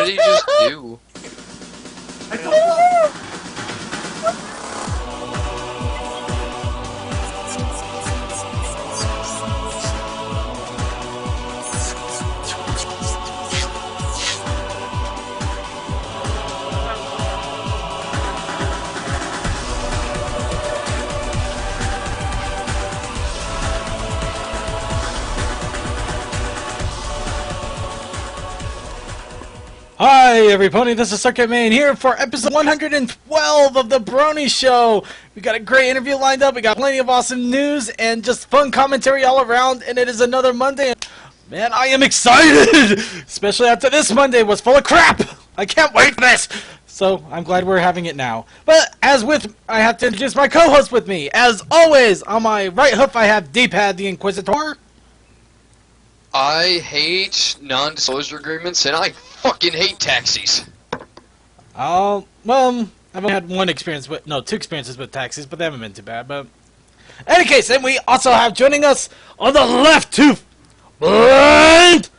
did he just do? I don't know. Hi, everypony. This is Circuit Main here for episode 112 of the Brony Show. We got a great interview lined up. We got plenty of awesome news and just fun commentary all around. And it is another Monday. Man, I am excited, especially after this Monday was full of crap. I can't wait for this. So I'm glad we're having it now. But I have to introduce my co-host with me. As always, on my right hoof, I have D-Pad the Inquisitor. I hate non-disclosure agreements, and I fucking hate taxis. Well, I've only had two experiences with taxis, but they haven't been too bad. But in any case, and we also have joining us on the left tooth, Blind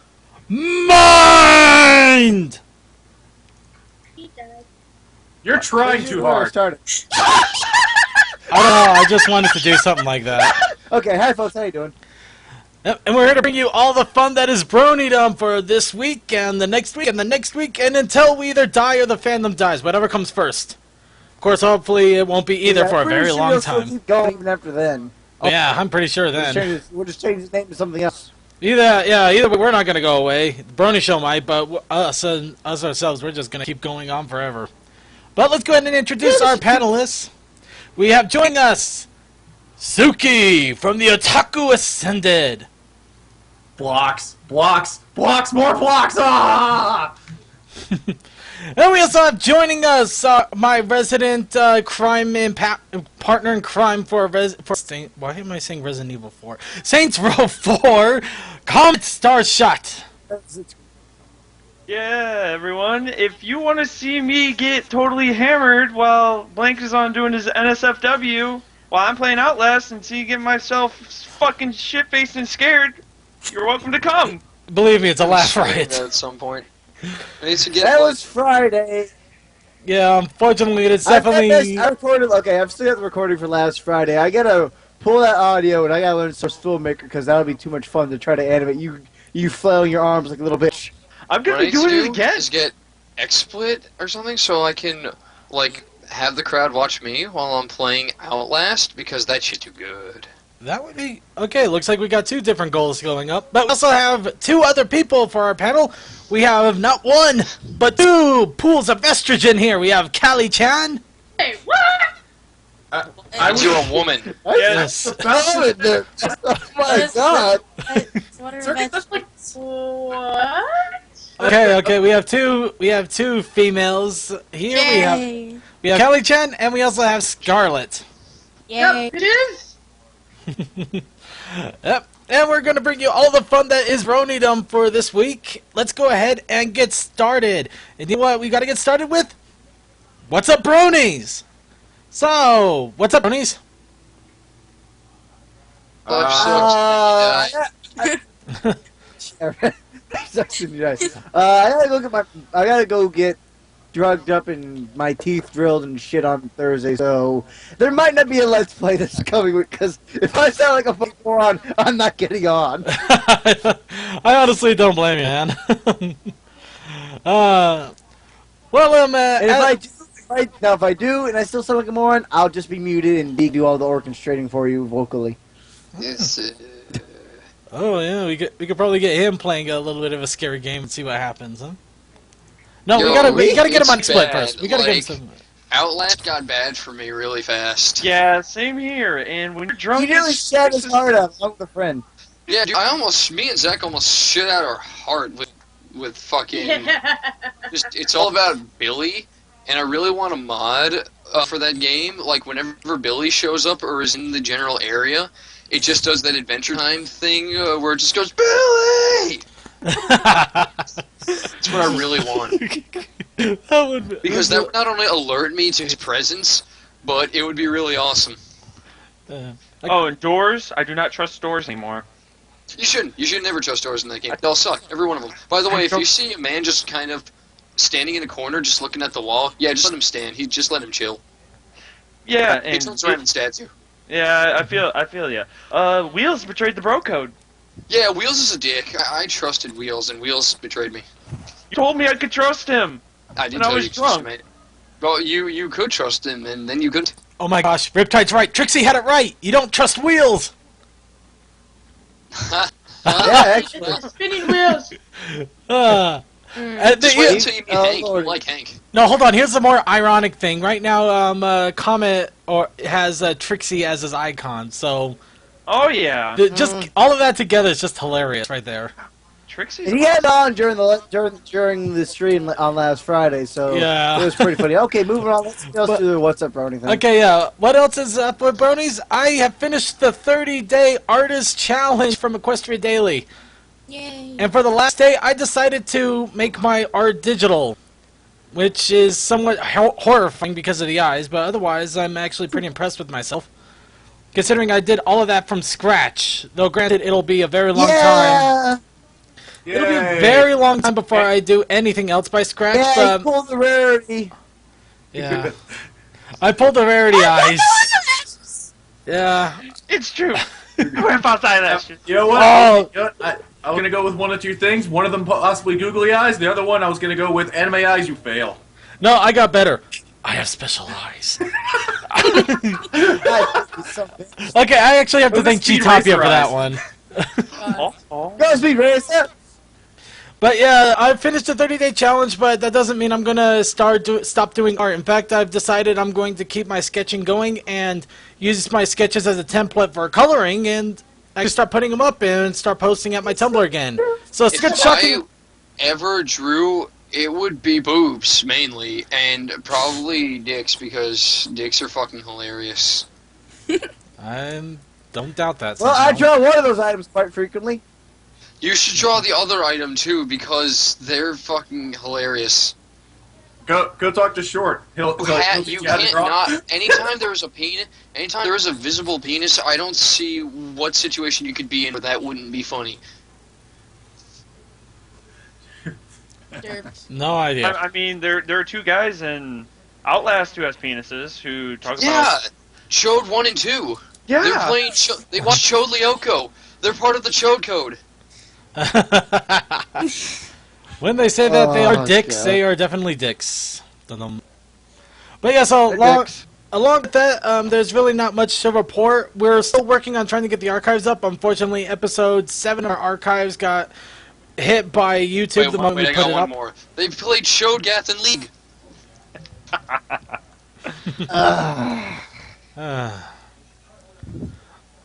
Mind. You're trying too hard. I don't know. I just wanted to do something like that. Okay, hi folks, how you doing? Yep, and we're here to bring you all the fun that is Brony for this week and the next week and the next week, and until we either die or the fandom dies, whatever comes first. Of course, hopefully it won't be either for a very long time. Keep going even after then. Yeah, I'm pretty sure then. We'll just change his name to something else. Either way, we're not gonna go away. The Brony Show might, but us ourselves, we're just gonna keep going on forever. But let's go ahead and introduce our panelists. We have joining us Suki from the Otaku Ascended. Blocks, blocks, blocks, more blocks! Ah! And we also have joining us my resident crime partner in crime for Saint. Why am I saying Resident Evil 4? Saints Row 4, Comet Star Shot. Yeah, everyone. If you want to see me get totally hammered while Blank is on doing his NSFW, while I'm playing Outlast, and see get myself fucking shit-faced and scared, you're welcome to come. Believe me, it's a laugh riot. At some point. That was Friday. Yeah, unfortunately, it's definitely. I recorded. Okay, I've still got the recording for last Friday. I gotta pull that audio and I gotta learn Source Filmmaker because that'll be too much fun to try to animate you flailing your arms like a little bitch. I'm gonna be doing it again. Is get XSplit or something so I can have the crowd watch me while I'm playing Outlast because that shit too good. That would be okay. Looks like we got two different goals going up, but we also have two other people for our panel. We have not one, but two pools of estrogen here. We have Callie-chan. Hey, what? I'm a woman. Yes. Oh my god. What are what? Okay. We have two females here. Yay. We have Callie-chan, and we also have Scarlet. Yay. Yep, it is. Yep. And we're going to bring you all the fun that is Brony for this week. Let's go ahead and get started. And you know what we got to get started with? What's up, Bronies? So, what's up, Bronies? I gotta go get drugged up and my teeth drilled and shit on Thursday, so there might not be a Let's Play this coming week, because if I sound like a fucking moron, I'm not getting on. I honestly don't blame you, man. If I do and I still sound like a moron, I'll just be muted and do all the orchestrating for you vocally. Yes. Oh yeah, we could probably get him playing a little bit of a scary game and see what happens, huh? No, we gotta get him on split first. We gotta get him some. Outlast got bad for me really fast. Yeah, same here. And when you're drunk, He nearly shat his heart out along with a friend. Yeah, dude, me and Zach almost shit out our heart with fucking. It's all about Billy, and I really want a mod for that game. Like whenever Billy shows up or is in the general area, it just does that Adventure Time thing where it just goes Billy. That's what I really want. Because that would not only alert me to his presence, but it would be really awesome. And doors? I do not trust doors anymore. You shouldn't. You should never trust doors in that game. They'll suck. Every one of them. By the way, if you see a man just kind of standing in a corner, just looking at the wall. Yeah, just let him stand. Just let him chill. Yeah, He turns around and stabs you. yeah, I feel ya. Wheels betrayed the bro code. Yeah, Wheels is a dick. I trusted Wheels, and Wheels betrayed me. You told me I could trust him. I didn't And I tell was you to trust him, drunk. mate. Well, you could trust him, and then you couldn't. Oh my gosh, Riptide's right. Trixie had it right. You don't trust Wheels. Yeah, actually. Spinning wheels. Just wait until you meet Oh, Hank. You Lord. like Hank. No, hold on. Here's the more ironic thing. Right now, Comet has Trixie as his icon. So Oh yeah, just all of that together is just hilarious, right there. Trixie's. And he had on during the stream on last Friday, so Yeah. it was pretty funny. Okay, moving on. Let's do the What's Up Brony thing. Okay, yeah. What else is up with Bronies? I have finished the 30-day artist challenge from Equestria Daily. Yay. And for the last day, I decided to make my art digital, which is somewhat horrifying because of the eyes, but otherwise I'm actually pretty impressed with myself. Considering I did all of that from scratch, though granted it'll be a very long time. Yeah, It'll be a very long time before I do anything else by scratch, yeah, but he pulled the rarity. yeah. I pulled the rarity eyes. Yeah. It's true. We're outside that shit. You know what? Oh. You know what? I was gonna go with one of two things. One of them possibly googly eyes. The other one I was gonna go with anime eyes. You fail. No, I got better. I have special eyes. Okay, I actually have to Those thank Speed G-Topia Racer for that eyes. one. Go Speed Racer. But yeah, I finished the 30-day challenge, but that doesn't mean I'm gonna stop doing art. In fact, I've decided I'm going to keep my sketching going and use my sketches as a template for coloring, and I can start putting them up and start posting at my Tumblr again. So it's good If shocking. I ever drew, it would be boobs mainly, and probably dicks because dicks are fucking hilarious. I don't doubt that. Well, I somehow. draw one of those items quite frequently. You should draw the other item too because they're fucking hilarious. Go talk to Short. He'll You teach you how to can't draw. not. Anytime there is a penis, anytime there is a visible penis, I don't see what situation you could be in where that wouldn't be funny. Derps. No idea. I mean, there are two guys in Outlast who has penises who talk Yeah, about. Chode 1 and 2. Yeah. They're playing. They watch Chode Lyoko. They're part of the Chode Code. When they say that they are Oh, dicks, God. they are definitely dicks. Dun-dum. But yeah, so They're along dicks. with that, there's really not much to report. We're still working on trying to get the archives up. Unfortunately, episode 7 of our archives got hit by YouTube the moment wait, we I put got it one up. more. They played Chode Gath in League.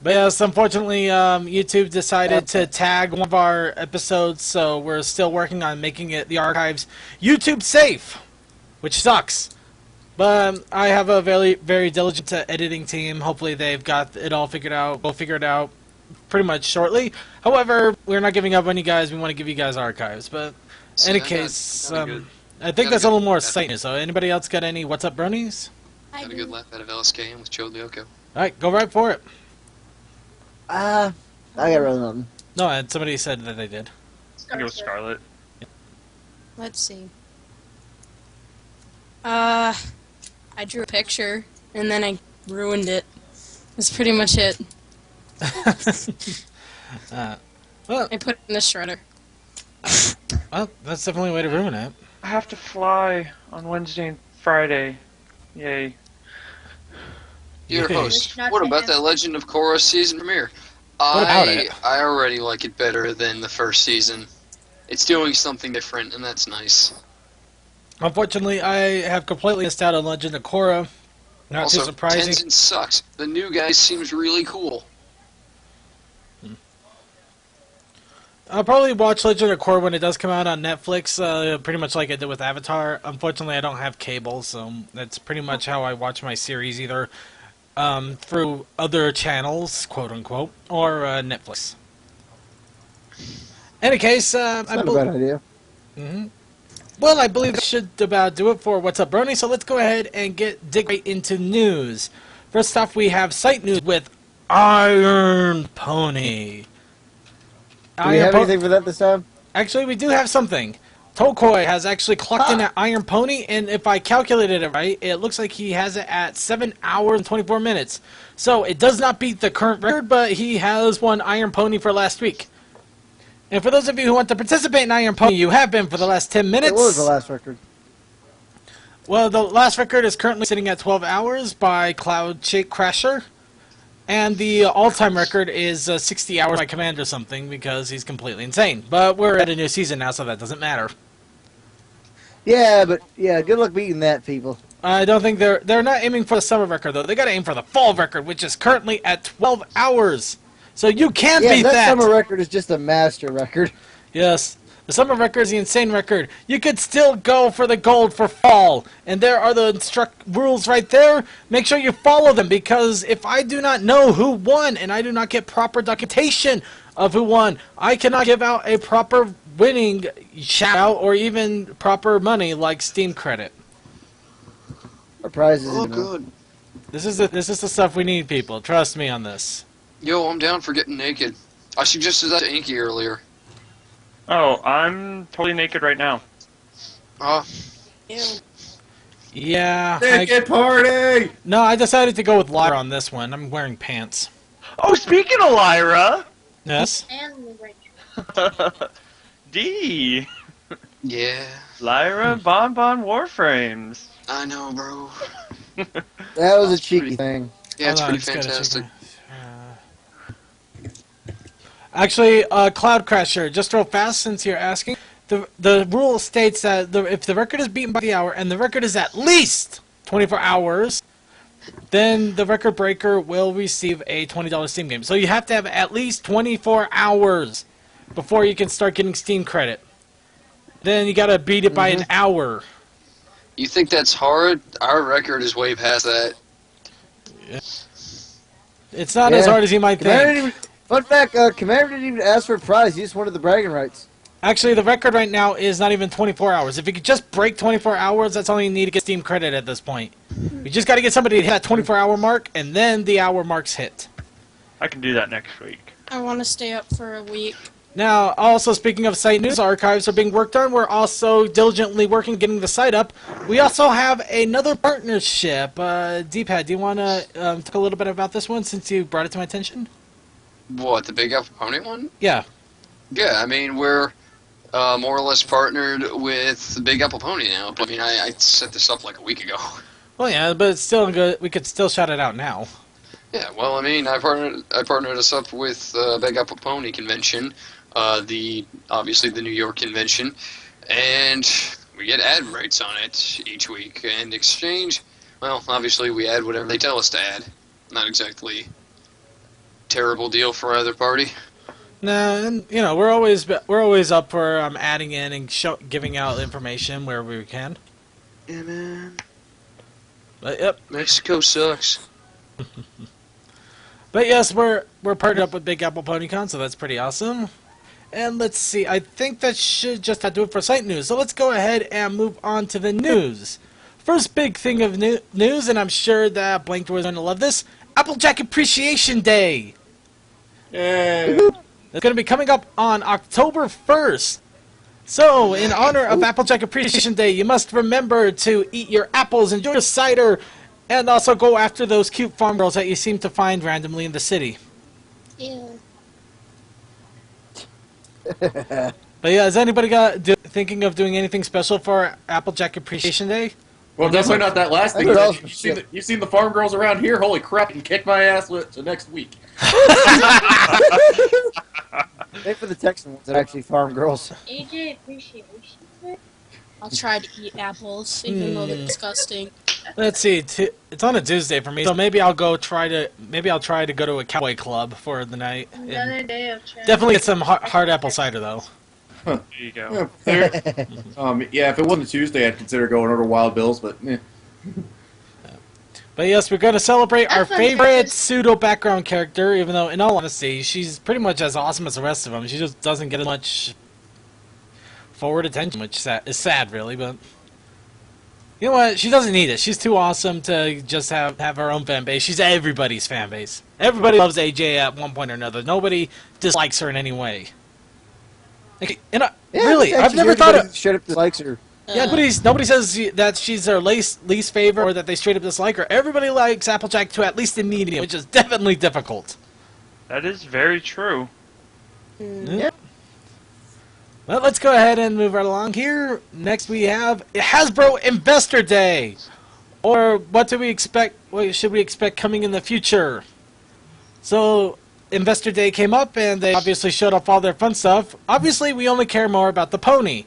But yes, unfortunately, YouTube decided to tag one of our episodes, so we're still working on making it the archives YouTube safe, which sucks. But I have a very, very diligent editing team. Hopefully, they've got it all figured out. We'll figure it out pretty much shortly. However, we're not giving up on you guys. We want to give you guys archives. But in So any that case, got a good- I think got a that's a good- little more sight news. So, anybody else got any "What's up, Bronies"? I Got a good do. laugh out of LSK with Chode Lyoko. All right, go right for it. I got really nothing. No, and somebody said that they did. I go Scarlet. Let's see. I drew a picture and then I ruined it. That's pretty much it. Well, I put it in the shredder. well, that's definitely a way to ruin it. I have to fly on Wednesday and Friday. Yay. Dear Yeah. host, Not what to about answer. that Legend of Korra season premiere? about it? I already like it better than the first season. It's doing something different, and that's nice. Unfortunately, I have completely missed out on Legend of Korra. Not Also, too surprising. Tenzin sucks. The new guy seems really cool. I'll probably watch Legend of Korra when it does come out on Netflix, pretty much like I did with Avatar. Unfortunately, I don't have cable, so that's pretty much how I watch my series, either through other channels, quote-unquote, or Netflix. Any case, Not a bad idea. well, I believe that should about do it for What's Up, Brony, so let's go ahead and dig right into news. First off, we have site news with Iron Pony. Do we have anything for that this time? Actually, we do have something. Tokoi has actually clocked in at Iron Pony, and if I calculated it right, it looks like he has it at 7 hours and 24 minutes. So it does not beat the current record, but he has won Iron Pony for last week. And for those of you who want to participate in Iron Pony, you have been for the last 10 minutes. What was the last record? Well, the last record is currently sitting at 12 hours by Cloud Shake Crasher. And the all-time record is 60 hours by Commander something, because he's completely insane. But we're at a new season now, so that doesn't matter. Yeah, but yeah, good luck beating that, people. I don't think they're not aiming for the summer record, though. They got to aim for the fall record, which is currently at 12 hours. So you can beat that. That summer record is just a master record. Yes. The summer record is the insane record. You could still go for the gold for fall. And there are the rules right there. Make sure you follow them, because if I do not know who won and I do not get proper documentation of who won, I cannot give out a proper winning shout out or even proper money like Steam credit. Our prizes. Oh, good. This is the stuff we need, people. Trust me on this. Yo, I'm down for getting naked. I suggested that to Inky earlier. Oh, I'm totally naked right now. Ew. Yeah. Naked party! No, I decided to go with Lyra on this one. I'm wearing pants. Oh, speaking of Lyra! Yes? And the D! Yeah, Lyra Bonbon Warframes. I know, bro. That was a cheeky thing. Yeah, it's Hold on, pretty gotta fantastic. Actually, Cloud Crasher, just real fast since you're asking, the rule states that if the record is beaten by the hour and the record is at least 24 hours, then the record breaker will receive a $20 Steam game. So you have to have at least 24 hours before you can start getting Steam credit. Then you gotta beat it by an hour. You think that's hard? Our record is way past that. It's not as hard as you might think. Fun fact, Commander didn't even ask for a prize. He just wanted the bragging rights. Actually, the record right now is not even 24 hours. If you could just break 24 hours, that's all you need to get Steam credit at this point. You just got to get somebody to hit that 24-hour mark, and then the hour mark's hit. I can do that next week. I want to stay up for a week. Now, also speaking of site news, archives are being worked on. We're also diligently working getting the site up. We also have another partnership. D-Pad, do you want to talk a little bit about this one since you brought it to my attention? What, the Big Apple Pony one? Yeah. Yeah, I mean, we're more or less partnered with the Big Apple Pony now. I mean, I set this up like a week ago. Well, yeah, but it's still good. We could still shout it out now. Yeah, well, I mean, I partnered us up with Big Apple Pony Convention, obviously the New York convention, and we get ad rates on it each week. And exchange, well, obviously we add whatever they tell us to add. Not exactly terrible deal for either party. No, and we're always up for adding in and giving out information wherever we can. Yeah, man. But yep. Mexico sucks. But yes, we're partnered up with Big Apple PonyCon, so that's pretty awesome. And let's see, I think that should just have to do it for site news. So let's go ahead and move on to the news. First big thing of news, and I'm sure that Blanked was going to love this: Applejack Appreciation Day. Yay! It's going to be coming up on October 1st. So, in honor of Applejack Appreciation Day, you must remember to eat your apples, enjoy your cider, and also go after those cute farm girls that you seem to find randomly in the city. Ew. But yeah, is anybody thinking of doing anything special for Applejack Appreciation Day? Well, definitely not that last thing. I think You've seen the farm girls around here? Holy crap, you can kick my ass to next week. Wait for the Texan ones that actually farm girls. AJ Appreciation Day? I'll try to eat apples, even though they're disgusting. Let's see. It's on a Tuesday for me, so maybe I'll try to go to a cowboy club for the night. And Another day of trying. definitely get some hard apple cider though. There you go. Yeah, if it wasn't a Tuesday, I'd consider going over to Wild Bill's, but But yes, we're going to celebrate our That's favorite pseudo background character, even though, in all honesty, she's pretty much as awesome as the rest of them. She just doesn't get as much forward attention, which is sad, really, but you know what? She doesn't need it. She's too awesome to just have her own fan base. She's everybody's fan base. Everybody loves AJ at one point or another. Nobody dislikes her in any way. Okay, and Yeah, really, it's I've never actually thought weird of. that straight up dislikes her. Yeah, nobody says that she's their least favorite or that they straight up dislike her. Everybody likes Applejack to at least a medium, which is definitely difficult. That is very true. Yeah. Well, let's go ahead and move right along here. Next we have Hasbro Investor Day. Or what do we expect, what should we expect coming in the future? So, Investor Day came up and they obviously showed off all their fun stuff. Obviously, we only care more about the pony,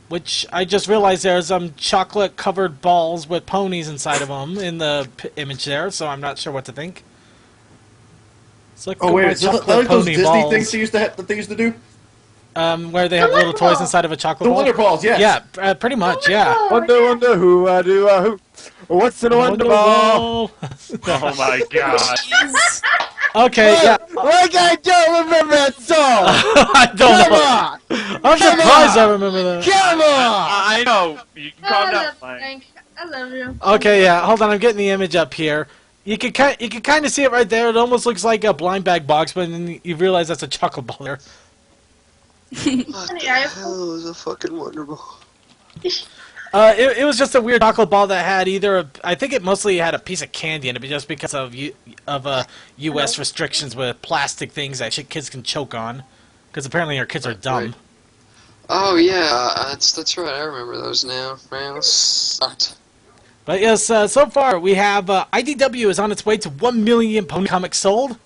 which I just realized there's some chocolate-covered balls with ponies inside of them in the image there, so I'm not sure what to think. So Oh wait, is that like those Disney balls. things that they used to do? Where they have little toys inside of a chocolate The ball? Wonder Balls, yes. Yeah, pretty much, yeah. Wonder, who I do, who. What's in a Wonder Ball? Oh my god. Okay, yeah. Like I don't remember that song! I don't Come know. on! I'm surprised I remember that. Come on! I know. You can calm I down, love Blank. Frank. I love you. Okay, yeah. Hold on, I'm getting the image up here. You can kind of see it right there. It almost looks like a blind bag box, but then you realize that's a chocolate ball there. What Honey, the I- hell is a fucking Wonder Ball? It was just a weird chocolate ball that had I think it mostly had a piece of candy in it, but just because of U.S. restrictions with plastic things that kids can choke on, because apparently our kids are dumb. Right. Oh yeah, that's right. I remember those now. Man, those sucked. But yes, so far we have IDW is on its way to 1 million pony comics sold.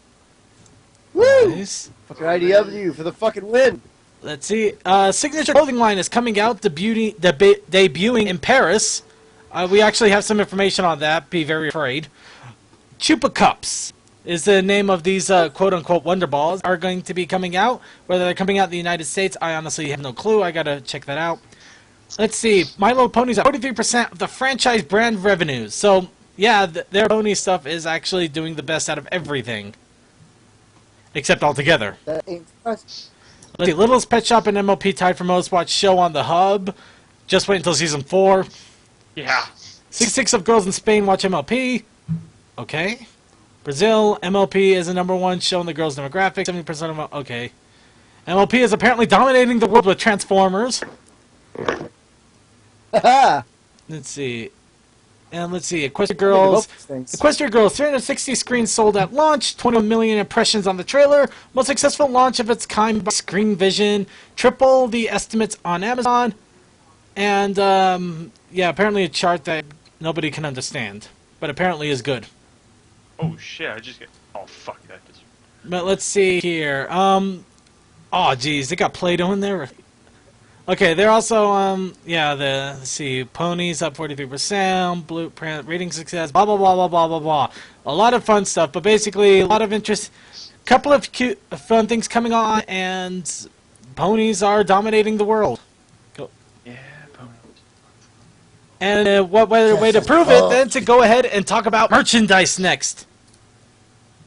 Woo! Nice. Fucking IDW for the fucking win. Let's see. Signature clothing line is coming out, debuting in Paris. We actually have some information on that. Be very afraid. Chupa Cups is the name of these quote-unquote Wonder Balls are going to be coming out. Whether they're coming out in the United States, I honestly have no clue. I gotta check that out. Let's see. My Little Ponies at 43% of the franchise brand revenues. So, yeah, their pony stuff is actually doing the best out of everything. Except altogether. That ain't us. Let's see, Littlest Pet Shop and MLP tied for most watched show on the Hub. Just wait until season 4. Yeah. 66 of girls in Spain watch MLP. Okay. Brazil, MLP is the #1 show in the girls' demographic. 70% of them. Okay. MLP is apparently dominating the world with Transformers. Haha! Let's see. And let's see. Equestria Girls. Equestria Girls, 360 screens sold at launch, 21 million impressions on the trailer, most successful launch of its kind by Screen Vision, triple the estimates on Amazon, and yeah, apparently a chart that nobody can understand, but apparently is good. Oh shit! I just get. Oh fuck that. But let's see here. Oh geez, they got Play-Doh in there. Okay, they're also, yeah, let's see, ponies up 43%, blueprint, rating success, blah, blah, blah, blah, blah, blah, blah. A lot of fun stuff, but basically a lot of interest, couple of cute, fun things coming on, and ponies are dominating the world. Go. Yeah, ponies. And what better way to prove it than to go ahead and talk about merchandise next.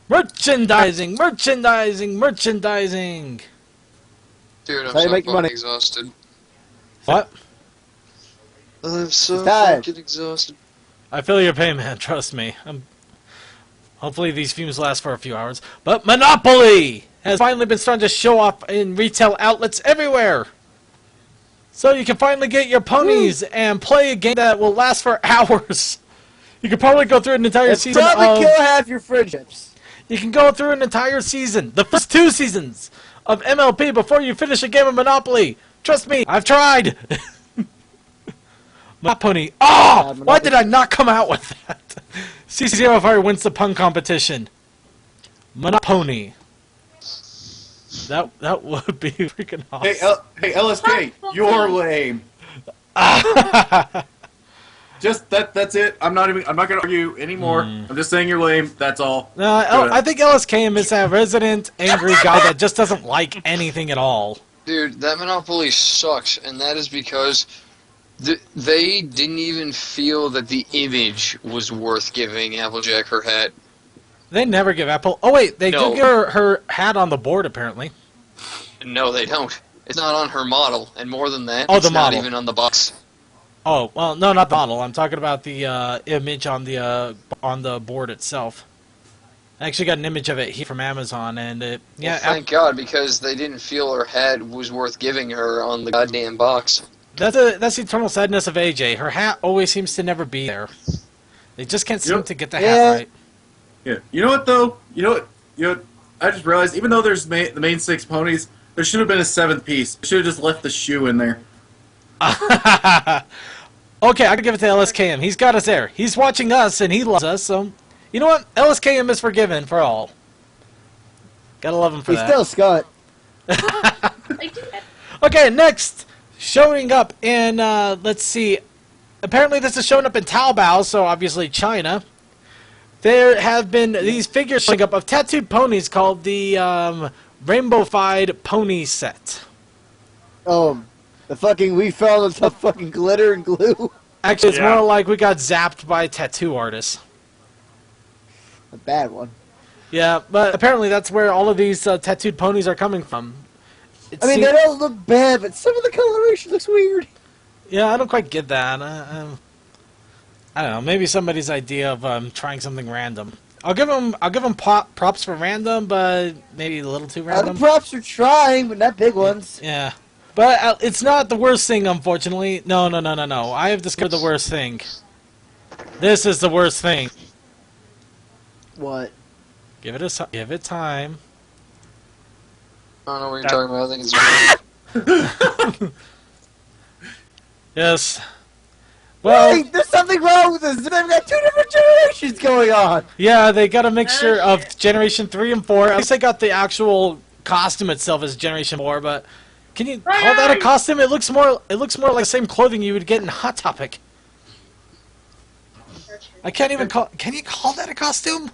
Merchandising, merchandising, merchandising. Dude, I'm How you so make fucking money? exhausted. What? I'm so Tired. fucking exhausted. I feel your pain, man. Trust me. Hopefully these fumes last for a few hours. But Monopoly has finally been starting to show off in retail outlets everywhere. So you can finally get your ponies and play a game that will last for hours. You could probably go through an entire It'll season probably of... kill half your friendships. You can go through an entire season, the first 2 seasons of MLP before you finish a game of Monopoly. Trust me, I've tried. Monopoly. Oh, why did I not come out with that? CC0 Fire wins the pun competition. Monopoly. That would be freaking awesome. Hey, LSK, you're lame. Just that's it. I'm not gonna argue anymore. I'm just saying you're lame. That's all. No, I think LSKM is a resident angry guy that just doesn't like anything at all. Dude, that Monopoly sucks, and that is because they didn't even feel that the image was worth giving Applejack her hat. They never give Apple... Oh, wait, they No. do give her hat on the board, apparently. No, they don't. It's not on her model, and more than that, Oh, it's the not model. even on the box. Oh, well, no, not the model. I'm talking about the image on the board itself. I actually got an image of it here from Amazon, and yeah, Well, thank God, because they didn't feel her head was worth giving her on the goddamn box. that's the eternal sadness of AJ. Her hat always seems to never be there. They just can't seem to get the hat right. Yeah. You know what though? You know what? I just realized even though there's the main 6 ponies, there should have been a 7th piece. Should have just left the shoe in there. Okay, I can give it to LSKM. He's got us there. He's watching us, and he loves us, so... You know what? LSKM is forgiven for all. Gotta love him for He's that. still Scott. Okay, next! Showing up in, let's see... Apparently this is showing up in Taobao, so obviously China. There have been these figures showing up of tattooed ponies called the, Rainbow-fied Pony Set. Oh, we found the fucking glitter and glue. Actually, it's more like we got zapped by tattoo artists. A bad one. Yeah, but apparently that's where all of these tattooed ponies are coming from. I mean, they don't look bad, but some of the coloration looks weird. Yeah, I don't quite get that. I don't know. Maybe somebody's idea of trying something random. I'll give them props for random, but maybe a little too random. The props are trying, but not big ones. Yeah. But it's not the worst thing, unfortunately. No. I have discovered the worst thing. This is the worst thing. What? Give it time. I don't know what you're talking about. I think it's Yes. Well, wait, there's something wrong with this. They've got 2 different generations going on. yeah, they got a mixture of Generation 3 and 4. At least they got the actual costume itself as Generation 4, but can you call that a costume? It looks more like the same clothing you would get in Hot Topic. I can't even call... Can you call that a costume?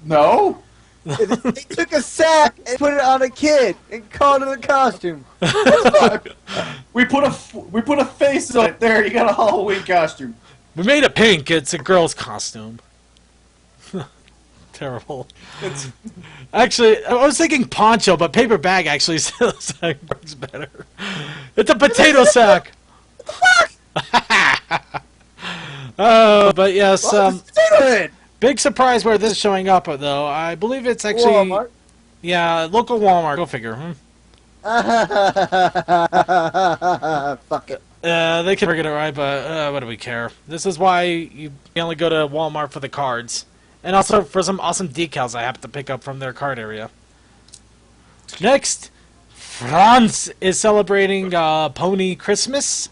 No. They took a sack and put it on a kid and called it a costume. We put a face on it. There, you got a Halloween costume. We made it pink. It's a girl's costume. Terrible. Actually, I was thinking poncho, but paper bag actually works better. It's a potato sack. Oh, but yes. Big surprise where this is showing up, though. I believe it's actually... Walmart. Yeah, local Walmart. Go figure. Fuck it. They can get it right, but what do we care? This is why you only go to Walmart for the cards. And also for some awesome decals I happen to pick up from their card area. Next, France is celebrating Pony Christmas.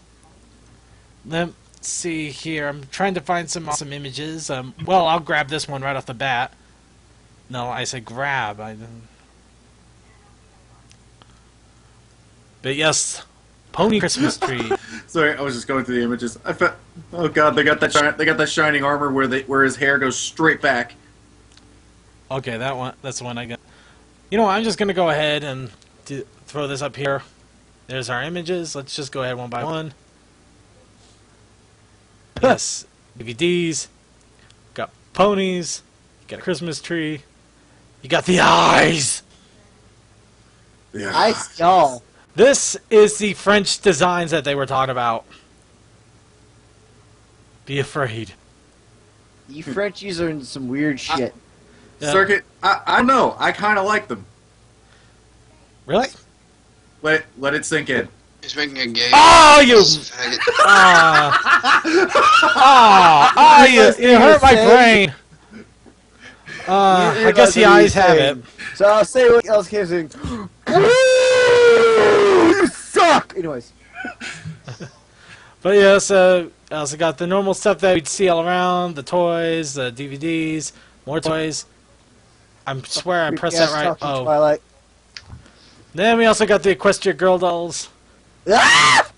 Let's see here. I'm trying to find some awesome images. Well, I'll grab this one right off the bat. No, I said grab. But yes, Pony Christmas tree. Sorry, I was just going through the images. Oh god, they got that shining armor where his hair goes straight back. Okay, that's the one I got. You know what, I'm just gonna go ahead and throw this up here. There's our images. Let's just go ahead one by one. Yes, DVDs. Got ponies. Got a Christmas tree. You got the eyes. Yeah. Ice doll. This is the French designs that they were talking about. Be afraid. You Frenchies are in some weird shit. Yeah. Circuit, I know. I kind of like them. Really? Let it sink in. He's making a game. Oh, you! You hurt my brain. I guess the eyes have it. So I'll say what else came in. You suck! Anyways. But yeah, so I also got the normal stuff that we'd see all around. The toys, the DVDs, more toys. I swear I pressed that right. Oh. Twilight. Then we also got the Equestria Girl dolls. Ah!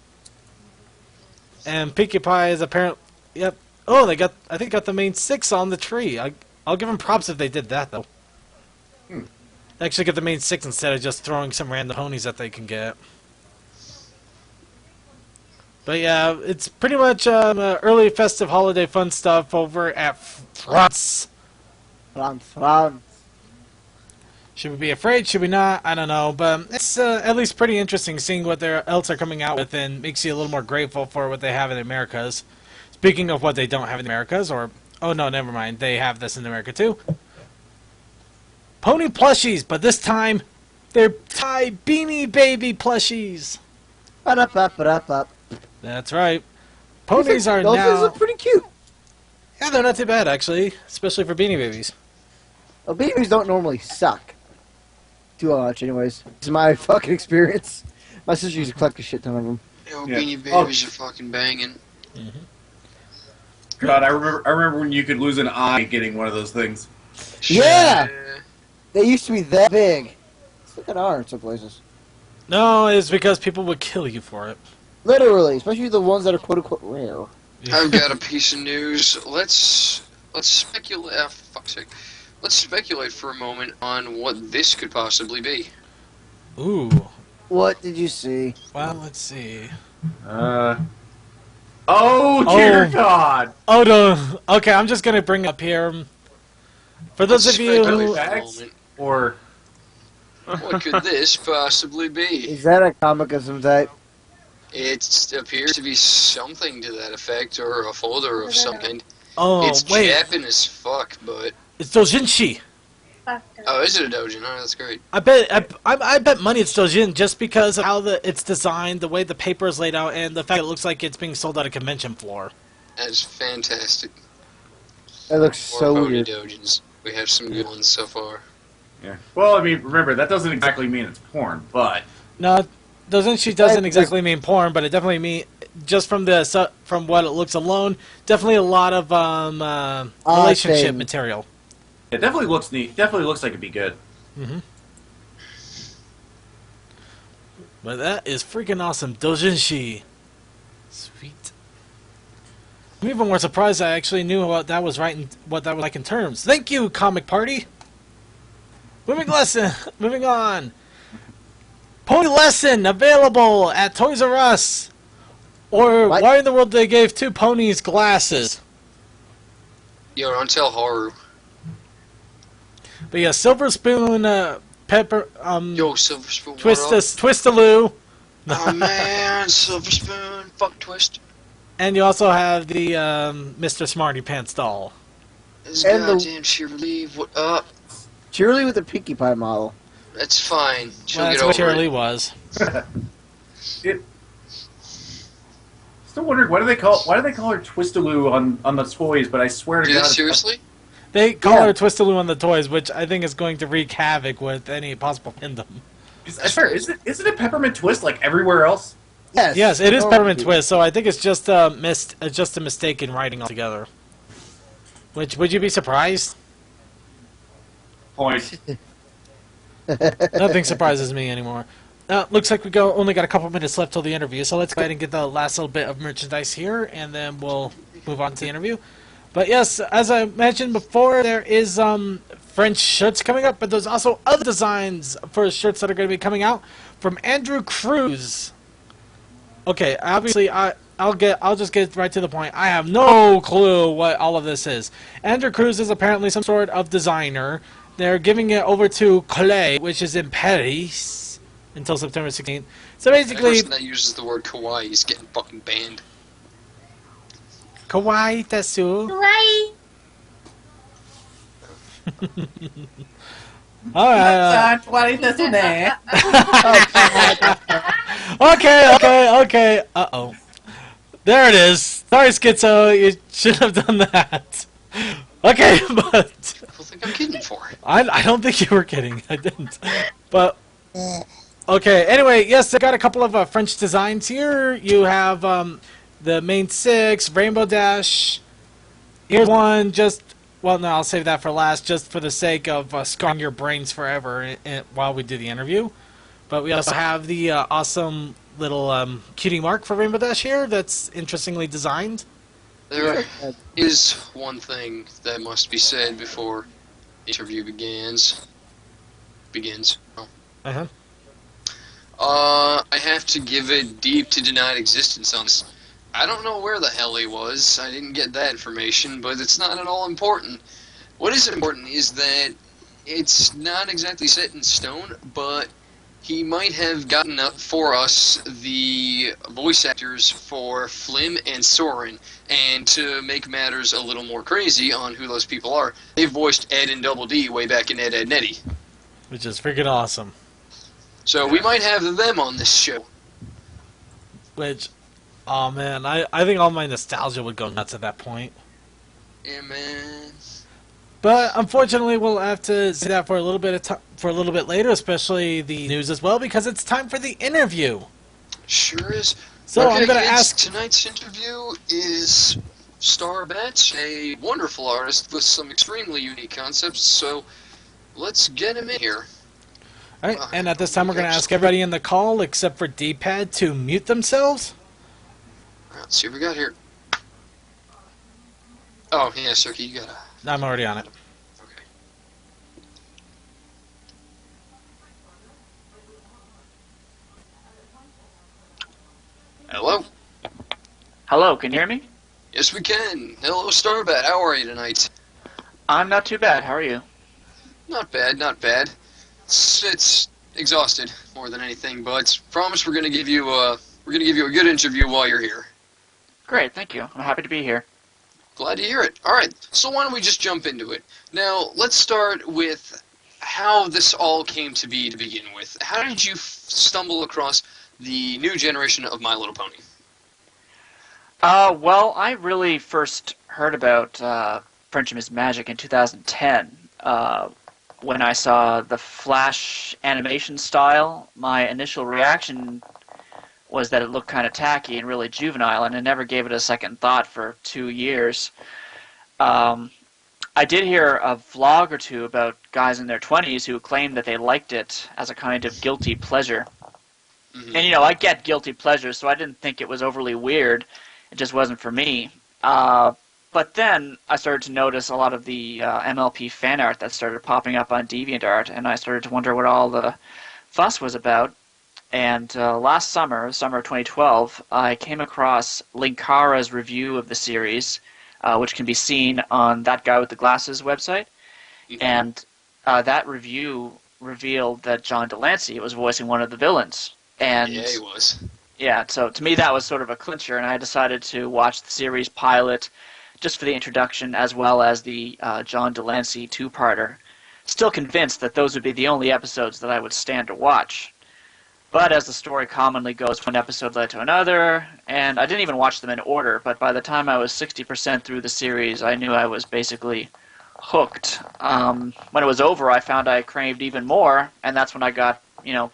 And Pinkie Pie is apparently... Yep. Oh, I think they got the main 6 on the tree. I'll give them props if they did that, though. They actually get the main 6 instead of just throwing some random ponies that they can get. But yeah, it's pretty much early festive holiday fun stuff over at France. France. Should we be afraid? Should we not? I don't know, but it's at least pretty interesting seeing what else they're coming out with, and makes you a little more grateful for what they have in the Americas. Speaking of what they don't have in the Americas, or oh no, never mind, they have this in America too. Pony plushies, but this time they're Thai Beanie Baby plushies. Ba-da-ba-ba-da-ba. That's right. Ponies are Those things now. look pretty cute. Yeah, they're not too bad actually, especially for Beanie Babies. Well, babies don't normally suck too much, anyways. This is my fucking experience. My sister used to collect a shit ton of them. Yo, Yeah. Beanie Babies are fucking banging. God, I remember when you could lose an eye getting one of those things. Yeah! They used to be that big. Look at ours in some places. No, it's because people would kill you for it. Literally, especially the ones that are quote unquote rare. I've got a piece of news. Let's speculate. Fuck's sake. Let's speculate for a moment on what this could possibly be. Ooh. What did you see? Well, let's see. Oh dear Oh. God! Oh no. Okay, I'm just gonna bring up here. For those of you Speculate who, for a Facts? moment. Or What could this possibly be? Is that a comic of some type? It appears to be something to that effect, or a folder of some kind. oh It's wait, Japan as fuck, but it's Dojinshi. Fuck that. oh, is it a doujin? Oh, that's great. I bet money it's Dojin just because of how it's designed, the way the paper is laid out, and the fact it looks like it's being sold at a convention floor. That's fantastic. That looks More so pony weird. doujins. We have some good ones so far. yeah. Well, I mean, remember that doesn't exactly mean it's porn, but No, Dojinshi doesn't exactly mean porn, but it definitely mean just from from what it looks alone, definitely a lot of relationship thing. material. it definitely looks neat. Definitely looks like it'd be good. But that is freaking awesome, Dojinshi. Sweet. I'm even more surprised I actually knew what that was what that was like in terms. Thank you, Comic Party. Moving on. Pony Lesson available at Toys R Us. Or What? why in the world they gave two ponies glasses? Yo, don't tell Haru. But yeah, Silver Spoon, Pepper, Yo, Silver Spoon. what up? Twistaloo, Oh man, Silver Spoon. Fuck Twist. and you also have the Mr. Smarty Pants doll. This And the- goddamn Shirley. What up? Cheerily with the Pinkie Pie model. That's fine. She'll Well, that's get what over Shirley it. was. Still wondering why do they call her Twistaloo on the toys? But I swear to Dude, God, seriously? They call Yeah. her Twistaloo on the toys, which I think is going to wreak havoc with any possible fandom. I swear, isn't it Peppermint Twist like everywhere else? Yes. Yes, it is Oh, Peppermint Twist, so I think it's just just a mistake in writing altogether. Which would you be surprised? Point. Nothing surprises me anymore. Looks like we only got a couple minutes left till the interview, so let's go ahead and get the last little bit of merchandise here, and then we'll move on to the interview. But yes, as I mentioned before, there is French shirts coming up, but there's also other designs for shirts that are going to be coming out from Andrew Cruz. Okay, obviously I'll just get right to the point. I have no clue what all of this is. Andrew Cruz is apparently some sort of designer. They're giving it over to Clay, which is in Paris, until September 16th. So Any basically, person that uses the word kawaii is getting fucking banned. kawaii desu. Kawaii. Alright. Okay. Uh-oh. There it is. Sorry, Schizo. You should have done that. Okay, but People think I'm kidding for it. I don't think you were kidding. I didn't. But okay. Anyway, yes, I got a couple of French designs here. You have the main six, Rainbow Dash. Here's one. Well, no, I'll save that for last, just for the sake of scarring your brains forever while we do the interview. But we also have the awesome little cutie mark for Rainbow Dash here. That's interestingly designed. There is one thing that must be said before the interview begins. Oh. Uh-huh. I have to give a deep to denied existence on this. I don't know where the hell he was. I didn't get that information, but it's not at all important. What is important is that it's not exactly set in stone, but he might have gotten up for us the voice actors for Flim and Soren, and to make matters a little more crazy on who those people are, they voiced Ed and Double D way back in Ed, Ed, and Eddie. which is freaking awesome. So we might have them on this show. Which, oh man, I think all my nostalgia would go nuts at that point. Yeah, man. But unfortunately, we'll have to say that for a little bit of for a little bit later, especially the news as well, because it's time for the interview. Sure is. So okay, I'm going to kids, ask. Tonight's interview is Starbat, a wonderful artist with some extremely unique concepts. So let's get him in here. All right, and at this time, we're going to ask everybody in the call, except for D-Pad, to mute themselves. All right, let's see what we got here. Oh, yeah, Suki, you gotta... I'm already on it. Okay. Hello? Hello, can you hear me? Yes, we can. Hello, Starbat. How are you tonight? I'm not too bad. How are you? Not bad, not bad. It's exhausted more than anything, but promise we're gonna give you a good interview while you're here. Great, thank you. I'm happy to be here. Glad to hear it. All right, so why don't we just jump into it? Now, let's start with how this all came to be to begin with. How did you stumble across the new generation of My Little Pony? Well, I really first heard about Friendship is Magic in 2010. When I saw the Flash animation style, my initial reaction was that it looked kind of tacky and really juvenile, and I never gave it a second thought for 2 years. I did hear a vlog or two about guys in their 20s who claimed that they liked it as a kind of guilty pleasure. Mm-hmm. And, I get guilty pleasures, so I didn't think it was overly weird. It just wasn't for me. But then I started to notice a lot of the MLP fan art that started popping up on DeviantArt, and I started to wonder what all the fuss was about. And last summer of 2012, I came across Linkara's review of the series, which can be seen on That Guy with the Glasses website. Mm-hmm. And that review revealed that John Delancey was voicing one of the villains. And Yeah, he was. yeah, so to me that was sort of a clincher, and I decided to watch the series pilot just for the introduction as well as the John Delancey two-parter. Still convinced that those would be the only episodes that I would stand to watch. But as the story commonly goes, one episode led to another, and I didn't even watch them in order, but by the time I was 60% through the series, I knew I was basically hooked. When it was over, I found I craved even more, and that's when I got,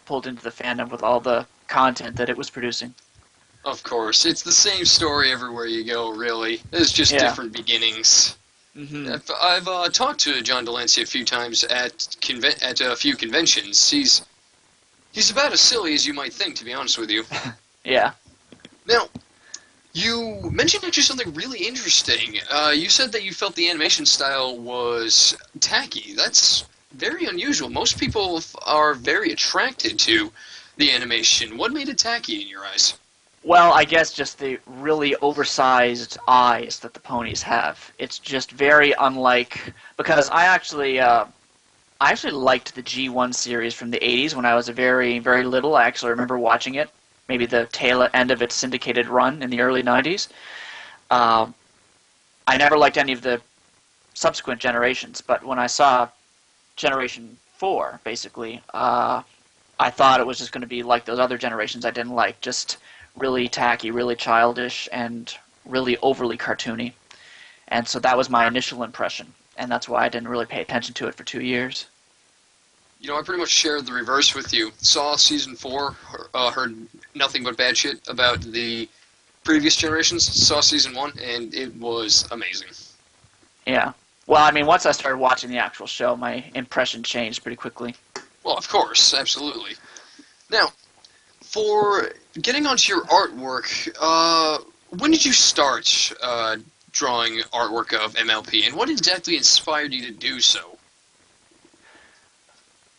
pulled into the fandom with all the content that it was producing. Of course. It's the same story everywhere you go, really. It's just different beginnings. Mm-hmm. I've talked to John Delancey a few times at a few conventions. He's about as silly as you might think, to be honest with you. Yeah. Now, you mentioned actually something really interesting. You said that you felt the animation style was tacky. That's very unusual. Most people are very attracted to the animation. What made it tacky in your eyes? Well, I guess just the really oversized eyes that the ponies have. It's just very unlike, because I actually liked the G1 series from the 80s when I was very, very little. I actually remember watching it, maybe the tail end of its syndicated run in the early 90s. I never liked any of the subsequent generations, but when I saw Generation 4, basically, I thought it was just going to be like those other generations I didn't like, just really tacky, really childish, and really overly cartoony. And so that was my initial impression, and that's why I didn't really pay attention to it for 2 years. I pretty much shared the reverse with you. Saw Season 4, heard nothing but bad shit about the previous generations. Saw Season 1, and it was amazing. Yeah. Well, I mean, once I started watching the actual show, my impression changed pretty quickly. Well, of course, absolutely. Now, for getting onto your artwork, when did you start drawing artwork of MLP, and what exactly inspired you to do so?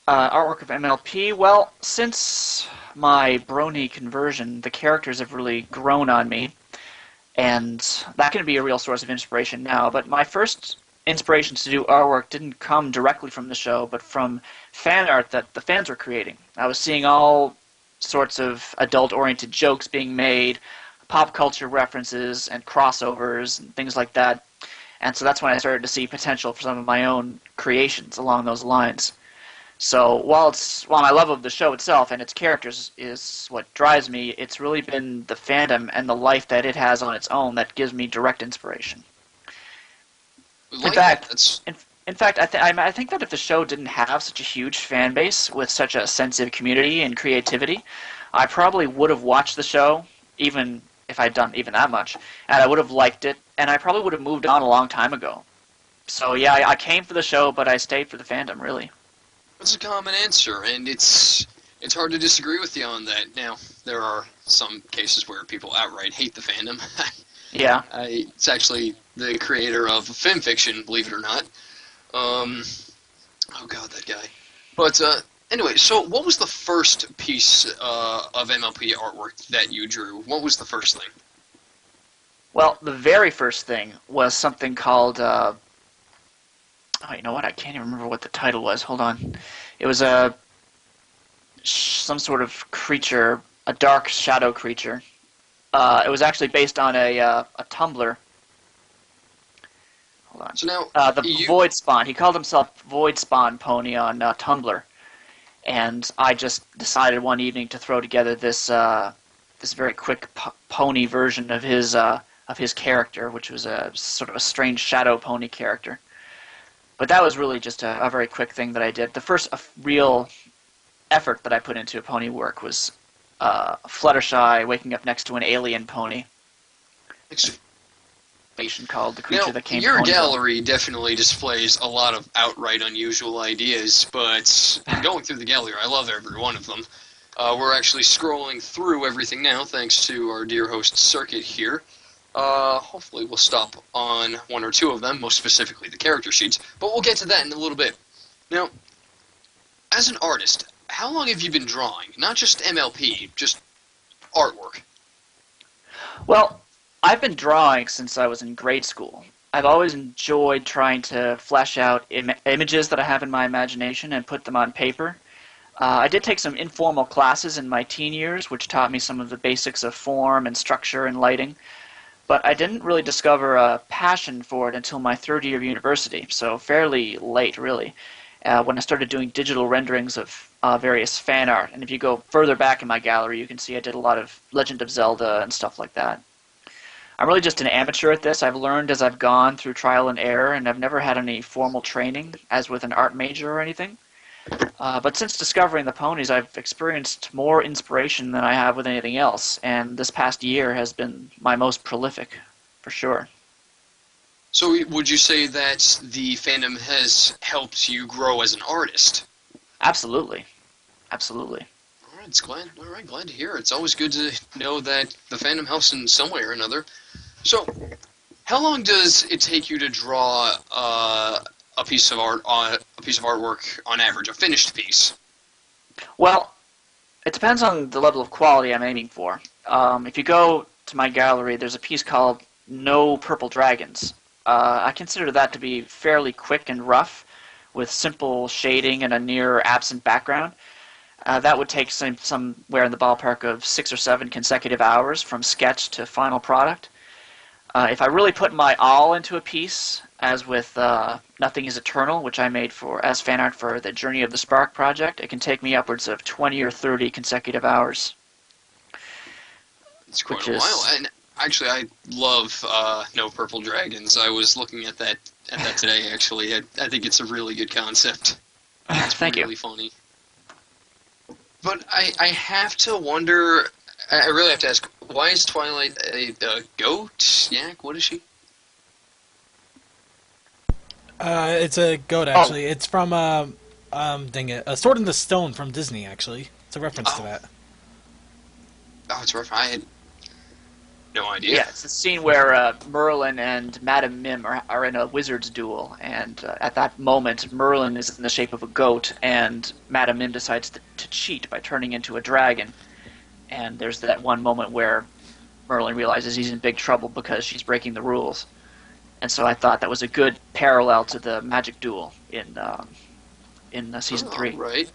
Artwork of MLP, well, since my Brony conversion, the characters have really grown on me, and that can be a real source of inspiration now, but my first inspirations to do artwork didn't come directly from the show, but from fan art that the fans were creating. I was seeing all sorts of adult-oriented jokes being made, pop culture references and crossovers and things like that. And so that's when I started to see potential for some of my own creations along those lines. So while my love of the show itself and its characters is what drives me, it's really been the fandom and the life that it has on its own that gives me direct inspiration. Like that. In fact, I think that if the show didn't have such a huge fan base with such a sense of community and creativity, I probably would have watched the show, even if I'd done even that much, and I would have liked it, and I probably would have moved on a long time ago. So yeah, I came for the show, but I stayed for the fandom, really. That's a common answer, and it's hard to disagree with you on that. Now, there are some cases where people outright hate the fandom. Yeah. It's actually the creator of FimFiction, believe it or not. Oh god, that guy. But anyway, so what was the first piece of MLP artwork that you drew? What was the first thing? Well, the very first thing was something called... oh, you know what? I can't even remember what the title was. Hold on. It was some sort of creature, a dark shadow creature. It was actually based on a Tumblr. Hold on. So now, Void Spawn. He called himself Void Spawn Pony on Tumblr, and I just decided one evening to throw together this very quick pony version of his character, which was a sort of a strange shadow pony character. But that was really just a very quick thing that I did. The first real effort that I put into pony work was Fluttershy waking up next to an alien pony. Called the creature that came. Your gallery definitely displays a lot of outright unusual ideas, but going through the gallery, I love every one of them. We're actually scrolling through everything now, thanks to our dear host Circuit here. Hopefully we'll stop on one or two of them, most specifically the character sheets, but we'll get to that in a little bit. Now, as an artist, how long have you been drawing? Not just MLP, just artwork. Well, I've been drawing since I was in grade school. I've always enjoyed trying to flesh out images that I have in my imagination and put them on paper. I did take some informal classes in my teen years, which taught me some of the basics of form and structure and lighting. But I didn't really discover a passion for it until my third year of university, so fairly late, really, when I started doing digital renderings of various fan art. And if you go further back in my gallery, you can see I did a lot of Legend of Zelda and stuff like that. I'm really just an amateur at this. I've learned as I've gone through trial and error, and I've never had any formal training, as with an art major or anything. But since discovering the ponies, I've experienced more inspiration than I have with anything else, and this past year has been my most prolific, for sure. So would you say that the fandom has helped you grow as an artist? Absolutely. Absolutely. All right, glad to hear. It's always good to know that the fandom helps in some way or another. So, how long does it take you to draw a piece of artwork on average, a finished piece? Well, it depends on the level of quality I'm aiming for. If you go to my gallery, there's a piece called No Purple Dragons. I consider that to be fairly quick and rough, with simple shading and a near absent background. That would take somewhere in the ballpark of 6 or 7 consecutive hours from sketch to final product. If I really put my all into a piece, as with Nothing is Eternal, which I made as fan art for the Journey of the Spark project, it can take me upwards of 20 or 30 consecutive hours. It's quite a while. And actually, I love No Purple Dragons. I was looking at that today, actually. I think it's a really good concept. It's really funny. But I have to wonder, I really have to ask, why is Twilight a goat? Yak? What is she? It's a goat, actually. It's from, dang it, A Sword in the Stone from Disney, actually. It's a reference to that. Oh, it's a reference. I had no idea. Yeah, it's the scene where Merlin and Madame Mim are in a wizard's duel, and at that moment, Merlin is in the shape of a goat, and Madame Mim decides to cheat by turning into a dragon. And there's that one moment where Merlin realizes he's in big trouble because she's breaking the rules. And so I thought that was a good parallel to the magic duel in season 3. Right.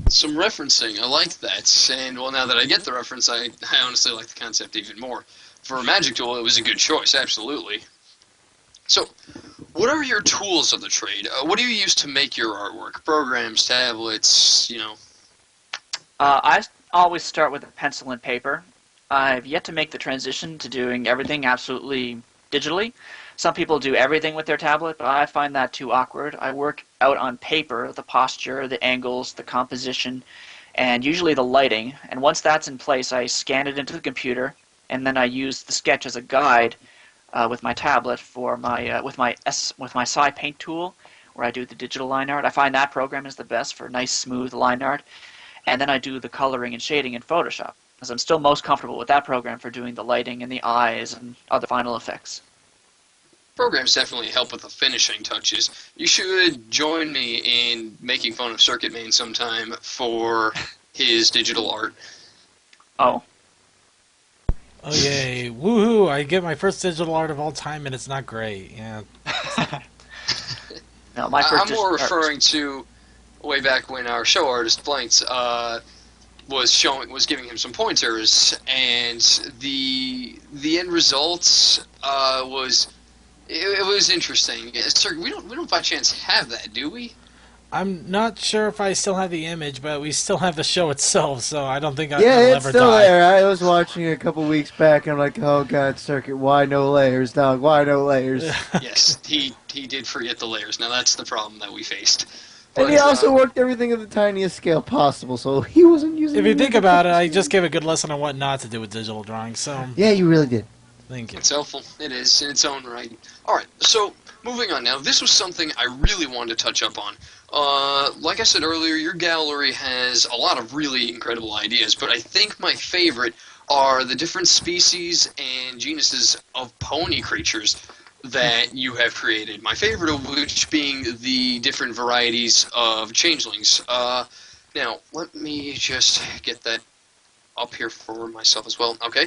Some referencing. I like that. And, well, now that I get the reference, I honestly like the concept even more. For a magic duel, it was a good choice, absolutely. So, what are your tools of the trade? What do you use to make your artwork? Programs, tablets, I always start with a pencil and paper. I've yet to make the transition to doing everything absolutely digitally. Some people do everything with their tablet, but I find that too awkward. I work out on paper, the posture, the angles, the composition, and usually the lighting. And once that's in place, I scan it into the computer, and then I use the sketch as a guide with my tablet for my with my Sci Paint tool, where I do the digital line art. I find that program is the best for nice, smooth line art. And then I do the coloring and shading in Photoshop, as I'm still most comfortable with that program for doing the lighting and the eyes and other final effects. Programs definitely help with the finishing touches. You should join me in making fun of Circuit Main sometime for his digital art. Oh. Oh yay! Woohoo! I get my first digital art of all time, and it's not great. Yeah. No, my first I'm more referring to way back when our show artist Blanks was giving him some pointers, and the end results was interesting. Sir, we don't by chance have that, do we? I'm not sure if I still have the image, but we still have the show itself, so I don't think Yeah, I'll it's ever still die. there. I was watching it a couple weeks back, and I'm like, oh god, Circuit, why no layers, dog? Why no layers? Yes, he did forget the layers. Now that's the problem that we faced. And he also worked everything at the tiniest scale possible, so he wasn't using. If you think about it, I just gave a good lesson on what not to do with digital drawing, so Yeah, you really did. thank you. It's helpful. It is in its own right. All right, so moving on now. This was something I really wanted to touch up on. Like I said earlier, your gallery has a lot of really incredible ideas, but I think my favorite are the different species and genuses of pony creatures that you have created. My favorite of which being the different varieties of changelings. Now, let me just get that up here for myself as well. Okay.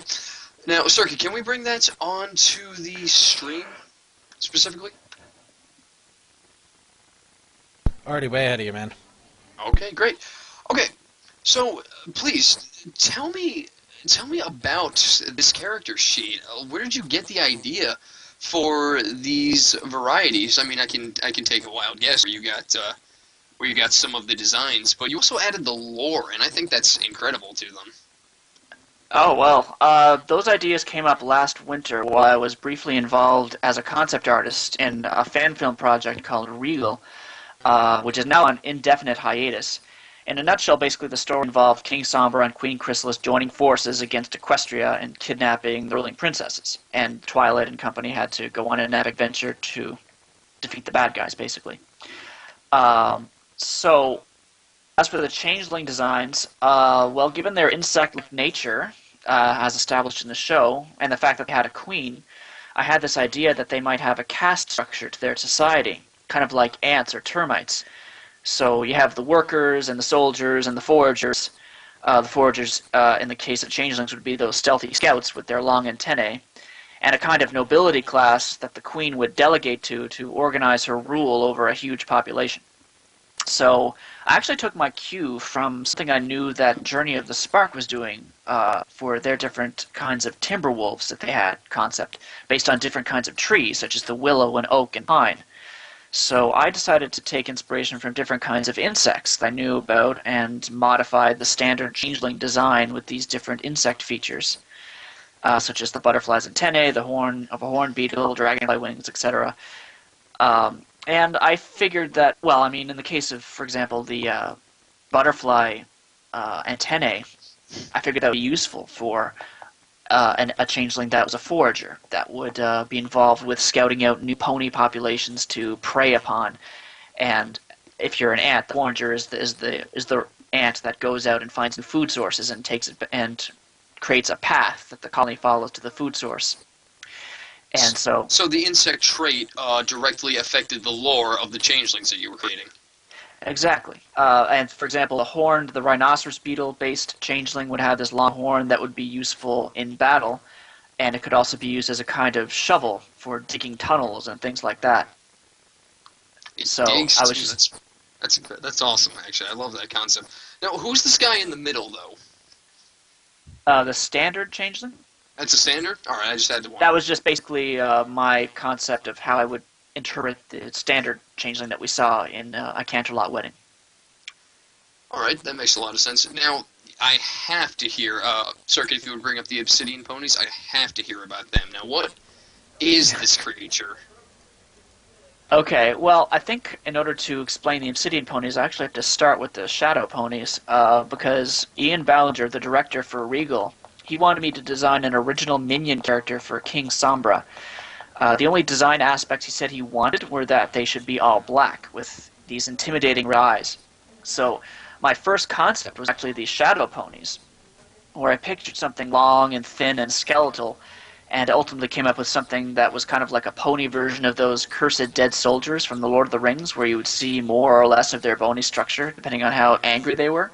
Now, Circuit, can we bring that onto the stream specifically? Already way ahead of you, man. Okay, great. Okay, so please tell me about this character sheet. Where did you get the idea for these varieties? I mean, I can take a wild guess where you got some of the designs, but you also added the lore, and I think that's incredible to them. Oh, well, those ideas came up last winter while I was briefly involved as a concept artist in a fan film project called Regal, which is now on indefinite hiatus. In a nutshell, basically the story involved King Sombra and Queen Chrysalis joining forces against Equestria and kidnapping the ruling princesses, and Twilight and company had to go on an epic venture to defeat the bad guys, basically. So, as for the changeling designs, well, given their insect-like nature, as established in the show, and the fact that they had a queen, I had this idea that they might have a caste structure to their society, kind of like ants or termites. So you have the workers and the soldiers and the foragers. The foragers, in the case of changelings, would be those stealthy scouts with their long antennae, and a kind of nobility class that the queen would delegate to organize her rule over a huge population. So I actually took my cue from something I knew that Journey of the Spark was doing for their different kinds of timber wolves that they had concept, based on different kinds of trees, such as the willow and oak and pine. So I decided to take inspiration from different kinds of insects that I knew about and modified the standard changeling design with these different insect features, such as the butterfly's antennae, the horn of a horn beetle, dragonfly wings, etc. And I figured that, well, I mean, in the case of, for example, the butterfly antennae, I figured that would be useful for a changeling that was a forager, that would be involved with scouting out new pony populations to prey upon. And if you're an ant, the forager is the ant that goes out and finds new food sources and takes it and creates a path that the colony follows to the food source. And so the insect trait directly affected the lore of the changelings that you were creating. Exactly. And for example, the rhinoceros beetle-based changeling would have this long horn that would be useful in battle, and it could also be used as a kind of shovel for digging tunnels and things like that. So I was just... That's awesome, actually. I love that concept. Now, who's this guy in the middle, though? The standard changeling? That's a standard? Alright, I just had to That was just basically my concept of how I would interpret the standard changeling that we saw in A Canterlot Wedding. Alright, that makes a lot of sense. Now, I have to hear, Circuit, if you would bring up the obsidian ponies, I have to hear about them. Now, what is this creature? Okay, well, I think in order to explain the obsidian ponies, I actually have to start with the shadow ponies, because Ian Ballinger, the director for Regal, he wanted me to design an original minion character for King Sombra. The only design aspects he said he wanted were that they should be all black, with these intimidating red eyes. So, my first concept was actually these shadow ponies, where I pictured something long and thin and skeletal, and ultimately came up with something that was kind of like a pony version of those cursed dead soldiers from the Lord of the Rings, where you would see more or less of their bony structure, depending on how angry they were.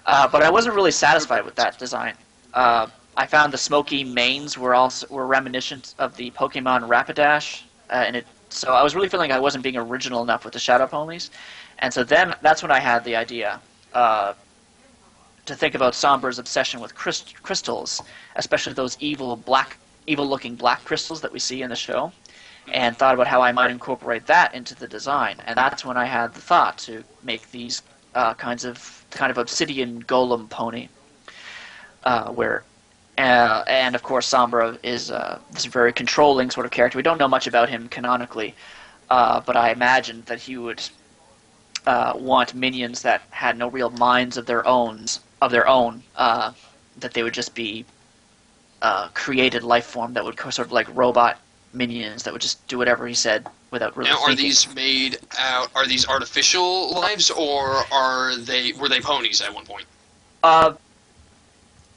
But I wasn't really satisfied with that design. I found the smoky manes were reminiscent of the Pokemon Rapidash, so I was really feeling I wasn't being original enough with the shadow ponies, and so then that's when I had the idea to think about Sombra's obsession with crystals, especially those evil-looking black crystals that we see in the show, and thought about how I might incorporate that into the design. And that's when I had the thought to make these kind of obsidian golem pony, and of course Sombra is this very controlling sort of character. We don't know much about him canonically, but I imagined that he would want minions that had no real minds of their own, that they would just be created life form that would sort of like robot minions that would just do whatever he said without really Now, thinking. are these artificial lives, or were they ponies at one point?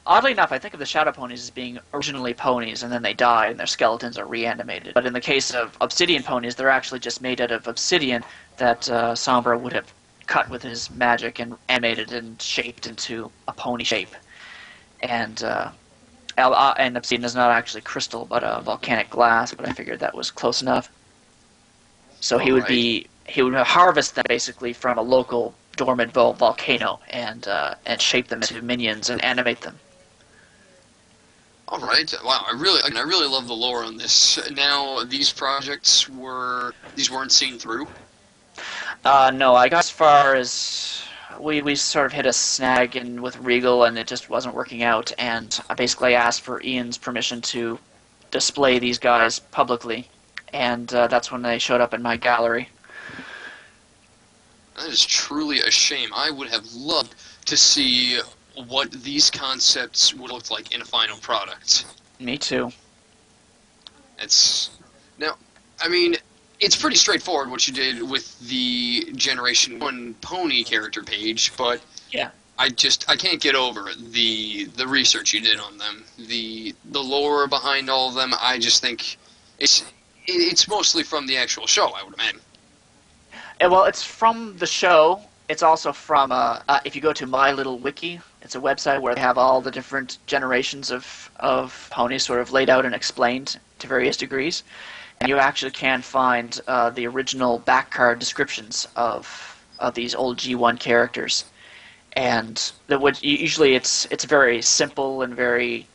Oddly enough, I think of the shadow ponies as being originally ponies, and then they die, and their skeletons are reanimated. But in the case of obsidian ponies, they're actually just made out of obsidian that Sombra would have cut with his magic and animated and shaped into a pony shape. And obsidian is not actually crystal, but volcanic glass. But I figured that was close enough. So he would harvest them basically from a local dormant volcano and shape them into minions and animate them. All right. Wow. I really love the lore on this. Now, these projects weren't seen through. No, I got as far as we sort of hit a snag with Regal, and it just wasn't working out. And I basically asked for Ian's permission to display these guys publicly, and that's when they showed up in my gallery. That is truly a shame. I would have loved to see what these concepts would look like in a final product. Me too. It's pretty straightforward what you did with the Generation 1 pony character page, but yeah, I can't get over the research you did on them. The lore behind all of them, I just think it's mostly from the actual show, I would imagine. Well, it's from the show. It's also from, if you go to My Little Wiki, it's a website where they have all the different generations of ponies sort of laid out and explained to various degrees. And you actually can find the original back card descriptions of these old G1 characters. And usually it's very simple and very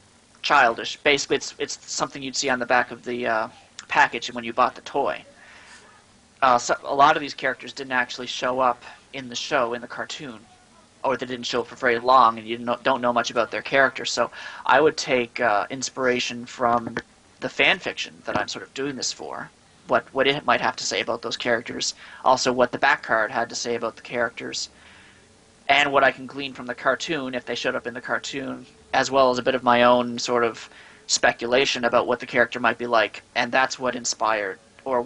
childish. Basically, it's something you'd see on the back of the package when you bought the toy. So a lot of these characters didn't actually show up in the show, in the cartoon, or they didn't show up for very long, and you don't know much about their characters. So I would take inspiration from the fan fiction that I'm sort of doing this for, what it might have to say about those characters, also what the back card had to say about the characters, and what I can glean from the cartoon if they showed up in the cartoon, as well as a bit of my own sort of speculation about what the character might be like, and that's what inspired, or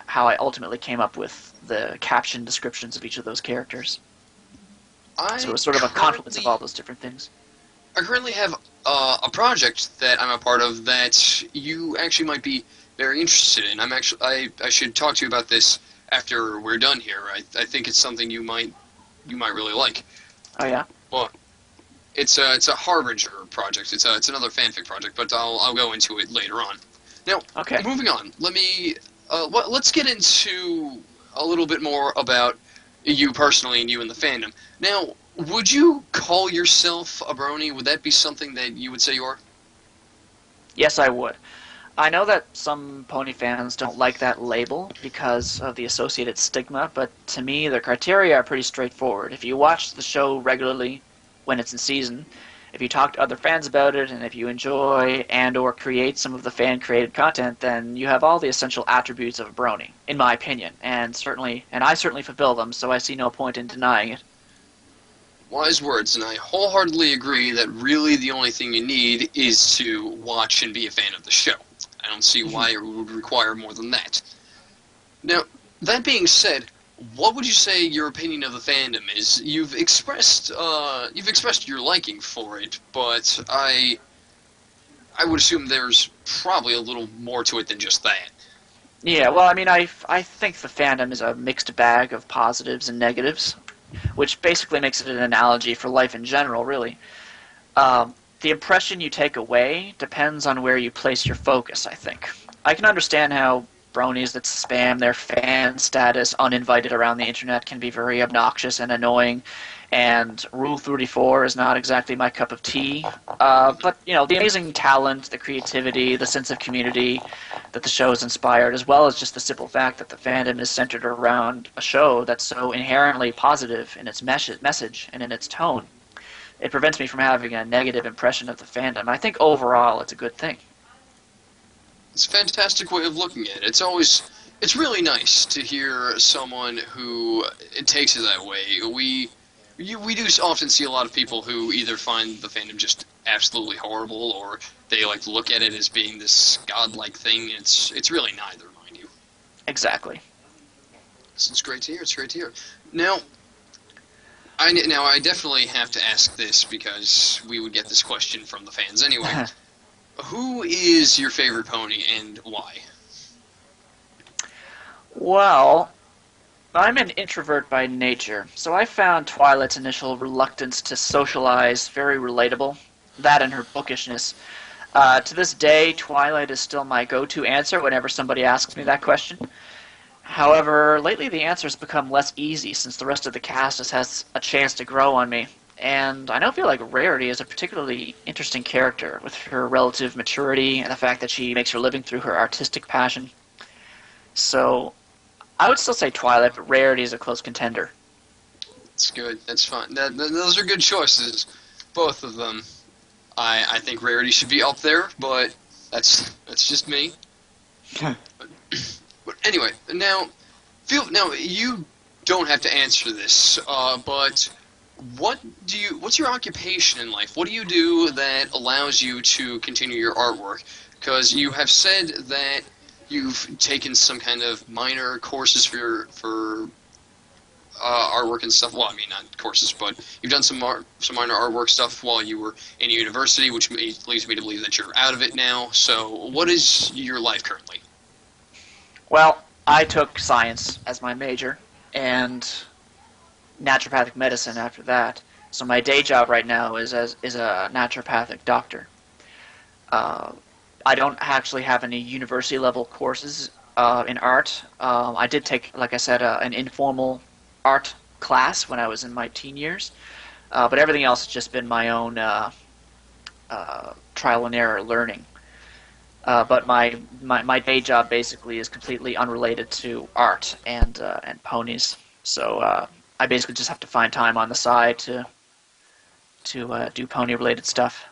how I ultimately came up with the caption descriptions of each of those characters. So it was sort of a confluence of all those different things. I currently have a project that I'm a part of that you actually might be very interested in. I should talk to you about this after we're done here. I think it's something you might really like. Oh yeah. Well, it's a Harbinger project. It's another fanfic project, but I'll go into it later on. Now, okay. Moving on. Let's get into a little bit more about you personally and you in the fandom. Now, would you call yourself a brony? Would that be something that you would say you are? Yes, I would. I know that some pony fans don't like that label because of the associated stigma, but to me, the criteria are pretty straightforward. If you watch the show regularly when it's in season, if you talk to other fans about it, and if you enjoy and or create some of the fan-created content, then you have all the essential attributes of a brony, in my opinion, and I certainly fulfill them, so I see no point in denying it. Wise words, and I wholeheartedly agree that really the only thing you need is to watch and be a fan of the show. I don't see why it would require more than that. Now, that being said, what would you say your opinion of the fandom is? You've expressed your liking for it, but I would assume there's probably a little more to it than just that. Yeah, well, I mean, I think the fandom is a mixed bag of positives and negatives, which basically makes it an analogy for life in general, really. The impression you take away depends on where you place your focus, I think. I can understand how bronies that spam their fan status uninvited around the internet can be very obnoxious and annoying, and Rule 34 is not exactly my cup of tea. But, you know, the amazing talent, the creativity, the sense of community that the show has inspired, as well as just the simple fact that the fandom is centered around a show that's so inherently positive in its message and in its tone. It prevents me from having a negative impression of the fandom. I think overall it's a good thing. It's a fantastic way of looking at it. It's really nice to hear someone who takes it that way. We do often see a lot of people who either find the fandom just absolutely horrible, or they like look at it as being this godlike thing. It's really neither, mind you. Exactly. So it's great to hear. It's great to hear. Now, I definitely have to ask this because we would get this question from the fans anyway. Who is your favorite pony and why? Well, I'm an introvert by nature, so I found Twilight's initial reluctance to socialize very relatable. That and her bookishness. To this day, Twilight is still my go-to answer whenever somebody asks me that question. However, lately the answer's become less easy since the rest of the cast has had a chance to grow on me. And I now feel like Rarity is a particularly interesting character, with her relative maturity and the fact that she makes her living through her artistic passion. So, I would still say Twilight, but Rarity is a close contender. That's good. That's fine. Those are good choices, both of them. I think Rarity should be up there, but that's just me. But anyway, now you don't have to answer this, but what's your occupation in life? What do you do that allows you to continue your artwork? Because you have said that you've taken some kind of minor courses for artwork and stuff. Well, I mean, not courses, but you've done some minor artwork stuff while you were in university, which leads me to believe that you're out of it now. So what is your life currently? Well, I took science as my major, and naturopathic medicine after that. So my day job right now is a naturopathic doctor. I don't actually have any university level courses in art. I did take, like I said, an informal art class when I was in my teen years, but everything else has just been my own trial and error learning. But my day job basically is completely unrelated to art and ponies. So I basically just have to find time on the side to do pony related stuff.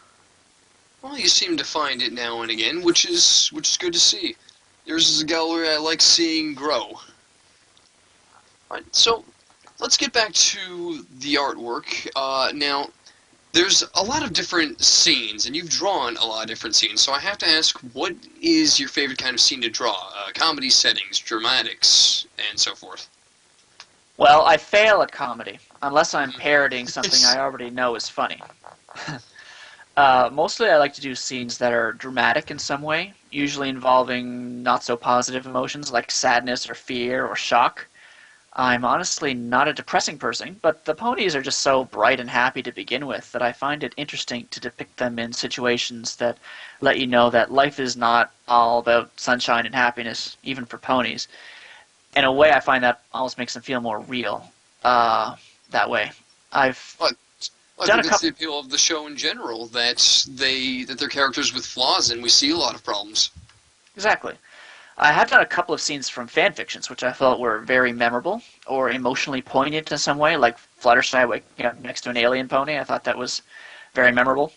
Well, you seem to find it now and again, which is good to see. Yours is a gallery I like seeing grow. Alright, so let's get back to the artwork. Now, there's a lot of different scenes, and you've drawn a lot of different scenes, so I have to ask, what is your favorite kind of scene to draw? Comedy settings, dramatics, and so forth. Well, I fail at comedy, unless I'm parodying something I already know is funny. Mostly I like to do scenes that are dramatic in some way, usually involving not-so-positive emotions like sadness or fear or shock. I'm honestly not a depressing person, but the ponies are just so bright and happy to begin with that I find it interesting to depict them in situations that let you know that life is not all about sunshine and happiness, even for ponies. In a way, I find that almost makes them feel more real that way. Like I think that's the appeal of the show in general, that they're characters with flaws, and we see a lot of problems. Exactly. I have done a couple of scenes from fan fictions, which I felt were very memorable or emotionally poignant in some way, like Fluttershy waking up next to an alien pony. I thought that was very memorable.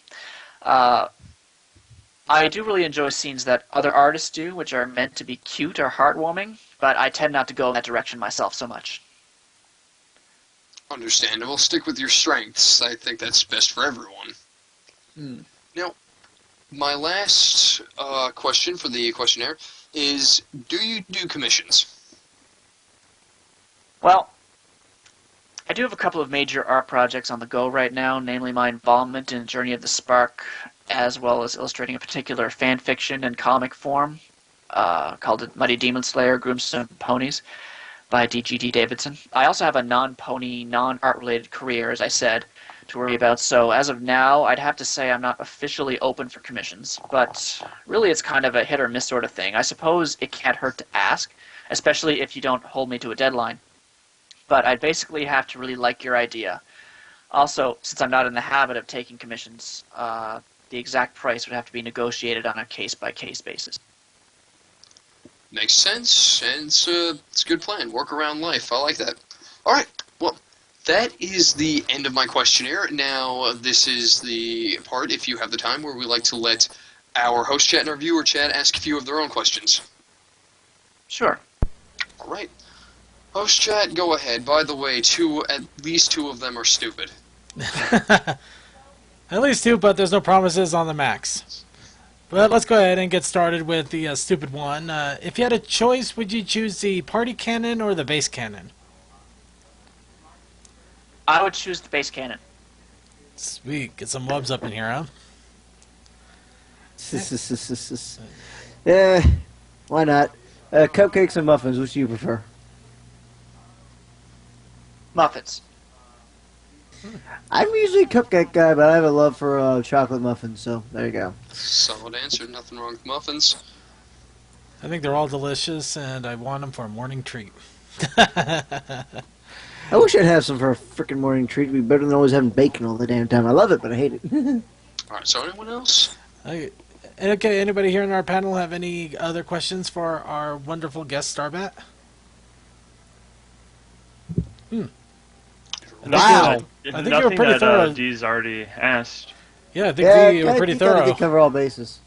I do really enjoy scenes that other artists do, which are meant to be cute or heartwarming, but I tend not to go in that direction myself so much. Understandable. Stick with your strengths. I think that's best for everyone. Now, my last question for the questionnaire is, do you do commissions? Well, I do have a couple of major art projects on the go right now, namely my involvement in Journey of the Spark, as well as illustrating a particular fan fiction and comic form called Mighty Demon Slayer, Groomstone Ponies by D.G.D. Davidson. I also have a non-pony, non-art-related career, as I said, to worry about, so as of now, I'd have to say I'm not officially open for commissions, but really it's kind of a hit-or-miss sort of thing. I suppose it can't hurt to ask, especially if you don't hold me to a deadline. But I'd basically have to really like your idea. Also, since I'm not in the habit of taking commissions, the exact price would have to be negotiated on a case-by-case basis. Makes sense, and it's a good plan. Work around life. I like that. Alright, well, that is the end of my questionnaire. Now, this is the part, if you have the time, where we like to let our host chat and our viewer chat ask a few of their own questions. Sure. Alright. Host chat, go ahead. By the way, at least two of them are stupid. At least two, but there's no promises on the max. But let's go ahead and get started with the stupid one. If you had a choice, would you choose the party cannon or the base cannon? I would choose the base cannon. Sweet. Get some wubs up in here, huh? Yeah, why not? Cupcakes and muffins, which do you prefer? Muffins. I'm usually a cupcake guy, but I have a love for chocolate muffins, so there you go. Solid answer. Nothing wrong with muffins. I think they're all delicious, and I want them for a morning treat. I wish I'd have some for a freaking morning treat. It'd be better than always having bacon all the damn time. I love it, but I hate it. Alright, so anyone else? Okay, anybody here in our panel have any other questions for our wonderful guest, Starbat? Wow. I think you were Nothing pretty that thorough. Dee's already asked. Yeah, I think we were I pretty think I thorough. did cover all bases.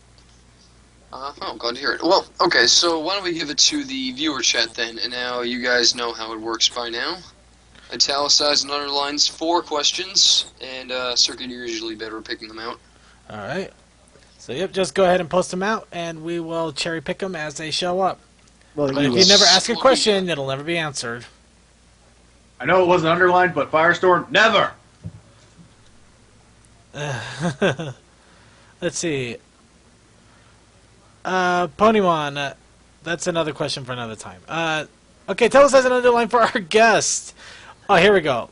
Oh, glad to hear it. Well, okay, so why don't we give it to the viewer chat then, and now you guys know how it works by now. Italicized and underlines 4 questions, and Circuit, you're usually better at picking them out. Alright. So, yep, just go ahead and post them out, and we will cherry pick them as they show up. Well, But if you never ask a question, it'll never be answered. I know it wasn't underlined, but Firestorm, never! Let's see. Ponymon, that's another question for another time. Okay, tell us as an underline for our guest. Oh, here we go.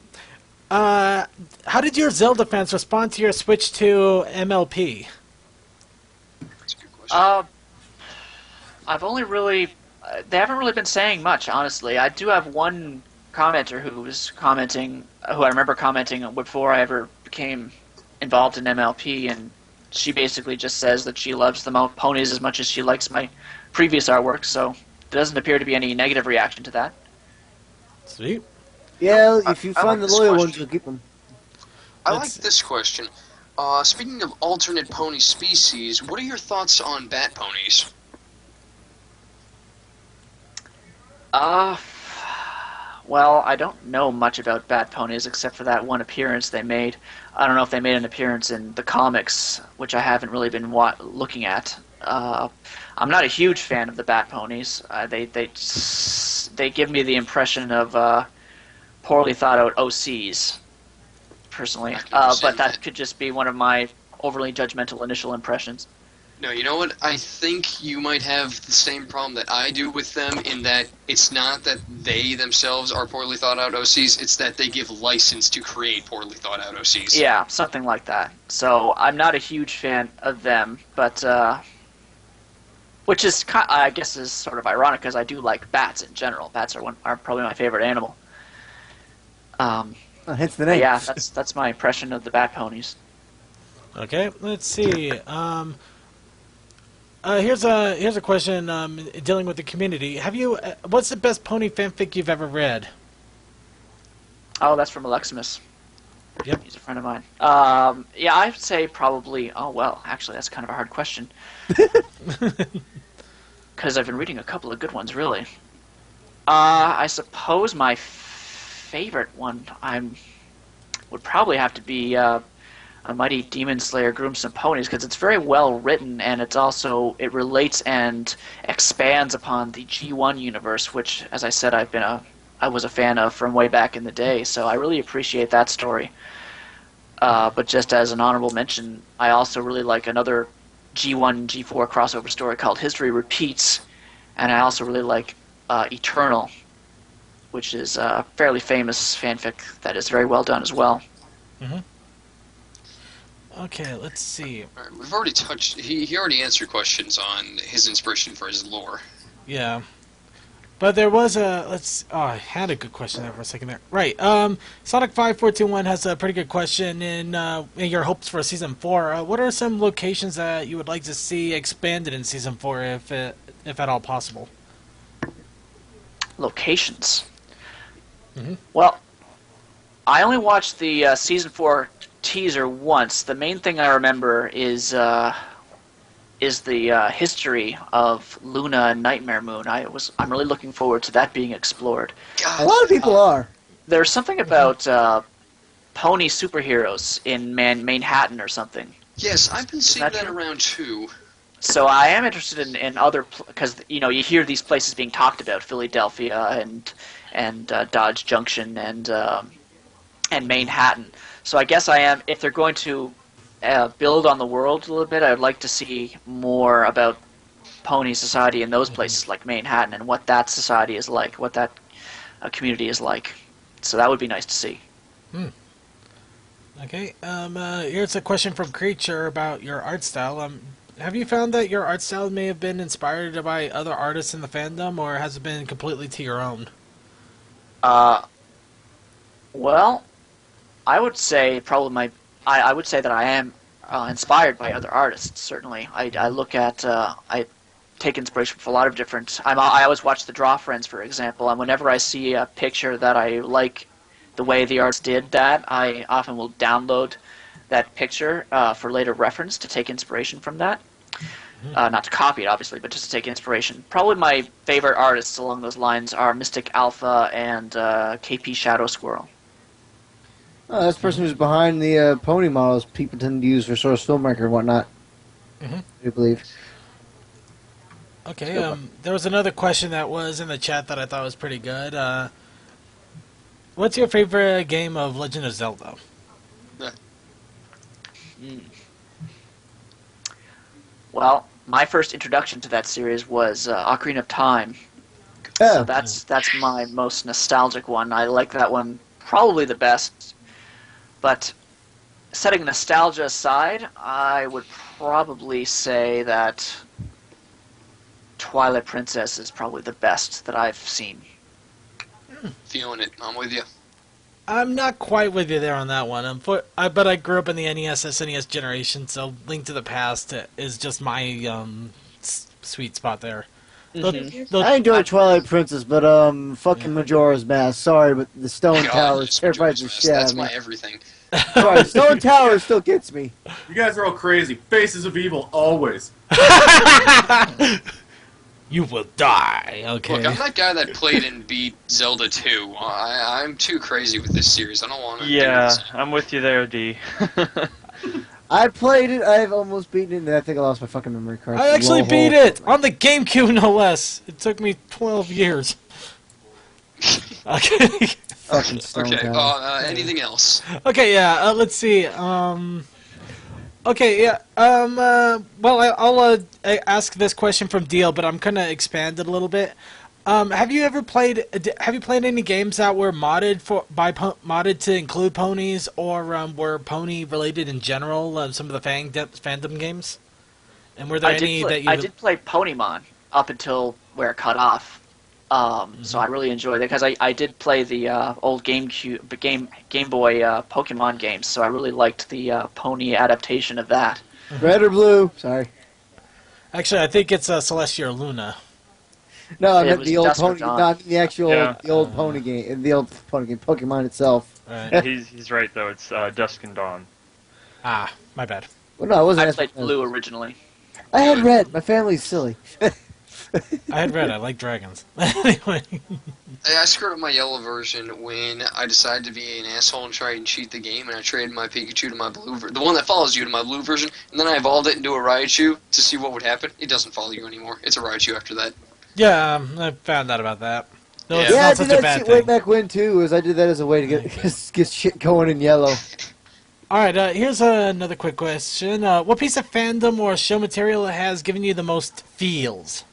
How did your Zelda fans respond to your switch to MLP? That's a good question. I've only really... they haven't really been saying much, honestly. I do have one commenter who was commenting, who I remember commenting before I ever became involved in MLP, and she basically just says that she loves the ponies as much as she likes my previous artwork, so there doesn't appear to be any negative reaction to that. Sweet. Yeah, if you I find like the this loyal question. ones, you'll keep them. I like this question. Speaking of alternate pony species, what are your thoughts on bat ponies? Well, I don't know much about bat ponies except for that one appearance they made. I don't know if they made an appearance in the comics, which I haven't really been looking at. I'm not a huge fan of the bat ponies. They give me the impression of poorly thought out OCs, personally. I can But understand that that. could just be one of my overly judgmental initial impressions. No, you know what? I think you might have the same problem that I do with them, in that it's not that they themselves are poorly thought out OCs, it's that they give license to create poorly thought out OCs. Yeah, something like that. So I'm not a huge fan of them, but which is, I guess, is sort of ironic because I do like bats in general. Bats are probably my favorite animal. Hence the But name. yeah, that's my impression of the Bat Ponies. Okay, let's see. Here's a question dealing with the community. What's the best pony fanfic you've ever read? Oh, that's from Aleximus. Yep. He's a friend of mine. Yeah, I'd say probably. Oh well, actually, that's kind of a hard question. Because I've been reading a couple of good ones, really. I suppose my favorite one would probably have to be A Mighty Demon Slayer Grooms and Ponies, because it's very well written, and it relates and expands upon the G1 universe, which, as I said, I was a fan of from way back in the day, so I really appreciate that story. But just as an honorable mention, I also really like another G1 G4 crossover story called History Repeats, and I also really like Eternal, which is a fairly famous fanfic that is very well done as well. Mm-hmm. Okay, let's see. All right, we've already touched. He already answered questions on his inspiration for his lore. Yeah. But there was I had a good question there for a second there. Right. Sonic 5421 has a pretty good question in your hopes for season 4. What are some locations that you would like to see expanded in season 4 if at all possible? Locations. Mm-hmm. Well, I only watched the season 4 teaser once. The main thing I remember is the history of Luna and Nightmare Moon. I'm really looking forward to that being explored. God, A lot of people are. There's something about pony superheroes in Manhattan or something. yes, I've been seeing that that true? around too. So I am interested in other, because you hear these places being talked about, Philadelphia and Dodge Junction and Manhattan. So I guess I am, if they're going to build on the world a little bit, I would like to see more about pony society in those places like Manhattan and what that society is like, what that community is like. So that would be nice to see. Okay. Here's a question from Creature about your art style. Have you found that your art style may have been inspired by other artists in the fandom, or has it been completely to your own? Well, I would say probably I would say that I am inspired by other artists. Certainly, I look at I take inspiration from a lot of different. I always watch the Draw Friends, for example, and whenever I see a picture that I like the way the artist did that, I often will download that picture for later reference to take inspiration from that. Not to copy it, obviously, but just to take inspiration. Probably my favorite artists along those lines are Mystic Alpha and KP Shadow Squirrel. Oh, that's the person who's behind the pony models people tend to use for Source Filmmaker and whatnot. Mm-hmm. I believe. Okay, there was another question that was in the chat that I thought was pretty good. What's your favorite game of Legend of Zelda? Well, my first introduction to that series was Ocarina of Time. Oh. So that's my most nostalgic one. I like that one probably the best. But setting nostalgia aside, I would probably say that Twilight Princess is probably the best that I've seen. Feeling it. I'm with you. I'm not quite with you there on that one. But I grew up in the NES, SNES generation, so Link to the Past is just my sweet spot there. I enjoyed Twilight Princess, but fucking Majora's Mask. Sorry, but the Stone God, Tower just terrifies the Majora's Mask, shit out That's of me. my everything. Sorry, Stone Tower still gets me. You guys are all crazy. Faces of evil, always. You will die. Okay. Look, I'm that guy that played and beat Zelda 2. I'm too crazy with this series. I don't want to. Yeah, I'm with you there, D. I played it. I've almost beaten it, and I think I lost my fucking memory card. I actually Lol. beat it on the GameCube, no less. It took me 12 years. Okay. Fucking Stone Okay. Tower. Anything else? Okay. Yeah. Let's see. Okay. Yeah. Well, I'll ask this question from Deal, but I'm gonna expand it a little bit. Have you played any games that were modded to include ponies, or were pony related in general? Some of the fandom games, and were there I any did that you? I did play Ponymon up until where it cut off. So I really enjoyed it because I did play the old Game Boy Pokemon games, so I really liked the pony adaptation of that. Red or blue? Sorry. Actually, I think it's Celestia or Luna. No, I It meant was the old Dusk or pony. Dawn. Not the actual, Yeah. the old pony game. The old pony game, Pokemon itself. Right. He's right though. It's Dusk and Dawn. Ah, my bad. Well, no, I wasn't. I asking- played blue originally. I had red. My family's silly. I had red. I like dragons. Anyway. I screwed up my yellow version when I decided to be an asshole and try and cheat the game, and I traded my Pikachu to my blue the one that follows you to my blue version, and then I evolved it into a Raichu to see what would happen. It doesn't follow you anymore. It's a Raichu after that. Yeah, I found out about that. No, it's Yeah, I not did such a that bad shit way thing. back when too. I did that as a way to get shit going in yellow. All right, here's another quick question. What piece of fandom or show material has given you the most feels?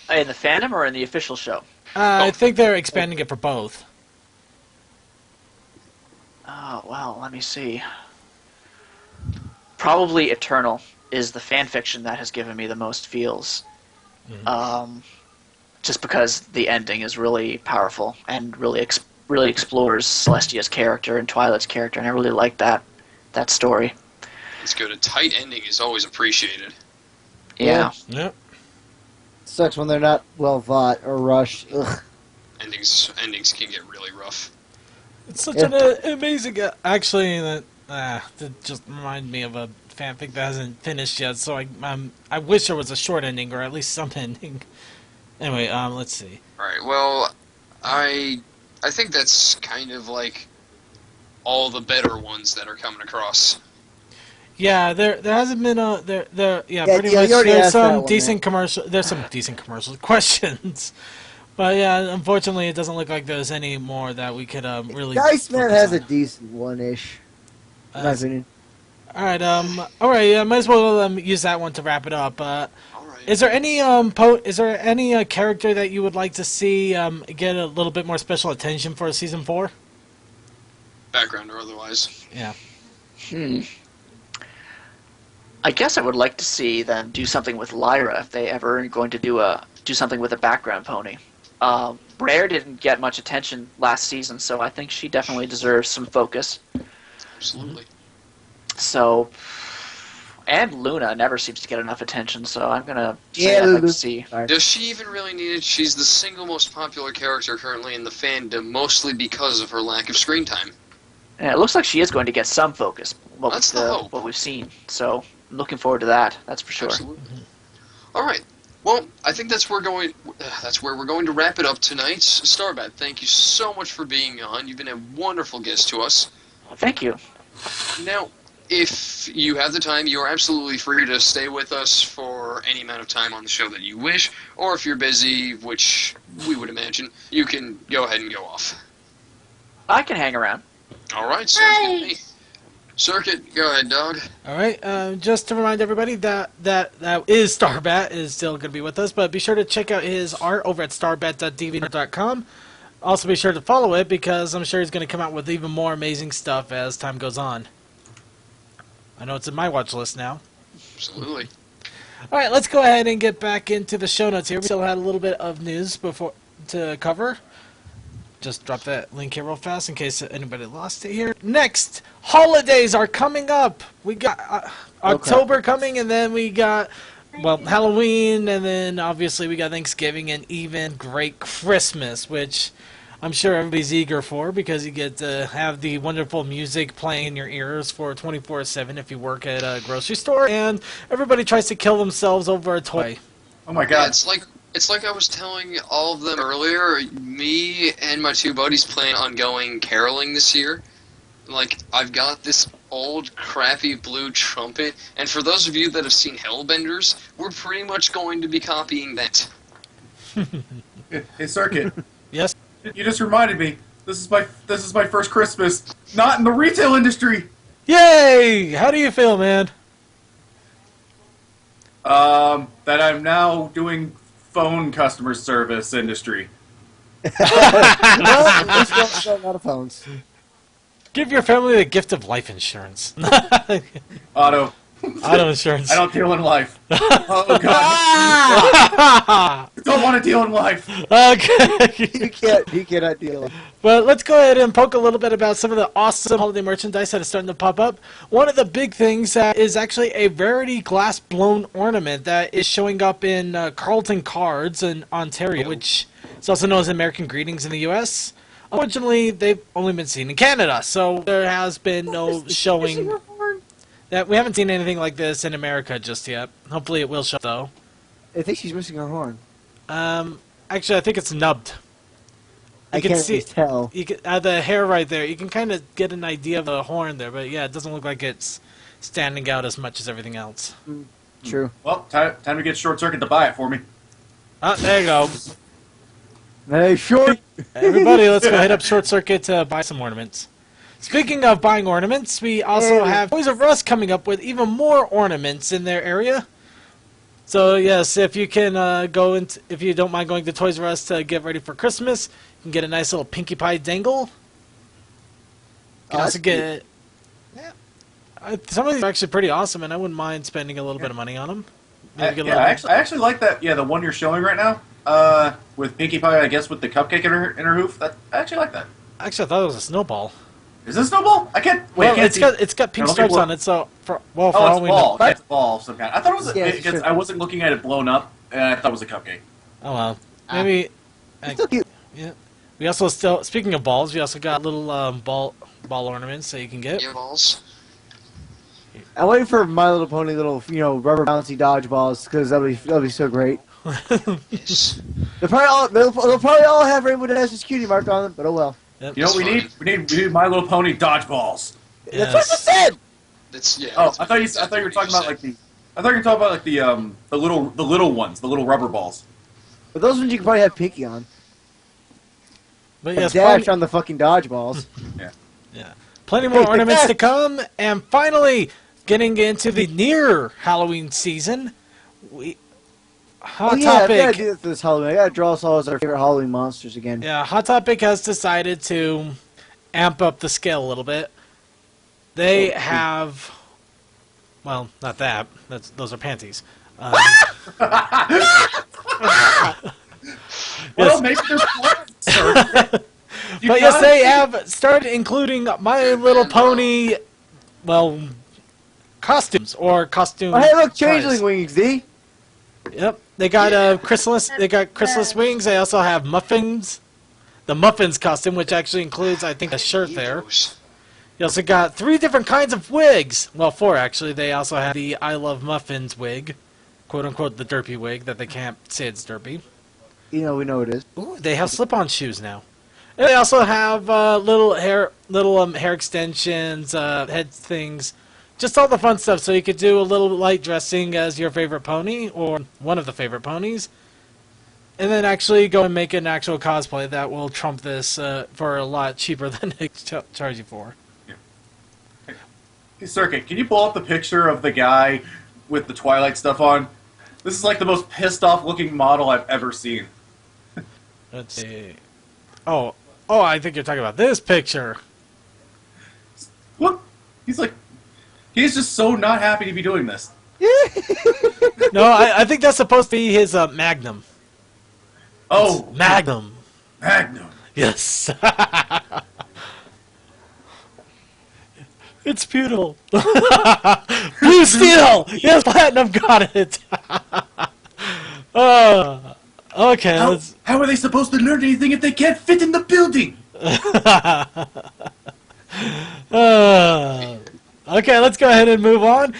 In the fandom or in the official show? I think they're expanding it for both. Oh, well, let me see. Probably Eternal is the fanfiction that has given me the most feels. Just because the ending is really powerful and really explores Celestia's character and Twilight's character, and I really like that story. It's good. A tight ending is always appreciated. Yeah. Yep. Sucks when they're not well thought or rushed. Ugh. Endings can get really rough. It's such Yeah. an amazing... actually, that just reminded me of a fanfic that hasn't finished yet, so I wish there was a short ending, or at least some ending. Anyway, let's see. Alright, well, I think that's kind of like all the better ones that are coming across. Yeah, there hasn't been a pretty yeah, much. you already There's asked that some one, decent commercial. There's some decent commercial questions, but yeah, unfortunately, it doesn't look like there's any more that we could really. Dice Man focus has on. a decent one-ish. In my opinion. All right, might as well use that one to wrap it up. Alright. Is there any character that you would like to see get a little bit more special attention for season 4? Background or otherwise. Yeah. I guess I would like to see them do something with Lyra if they ever are going to do something with a background pony. Rare didn't get much attention last season, so I think she definitely deserves some focus. Absolutely. So, and Luna never seems to get enough attention, so I'm gonna say Yeah, I'd like Lulu. to see. Sorry. Does she even really need it? She's the single most popular character currently in the fandom, mostly because of her lack of screen time. And it looks like she is going to get some focus. That's the hope. What we've seen. So, I'm looking forward to that. That's for sure. Absolutely. All right. Well, I think that's where we're going to wrap it up tonight. Starbat, thank you so much for being on. You've been a wonderful guest to us. Thank you. Now, if you have the time, you are absolutely free to stay with us for any amount of time on the show that you wish, or if you're busy, which we would imagine, you can go ahead and go off. I can hang around. All right, sounds good to me. Circuit, go ahead, dog. All right. Just to remind everybody that is Starbat is still going to be with us, but be sure to check out his art over at starbat.deviantart.com. Also, be sure to follow it because I'm sure he's going to come out with even more amazing stuff as time goes on. I know it's in my watch list now. Absolutely. All right, let's go ahead and get back into the show notes here. We still had a little bit of news before to cover. Just drop that link here real fast in case anybody lost it here. Next, holidays are coming up. We got October coming, and then we got, well, Halloween, and then obviously we got Thanksgiving, and even great Christmas, which I'm sure everybody's eager for because you get to have the wonderful music playing in your ears for 24/7 if you work at a grocery store, and everybody tries to kill themselves over a toy. Oh my Yeah, god. it's like I was telling all of them earlier. Me and my two buddies plan on going caroling this year. Like, I've got this old crappy blue trumpet, and for those of you that have seen Hellbenders, we're pretty much going to be copying that. Hey, Circuit. Yes? You just reminded me. This is my first Christmas not in the retail industry. Yay! How do you feel, man? That I'm now doing phone customer service industry. Well, at least we don't sell a lot of phones. Give your family the gift of life insurance. Auto. Auto insurance. I don't deal in life. Oh god. Don't want to deal in life. Okay. You cannot deal. But let's go ahead and poke a little bit about some of the awesome holiday merchandise that is starting to pop up. One of the big things is actually a Rarity glass blown ornament that is showing up in Carlton Cards in Ontario, which is also known as American Greetings in the U.S. Unfortunately, they've only been seen in Canada, so there has been no showing. That we haven't seen anything like this in America just yet. Hopefully, it will show though. I think she's missing her horn. Actually, I think it's nubbed. I can't tell. You can, the hair right there. You can kind of get an idea of the horn there, but yeah, it doesn't look like it's standing out as much as everything else. True. Well, time to get Short Circuit to buy it for me. Oh, there you go. Hey, Short. Everybody, let's go hit up Short Circuit to buy some ornaments. Speaking of buying ornaments, we also have Toys R Us coming up with even more ornaments in their area. So yes, if you can if you don't mind going to Toys R Us to get ready for Christmas, you can get a nice little Pinkie Pie dangle. You can also get some of these are actually pretty awesome, and I wouldn't mind spending a little bit of money on them. I actually like that. Yeah, the one you're showing right now, with Pinkie Pie, I guess, with the cupcake in her hoof. I actually like that. Actually, I thought it was a snowball. Is this a snowball? I can't. Wait, Well, I can't it's got pink stripes on it, so for all it's we ball. know. It's ball of some kind. I thought it was. Yeah, Because I wasn't looking at it blown up, and I thought it was a cupcake. Oh well, maybe. Still cute. Yeah. We also speaking of balls, we also got little ball ornaments that you can get. Yeah, balls. I'm waiting for My Little Pony little rubber bouncy dodgeballs because that'll be so great. Yes. They'll probably all have Rainbow Dash's cutie mark on them, but oh well. Yep. You know what we need? We need My Little Pony dodgeballs. That's what I just said. That's yeah. Oh, that's I thought you were talking about like the. I thought you were talking about like the little ones, the little rubber balls. But those ones you can probably have Pinky on. But And yes, Dash on the fucking dodgeballs. yeah, plenty more ornaments to come, and finally getting into the near Halloween season. Hot I gotta Topic. do this for this Halloween. I gotta draw us all as our favorite Halloween monsters again. Yeah, Hot Topic has decided to amp up the scale a little bit. They have, well, not that. Those are panties. Well, maybe there's But yes, they have started including My Little Pony, well, costumes or costume. Oh, hey, look, price. changeling wings, D. Yep, they got chrysalis. They got chrysalis wings. They also have muffins. The muffins costume, which actually includes, I think, a shirt there. You also got 3 different kinds of wigs. Well, 4 actually. They also have the I Love Muffins wig, quote unquote, the derpy wig that they can't say it's derpy. We know it is. Ooh, they have slip-on shoes now. And they also have little hair extensions, head things, just all the fun stuff. So you could do a little light dressing as your favorite pony or one of the favorite ponies, and then actually go and make an actual cosplay that will trump this for a lot cheaper than they charge you for. Hey, Circuit, can you pull up the picture of the guy with the Twilight stuff on? This is like the most pissed off looking model I've ever seen. Let's see. Oh, I think you're talking about this picture. What? He's just so not happy to be doing this. No, I think that's supposed to be his Magnum. Oh, It's Magnum. Magnum. Yes. It's beautiful. Blue Steel! Yes, Platinum got it! Okay, How are they supposed to learn anything if they can't fit in the building? Okay, let's go ahead and move on.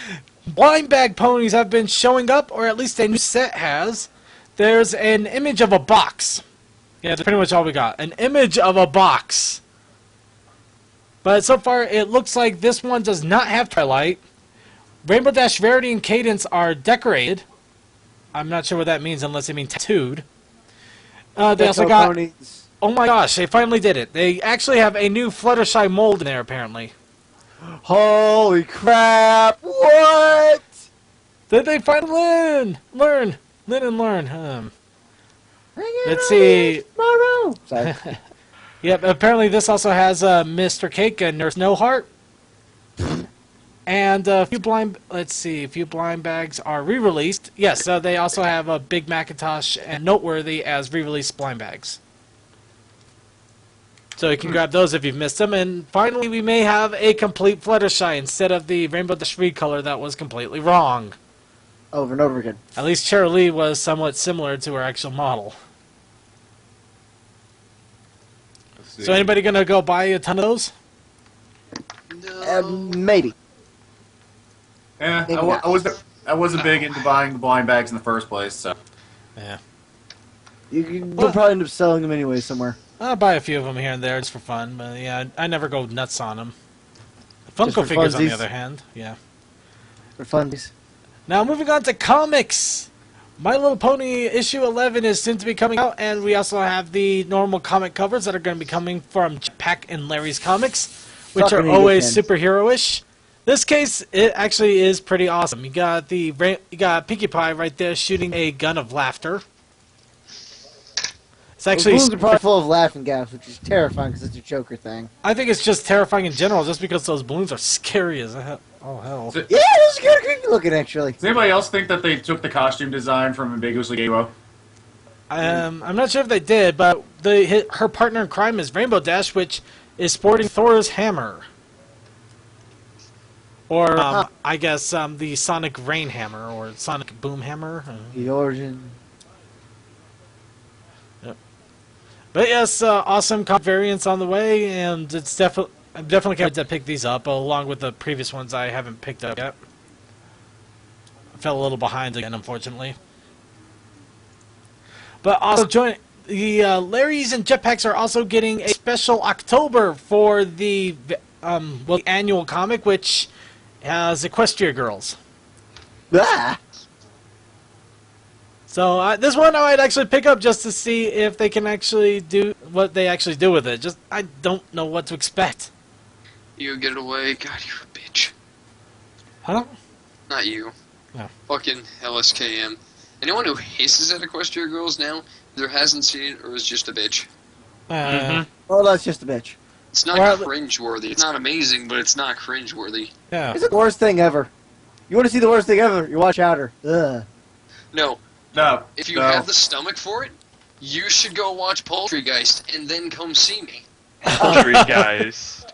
Blind bag ponies have been showing up, or at least a new set has. There's an image of a box. Yeah, that's pretty much all we got. An image of a box. But so far, it looks like this one does not have Twilight. Rainbow Dash, Rarity, and Cadence are decorated. I'm not sure what that means unless they mean tattooed. They also got... Ponies. Oh my gosh, they finally did it. They actually have a new Fluttershy mold in there, apparently. Holy crap! What? Did they finally learn? Let's see. Tomorrow. Sorry. Yep, apparently this also has Mr. Cake and Nurse No Heart. And a few blind bags are re-released. Yes, they also have a Big Macintosh and Noteworthy as re-released blind bags. So you can grab those if you've missed them. And finally, we may have a complete Fluttershy instead of the Rainbow Dash color that was completely wrong. Over and over again. At least Cheryl was somewhat similar to her actual model. So anybody gonna go buy a ton of those? No. Maybe. Yeah, Maybe I not. wasn't big into buying the blind bags in the first place, so. Yeah. You'll probably end up selling them anyway somewhere. I'll buy a few of them here and there just for fun, but yeah, I never go nuts on them. Just Funko for figures, on the funsies. other hand, yeah. For funsies. Now moving on to comics. My Little Pony issue 11 is soon to be coming out, and we also have the normal comic covers that are going to be coming from Pack and Larry's Comics, which Fucking are idiot always pins. superhero-ish. This case, it actually is pretty awesome. You got Pinkie Pie right there shooting a gun of laughter. It's actually, Balloons are probably full of laughing gas, which is terrifying because it's a Joker thing. I think it's just terrifying in general, just because those balloons are scary as hell. Oh hell! Yeah, those are kind of creepy looking, actually. Does anybody else think that they took the costume design from Ambiguously Gaywo? I'm not sure if they did, but her partner in crime is Rainbow Dash, which is sporting Thor's hammer. Or, I guess, the Sonic Rain Hammer, or Sonic Boom Hammer. The origin. But yes, awesome comic variants on the way, and it's I definitely can't wait to pick these up, along with the previous ones I haven't picked up yet. I fell a little behind again, unfortunately. But also, the Larrys and Jetpacks are also getting a special October for the annual comic, which has Equestria Girls. Ah! So this one I might actually pick up just to see if they can actually do what they actually do with it. Just I don't know what to expect. You get it away. God, you're a bitch. Huh? Not you. No. Fucking LSKM. Anyone who hisses at Equestria Girls now either hasn't seen it or is just a bitch. Oh, that's just a bitch. It's not Well, cringeworthy. It's not amazing, but it's not cringeworthy. Yeah. It's the worst thing ever. You want to see the worst thing ever? You watch Outer. Ugh. No, No. if you no. have the stomach for it, you should go watch Poultrygeist and then come see me. Poultry guys.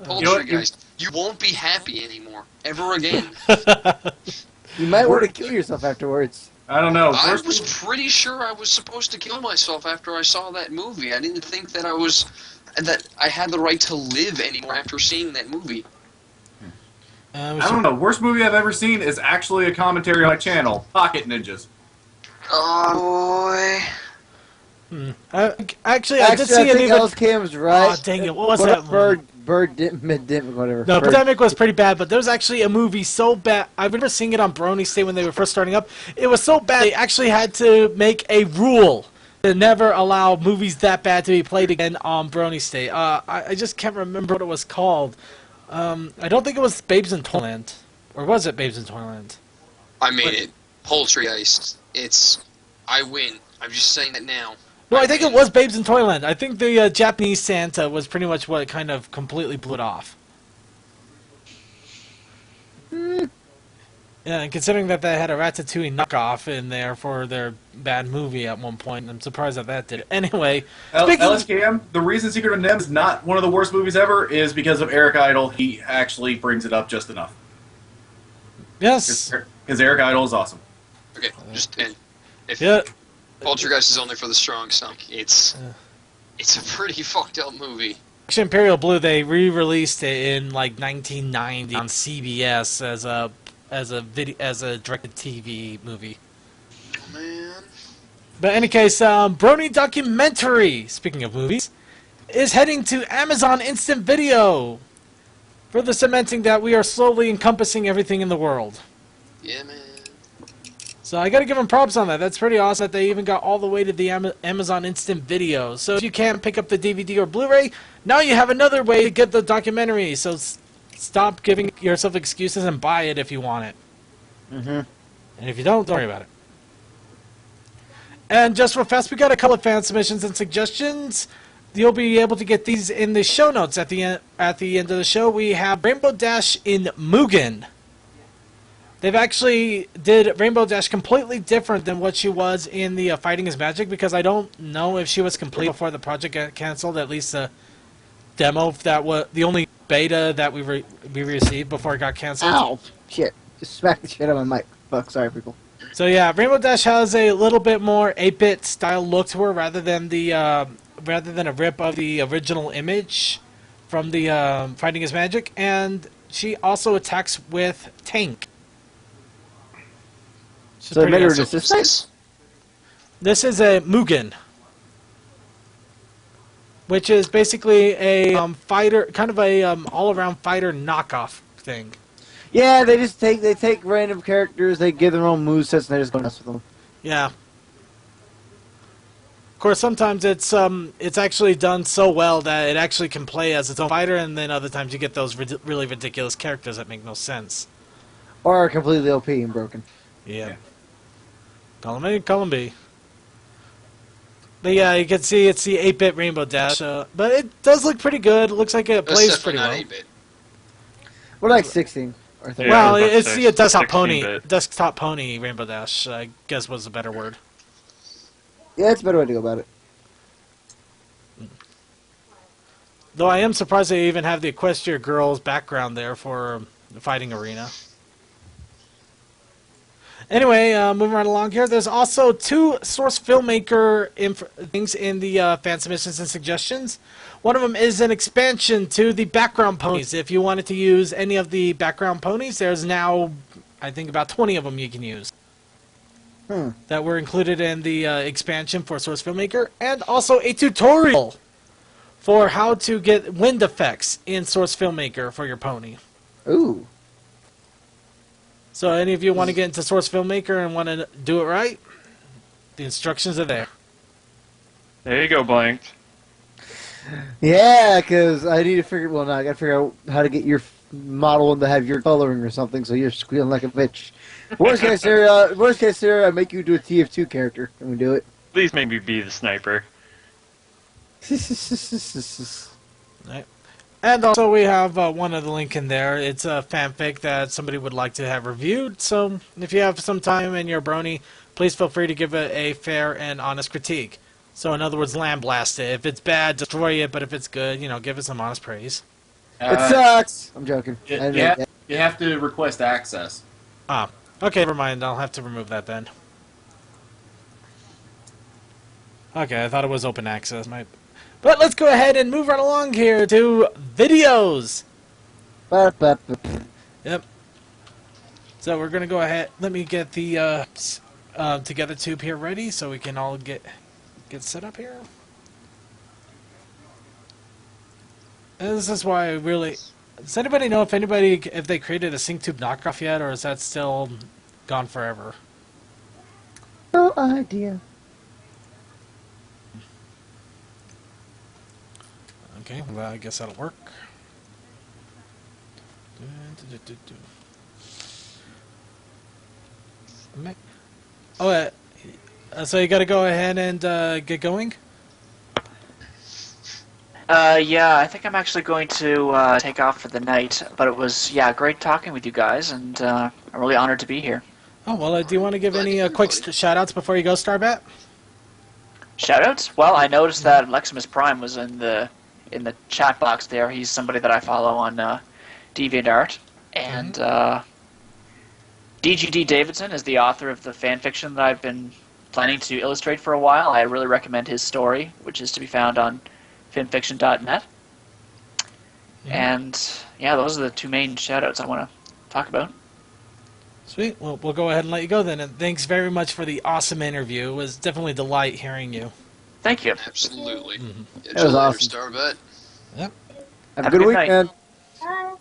Poultrygeist. You won't be happy anymore. Ever again. You might want to kill yourself afterwards. I don't know. I Worst was pretty sure I was supposed to kill myself after I saw that movie. I didn't think that I had the right to live anymore after seeing that movie. I don't know. Worst movie I've ever seen is actually a commentary on my channel, Pocket Ninjas. Oh boy. Actually, I did see I an think even. Cam's right. Oh, dang it! What was that? Bird didn't, whatever. No, Bird. Pandemic was pretty bad, but there's actually a movie so bad. I remember seeing it on Brony State when they were first starting up. It was so bad they actually had to make a rule to never allow movies that bad to be played again on Brony State. I just can't remember what it was called. I don't think it was Babes in Toyland. Or was it Babes in Toyland? I made it. Poultrygeist. I win. I'm just saying that now. No, I think it was Babes in Toyland. I think the Japanese Santa was pretty much what kind of completely blew it off. Yeah, and considering that they had a Ratatouille knockoff in there for their bad movie at one point, I'm surprised that did it. Anyway, speaking LSKM, the reason Secret of NEM is not one of the worst movies ever is because of Eric Idle. He actually brings it up just enough. yes, Because Eric Idle is awesome. Okay, just and if yeah, Poultrygeist is only for the strong stomach, it's a pretty fucked up movie. actually Imperial Blue, they re-released it in like 1990 on CBS as a direct-to-TV movie. Man. But in any case, Brony documentary, speaking of movies, is heading to Amazon Instant Video, further cementing that we are slowly encompassing everything in the world. Yeah, man. So I gotta give them props on that. That's pretty awesome that they even got all the way to the Amazon Instant Video. So if you can't pick up the DVD or Blu-ray, now you have another way to get the documentary. So stop giving yourself excuses and buy it if you want it. And if you don't worry about it. And just real fast, we got a couple of fan submissions and suggestions. you'll be able to get these in the show notes at the end of the show. We have Rainbow Dash in Mugen. They've actually did Rainbow Dash completely different than what she was in the Fighting is Magic, because I don't know if she was complete before the project got canceled. At least the demo that was the only beta that we received before it got canceled. Ow! Shit. Just smacked the shit out of my mic. Fuck, sorry, people. So yeah, Rainbow Dash has a little bit more 8-bit style look to her, rather than a rip of the original image from the Fighting is Magic, and she also attacks with Tank. So they made her just this size? This is a Mugen, which is basically a fighter, kind of a all-around fighter knockoff thing. Yeah, they take random characters, they give their own movesets, and they just go nuts with them. Yeah. Of course, sometimes it's actually done so well that it actually can play as its own fighter, and then other times you get those really ridiculous characters that make no sense. Or are completely OP and broken. Yeah. Column A, column B. But yeah, you can see it's the 8-bit Rainbow Dash, but it does look pretty good. It looks like it plays pretty well. 8-bit. What like 16? Or 30? Yeah, Well, about it's the desktop 16-bit. desktop pony Rainbow Dash, I guess was a better word. Yeah, it's a better way to go about it. Though I am surprised they even have the Equestria Girls background there for the fighting arena. Anyway, moving right along here, there's also 2 Source Filmmaker things in the fan submissions and suggestions. One of them is an expansion to the background ponies. If you wanted to use any of the background ponies, there's now, I think, about 20 of them you can use. That were included in the expansion for Source Filmmaker. And also a tutorial for how to get wind effects in Source Filmmaker for your pony. Ooh. So any of you want to get into Source Filmmaker and want to do it right, the instructions are there. There you go, Blanked. Yeah, because I need to figure. Well, now I got to figure out how to get your model to have your coloring or something, so you're squealing like a bitch. Worst case scenario, I make you do a TF2 character, and we do it. Please make me be the sniper. Right. And also we have one other link in there. It's a fanfic that somebody would like to have reviewed. So if you have some time and you're a brony, please feel free to give it a fair and honest critique. So in other words, lambaste it. If it's bad, destroy it. But if it's good, give it some honest praise. It sucks. I'm joking. You have to request access. Ah, okay, never mind. I'll have to remove that then. Okay, I thought it was open access. But let's go ahead and move right along here to videos. Yep. So we're gonna go ahead. Let me get the Together Tube here ready so we can all get set up here. And this is why I really. Does anybody know if they created a SyncTube knockoff yet, or is that still gone forever? No idea. Okay, well, I guess that'll work. Oh, so you gotta go ahead and get going? Yeah, I think I'm actually going to take off for the night. But it was, great talking with you guys, and I'm really honored to be here. Oh, well, do you want to give any quick shout-outs before you go, Starbat? Shoutouts? Well, I noticed that Leximus Prime was in the chat box there. He's somebody that I follow on DeviantArt. And DGD Davidson is the author of the fanfiction that I've been planning to illustrate for a while. I really recommend his story, which is to be found on fanfiction.net. And, those are the 2 main shoutouts I want to talk about. Sweet. Well, we'll go ahead and let you go then. And thanks very much for the awesome interview. It was definitely a delight hearing you. Thank you. Absolutely. That was awesome. Starbat. Yep. Have a good weekend. Bye.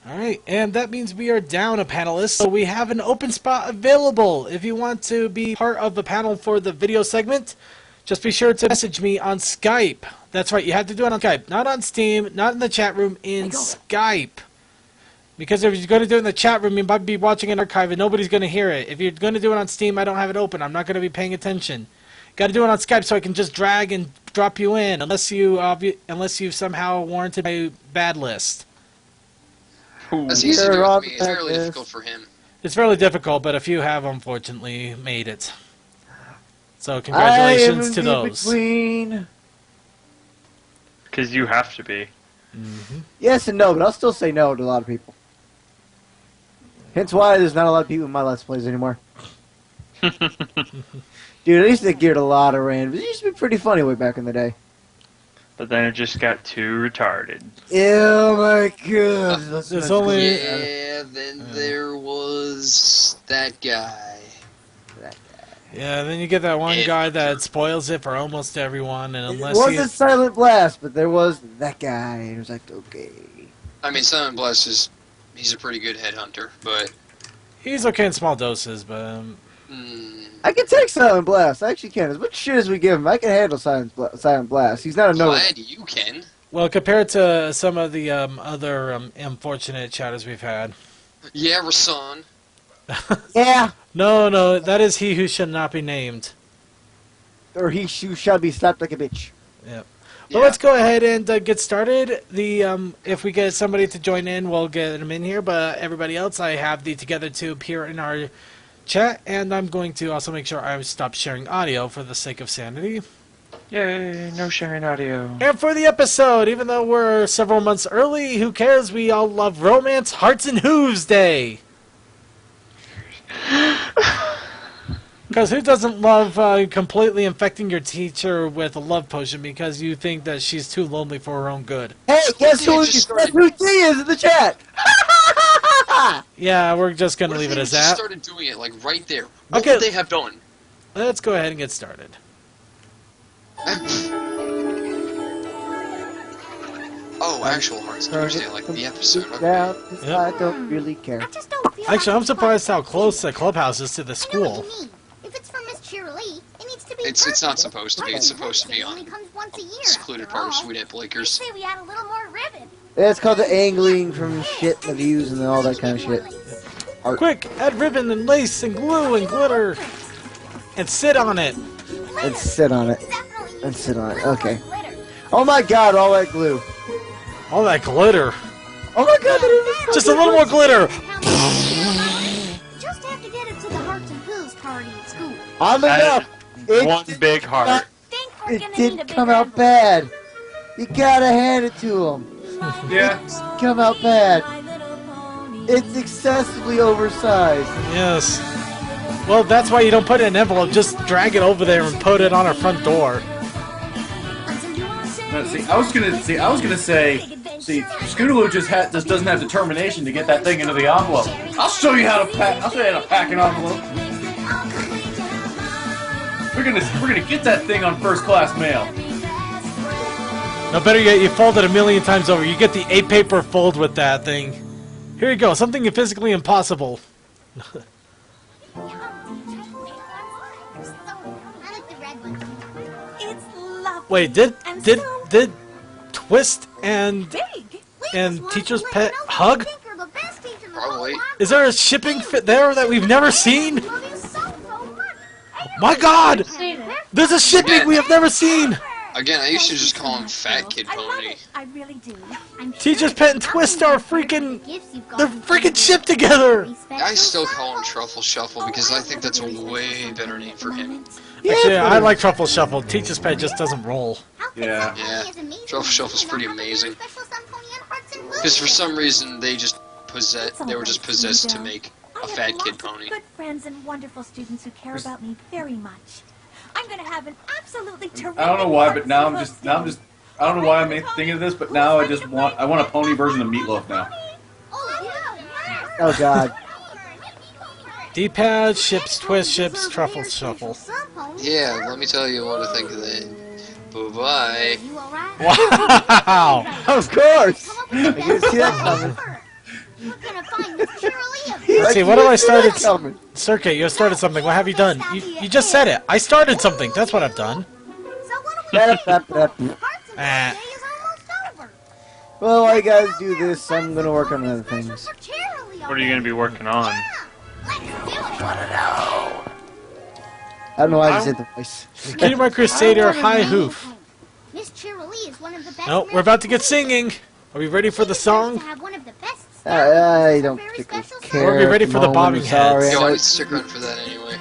All right, and that means we are down a panelist, so we have an open spot available. If you want to be part of the panel for the video segment, just be sure to message me on Skype. That's right, you have to do it on Skype, not on Steam, not in the chat room, in Skype. Because if you're going to do it in the chat room, you might be watching an archive and nobody's going to hear it. If you're going to do it on Steam, I don't have it open. I'm not going to be paying attention. Got to do it on Skype so I can just drag and drop you in unless you've somehow warranted a bad list. That's easy to do with me. It's fairly difficult for him. It's fairly difficult, but a few have unfortunately made it. So congratulations to those. Because you have to be. Yes and no, but I'll still say no to a lot of people. Hence why there's not a lot of people in my Let's Plays anymore. Dude, I used to get a lot of randoms. It used to be pretty funny way back in the day. But then it just got too retarded. Oh my god. There's only... Yeah, then there was that guy. Yeah, then you get that one guy that spoils it for almost everyone, and unless it wasn't Silent Blast, but there was that guy, and it was like, okay. I mean, Silent Blast he's a pretty good headhunter, but... He's okay in small doses, but... I can take Silent Blast. I actually can. As much shit as we give him, I can handle Silent Blast. He's not a no. Glad you can. Well, compared to some of the other unfortunate chatters we've had. Yeah, Rasan. Yeah. No, that is he who should not be named. Or he who shall be slapped like a bitch. Yep. Well, let's go ahead and get started. If we get somebody to join in, we'll get them in here. But everybody else, I have the Together Tube here in our chat, and I'm going to also make sure I stop sharing audio for the sake of sanity. Yay, no sharing audio. And for the episode, even though we're several months early, who cares? We all love romance, hearts, and hooves day. Because who doesn't love completely infecting your teacher with a love potion because you think that she's too lonely for her own good? Hey, guess who T is in the chat? Yeah, we're just going to leave it as that. Started doing it, like, right there. What would they have done? Let's go ahead and get started. Oh, actual Hearts Thursday, like the episode. Okay. Yep. I don't really care. Actually, I'm surprised how close the clubhouse is to the school. If it's from Miss Cheerilee, it needs to be It's not supposed to be. It's supposed to be on once a year. secluded part of Sweet Apple Acres. Say we add a little more ribbon. Yeah, it's called the angling from shit, the views, and all that kind of shit. Art. Quick, add ribbon and lace and glue and glitter. And sit on it. And sit on it. And sit on it. Okay. Oh my god, all that glue. All that glitter. Oh my god, just a little more glitter. Just have to get it to the Hearts and Hooves party at school. Oddly enough, one big heart. It didn't come out bad. You gotta hand it to him. Yeah. It's come out bad. It's excessively oversized. Yes. Well, that's why you don't put it in an envelope. Just drag it over there and put it on our front door. No, see, I was gonna say, Scootaloo just doesn't have determination to get that thing into the envelope. I'll show you how to pack. I'll show you how to pack an envelope. We're gonna get that thing on first class mail. No, better yet, you fold it a million times over. You get the A-paper fold with that thing. Here you go, something physically impossible. Wait, did Twist and Teacher's Pet hug? Probably. Is there a shipping fit there that we've never seen? My God! There's a shipping we have never seen! Again, I used to just call him Fat Kid Pony. I really do. Teacher's Pet and Twist are they're freaking shipped together! I still call him Truffle Shuffle because I think that's a way better name for him. Actually, I like Truffle Shuffle. Teacher's Pet just doesn't roll. Yeah. Yeah, Truffle Shuffle's pretty amazing. Because for some reason they were just possessed to make a Fat Kid Pony. Good friends and wonderful students who care about me very much. I'm gonna have an absolutely terrific. I don't know why, but now I'm just. I don't know why I'm thinking of this, but now I want a pony version of Meatloaf now. Oh god. D-pad, ships, twist, ships, truffle, shuffle. Yeah, let me tell you what I think of that. Bye-bye. Wow! Of course! I didn't see that coming. Let's see, what have I started? Circuit, you have started something. What have you done? You just said it. I started something. That's what I've done. Well, while you guys do this, I'm gonna work on other things. What are you going to be working on? I don't know why I just hit the voice. Cutie Mark Crusader High Hoof. Miss Cheerilee is one of the best. Oh, we're about to get singing. Are we ready for the song? Have one of the best I don't particularly care. We'll be ready for the bobbing heads. Yo, I need to stick around for that anyway.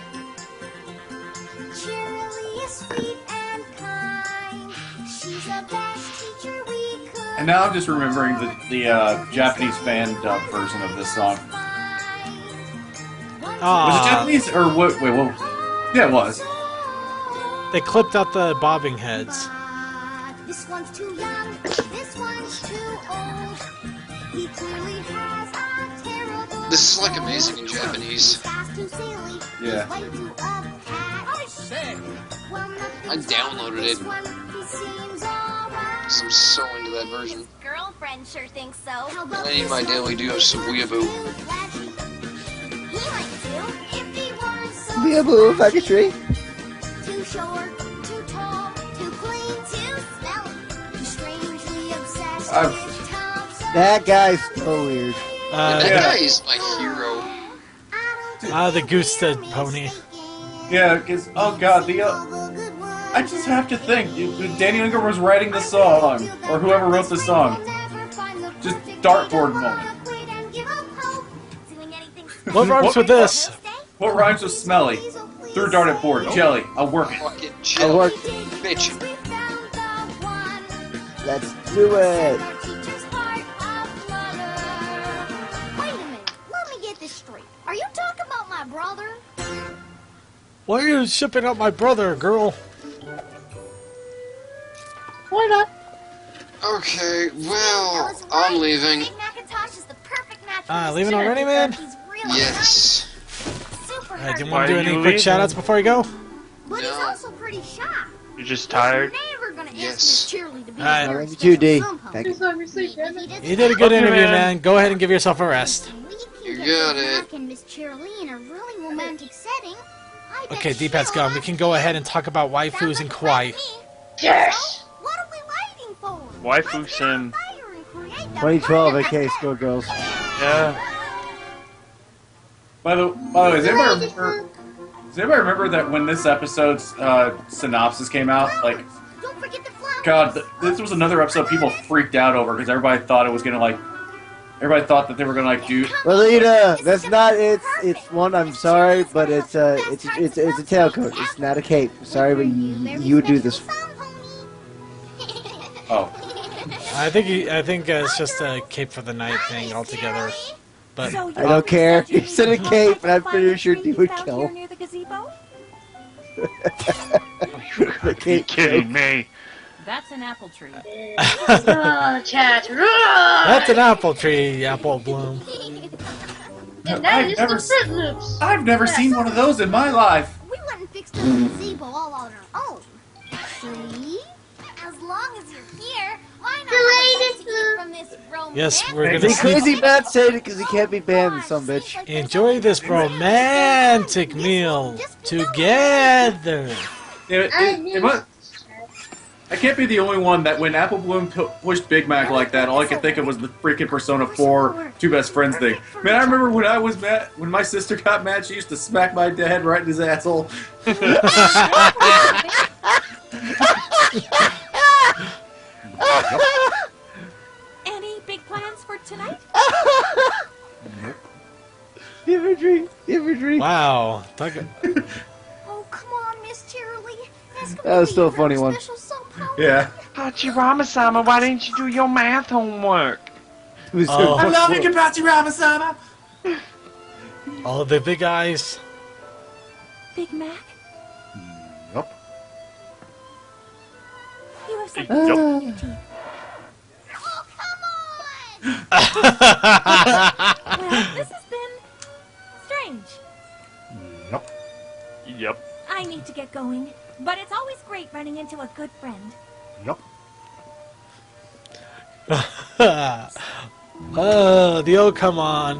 Cheerilee is sweet and kind. She's the best teacher we could. And now I'm just remembering the Japanese fan dub version of this song. Was it Japanese or what? Wait, what? Yeah, it was. They clipped out the bobbing heads. This one's too young. This one's too old. He clearly has a terrible. This is like amazing in Japanese. Yeah. I downloaded it. I'm so into that version. Girlfriend sure thinks so. I need my daily dose of weeaboo. Weeaboo, factory. Too short, too tall, too clean, too smelly, too strangely obsessed with tops. That guy's so weird. That Yeah. guy is my hero. The goose pony. Yeah, because oh god, I just have to think. Danny Unger was writing the song, or whoever wrote the song. Just dartboard moment. What rhymes with this? What rhymes with smelly? Through dart at board. Jelly. I'll work it. Fucking I chill. work. Bitch. Let's do it. Wait a minute, let me get this straight. Are you talking about my brother? Why are you shipping out my brother, girl? Why not? Okay, well, I'm leaving. Big Macintosh is the perfect match for this Leaving chick. already, man? He's really Yes. super Do you Why want to do are any you quick leaving? shout-outs before you go? But he's No. also pretty shy. You're just tired? He's never gonna ask Yes. Miss Cheerilee to be Alright. his I very love you too, D. special Thank you. Just let me sleep, damn it. You did a good Okay, interview, man. man. Go ahead and give yourself a rest. You got it. And Miss Cheerilee in a really romantic setting. I bet Okay, D-Pat's she'll gone. We can go ahead and talk about waifus and kawaii. Yes! What are we waiting for? Waifu Let's get sim. on fire and create the 2012, fire. okay, schoolgirls. Yeah. By the way, does anybody remember that when this episode's synopsis came out? Like, Don't forget the flowers. God, this was another episode people freaked out over because everybody thought it was gonna like. Everybody thought that they were gonna like do. Lolita, that's not it's one. I'm sorry, but it's a tailcoat. It's not a cape. Sorry, but you do this. Oh, I think it's just a cape for the night thing altogether. But So I don't care. You said a cape, and I'm pretty sure you would out kill. here near the gazebo? The cape Kidding me. That's an apple tree. Oh, chat. that's an apple tree, apple bloom. And that I've is never the Fruit Loops. I've never seen one of those in my life. We went and fixed the gazebo all on our own. See? As long as you're here, why not have a escape from this romantic? Yes, we're gonna See, sneak. crazy Matt said it because he can't be banned, some bitch. Enjoy this romantic meal together. I can't be the only one that when Apple Bloom pushed Big Mac like that, all I could think of was the freaking Persona 4 Two Best Friends thing. Man, I remember when I was mad, when my sister got mad, she used to smack my dad right in his asshole. Any big plans for tonight? Imagery. Wow. Oh, come on, Miss Cheerilee. That was still a funny one. Yeah. Hachirama-sama, why didn't you do your math homework? It was Oh. I love you, Kapachi Ramasama! Oh, the big eyes. Big Mac? Yup. You have such Yup. your teeth. Oh, come Well, this has been strange. Yup. Yep. I need to get going, but it's always great running into a good friend. Yup. Oh, the oh come on.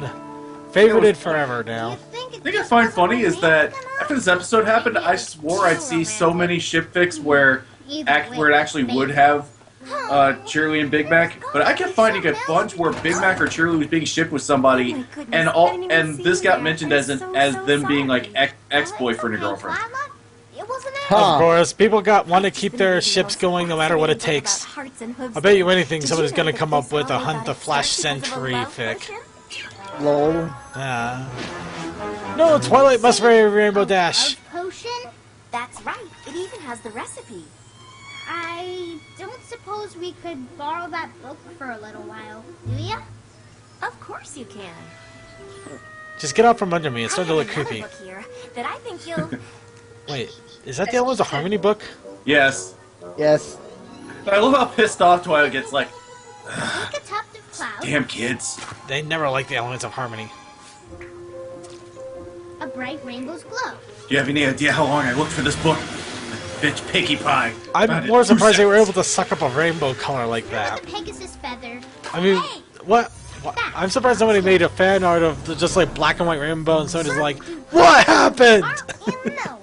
Favorited forever now. on! The thing I find funny is that after this episode happened, I swore I'd see so many ship fics where it actually would have Cheerilee and Big Mac, but I kept finding a bunch where Big Mac or Cheerilee was being shipped with somebody, and this got mentioned as them being like ex-boyfriend or girlfriend. It was an Of course, people want to keep their ships going no matter what it takes. I bet you anything somebody's gonna come up with a Hunt the Flash Sentry fic. Lol. No, Twilight must vary Rainbow Dash. Potion? That's right. It even has the recipe. I don't suppose we could borrow that book for a little while, do ya? Of course you can. Just get out from under me. It's starting to look I have creepy. another book here that I think you'll... Wait, is that the Elements of Harmony book? Yes. Yes. I love how pissed off Twilight gets like, Take a tuft of clouds, damn kids. They never like the Elements of Harmony. a bright rainbow's glow. Do you have any idea how long I looked for this book? Bitch, Pinkie Pie. I'm Found it more in 2 surprised they were able seconds. to suck up a rainbow color like that. The Pegasus feather. I mean, Hey, what? I'm surprised somebody made a fan art of just like black and white rainbow and somebody's like, what happened? no.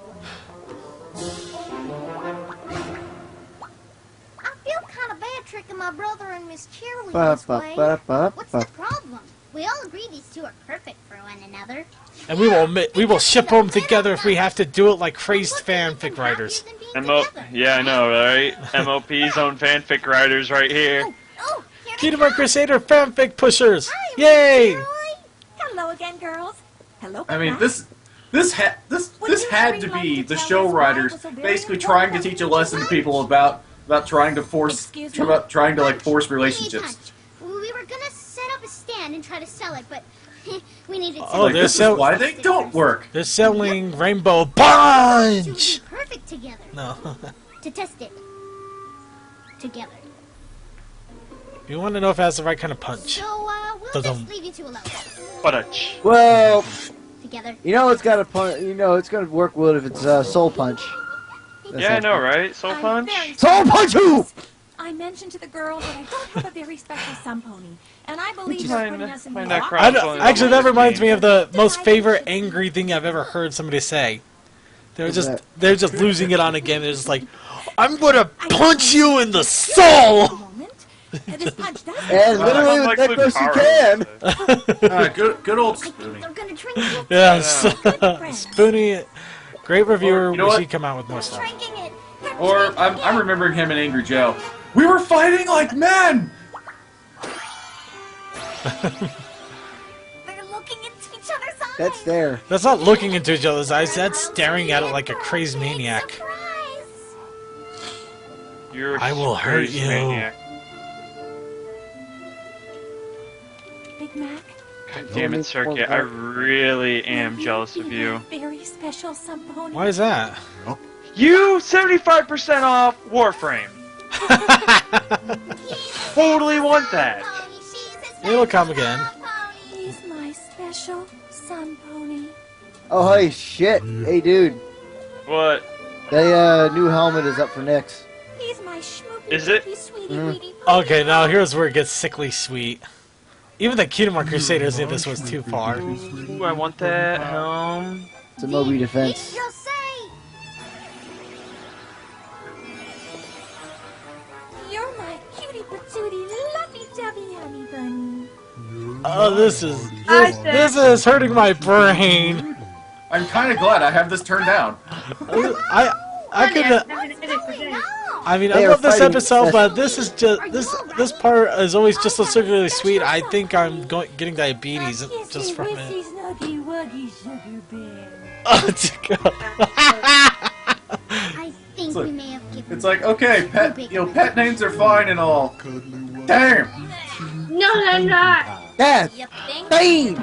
I feel kind of bad tricking my brother and Miss Cheerleader this way. What's the problem? We all agree these two are perfect for one another. And we will ship them together if we have to do it like crazed fanfic writers. Yeah, I know, right? MOP's own fanfic writers right here. Oh, here Kingdom Hearts Crusader fanfic pushers! Yay! Hello again, girls. Hello, I mean, Papa. this had to be the show writers basically trying to teach a lesson to people about trying to force force relationships. We were gonna set up a stand and try to sell it, but we needed to. Oh, This is why they don't work. They're selling Rainbow To be Punch! perfect together. No. To test it. Together. You want to know if it has the right kind of punch. So, we'll Ta-dum. just leave you two alone. Fudge. Well, Together. you know it's got to it's gonna work well if it's Soul Punch. Yeah, I know, right? Soul I'm Punch? very Soul Punch who? I mentioned to the girls that I don't have a very special sun pony, and I believe Find- they're putting us in find the that box. crowd. Actually, that reminds me of the most favorite angry thing I've ever heard somebody say. They're just losing it on a game. They're just like, I'm gonna punch you in the soul! This punch does And literally Like with that Luke close you Haro. can. Good old Spoonie. They're gonna drink it. Yes. Spoonie, great reviewer. Or, you know we what? should come out with more stuff. Drinking it. They're Or drinking I'm it. remembering him and Angry Joe. We were fighting like men. They're looking into each other's eyes. That's there. That's not looking into each other's eyes. That's staring at it like a crazed maniac. Surprise. You're a I will hurt space you. maniac. Big Mac. God damn it, Circuit. I really am jealous of you. Very special sun pony. Why is that? You 75% off Warframe. Totally want that. Pony, she's his It'll come special again. pony. He's my special sun pony. Oh, hey, shit. Hey, dude. What? The new helmet is up for next. He's my schmoopy Is it? wookie sweetie weetie pony. Okay, now here's where it gets sickly sweet. Even the Kingdom Hearts Crusaders knew this was too far. Ooh, I want that helm. It's a Moby defense. You'll say. You're my cutie patootie lovey-dovey honey bunny. Oh, this is hurting my brain. I'm kind of glad I have this turned down. I could. I mean, I They are love this fighting episode, the- but this is just this part is always just so really sweet. I think I'm getting diabetes just from it. Snuggy wuggy sugar bear. Oh, dear God. I think we may have given. It's like, okay, pet names are fine and all. Damn. No, they're not. Dad! You think? Bane!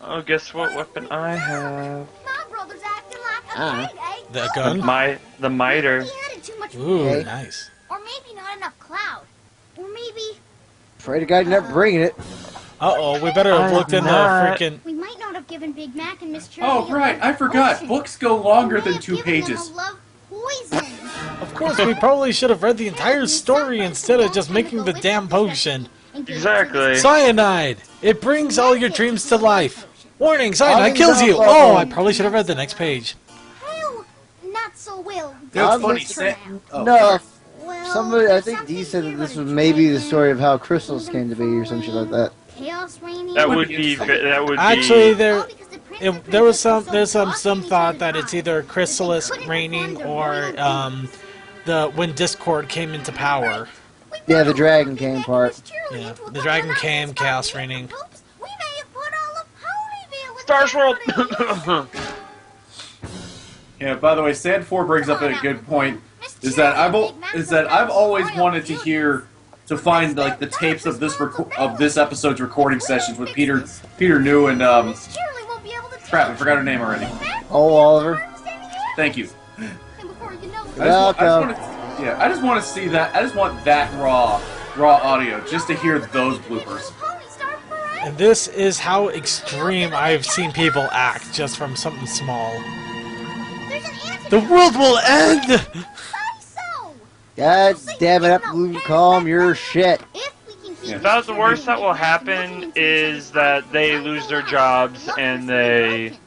Oh, guess what weapon I have? My brother's acting like a kid, eh? The gun? The miter. He added too much Ooh, Okay. nice. or maybe not enough cloud, or maybe Pray to God you're not bringing it. Uh-oh, we better have looked in the not. freaking... we might not have given Big Mac and Miss Oh, right, I forgot. Books go longer than 2 pages. Poison. Of course, we probably should have read the entire story instead of just making the damn potion. Exactly. Cyanide! It brings all your dreams to life. Warning, I'll cyanide be kills you! down, Oh, I probably should have read the next page. Hell, not so well. That's funny, No, Well, somebody, I think Dee said that this was maybe the story of how crystals came to be or some shit like that. Chaos raining. That would be. That would Actually, be. there... There's some thought that it's either Chrysalis reigning or when Discord came into power. Yeah, the dragon came part. Yeah, the dragon came, chaos reigning. Star Swirl! Yeah. By the way, Sand4 brings up a good point. Is that I've always wanted to find like the tapes of this episode's recording sessions with Peter New and crap, I forgot her name already. Oh, Oliver. Thank you. Welcome. I just want to see that. I just want that raw audio just to hear those bloopers. And this is how extreme I've seen people act just from something small. The world will end! God damn it, Blue, calm your shit. About the worst that will happen is that they lose their jobs and they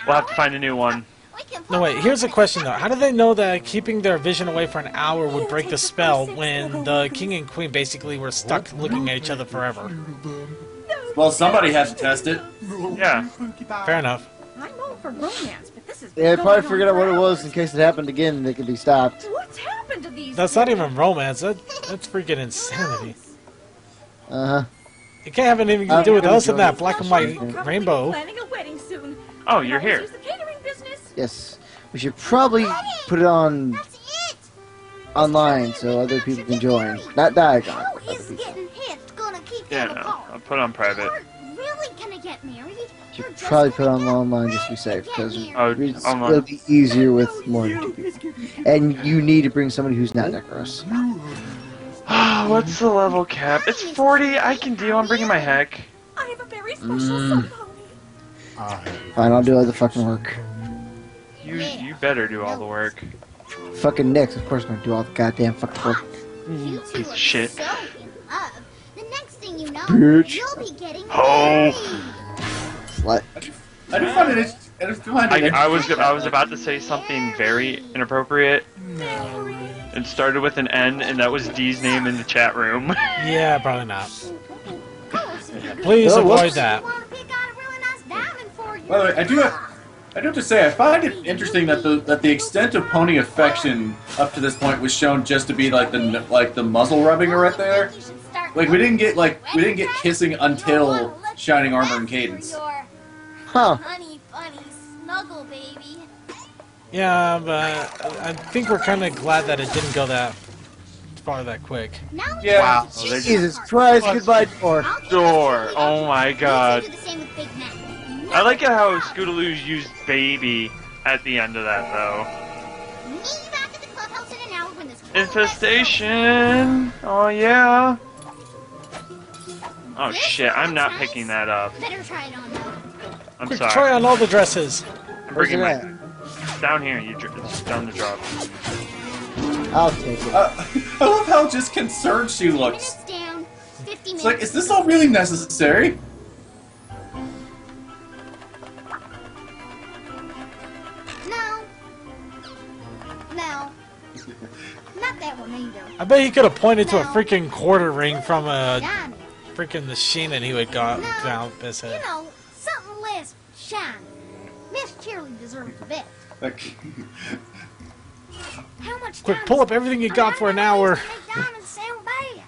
will have to find a new one. No, wait, here's a question though. How do they know that keeping their vision away for an hour would break the spell when the king and queen basically were stuck looking at each other forever? Well, somebody had to test it. Yeah. Fair enough. I'm all for romance, but this is. Yeah, they probably figured out what it was in case it happened again and they could be stopped. What's happened to these? That's not even romance. That's freaking insanity. Uh-huh. It can't have anything to do with us and that black and white rainbow. Planning a wedding soon. Oh, you're here. Use the catering business. Yes. We should probably put it on online so other people can join. Not Diagon. Yeah, no. I'll put on private. Really gonna get married? Should probably put it on online just to be safe, because online. it'll be easier with more than 2 people. And you need to bring somebody who's not decorous. What's the level cap? It's 40. I can deal. I'm bringing my heck. I have a very special son pony. Fine, I'll do all the fucking work. You better do all the work. Fucking Nick's, of course, gonna do all the goddamn fucking work. Piece of shit. The next thing you know, Bitch. you'll be getting Oh. Slut. I do find it. I was about to say something very inappropriate. It started with an N, and that was D's name in the chat room. Yeah, probably not. Please avoid that. By the way, I do have to say, I find it interesting that the extent of pony affection up to this point was shown just to be like the muzzle rubbing right there. Like we didn't get kissing until Shining Armor and Cadence. Huh. Honey, bunny, snuggle, baby. Yeah, but I think we're kind of glad that it didn't go that far that quick. Yeah. Wow. Jesus Christ, goodbye, Door. Oh my god. I like it how Scootaloo's used baby at the end of that, though. Infestation! Oh, yeah. Oh, shit. I'm not picking that up. Better try it on, though. I'm Quick, sorry. try on all the dresses. I'm bringing Where's my... it Down here. It's down the drop. I'll take it. I love how just concerned she looks. Down. 50 minutes. It's like, is this all really necessary? No. No. Not that one either. I bet he could have pointed to a freaking quarter ring from a Shiny. freaking machine and he would got No. down his head. You know, something less shiny. Miss Cheerly deserves a bit. Like, How much Quick, time pull is up everything you got for an hour. McDonald's sound bad.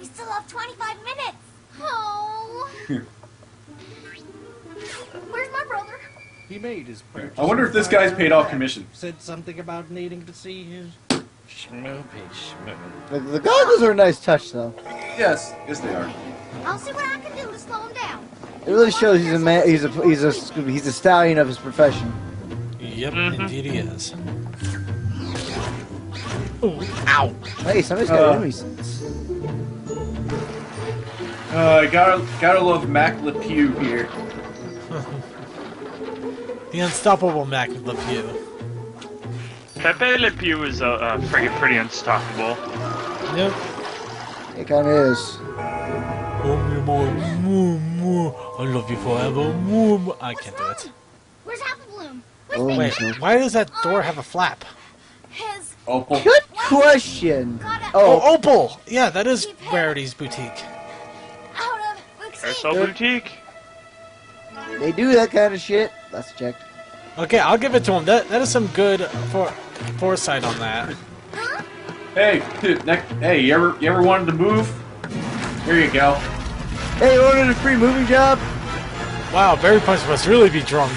We still have 25 minutes. Oh. Where's my brother? He made his purchase. I wonder if this guy's paid off commission. Said something about needing to see his Schmoopy schmoo. The goggles are a nice touch, though. Yes, they are. I'll see what I can do to slow him down. It really shows he's a man. He's a stallion of his profession. Yep, indeed he is. Ooh, ow! Hey, somebody's got enemy sense. Gotta love Mac Le Pew here. The unstoppable Mac Le Pew. Pepe Le Pew is pretty unstoppable. Yep. It kind of is. I love you forever. I can't do it. Where's Apple Bloom? Oh, Wait, why does that door have a flap? His Opal. Good question. Oh, Opal! Yeah, that is Rarity's boutique. out of Carousel Boutique. They do that kind of shit. Let's check. Okay, I'll give it to him. That is some good foresight on that. Hey, dude, hey, you ever wanted to move? Here you go. Hey, you wanted a free moving job? Wow, Berry Punch must really be drunk.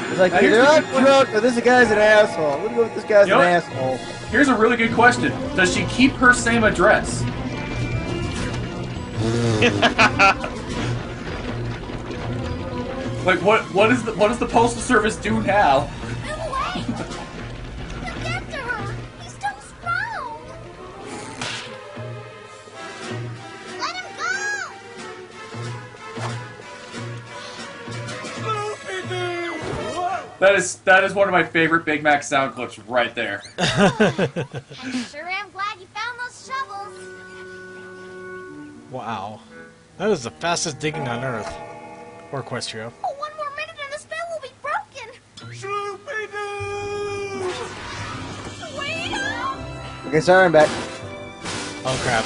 It's like, Now, either here's I'm the- drunk or this guy's an asshole. I'm gonna go with this guy's You an know what? asshole. Here's a really good question. Does she keep her same address? Like what does the postal service do now? Wait! Look after her! He's too strong! Let him go! That is one of my favorite Big Mac sound clips right there. I sure am glad you found those shovels. Wow. That is the fastest digging on Earth. Or Equestria. Oh, one more minute and the spell will be broken. Wait up! Okay, sorry, I'm back. Oh crap.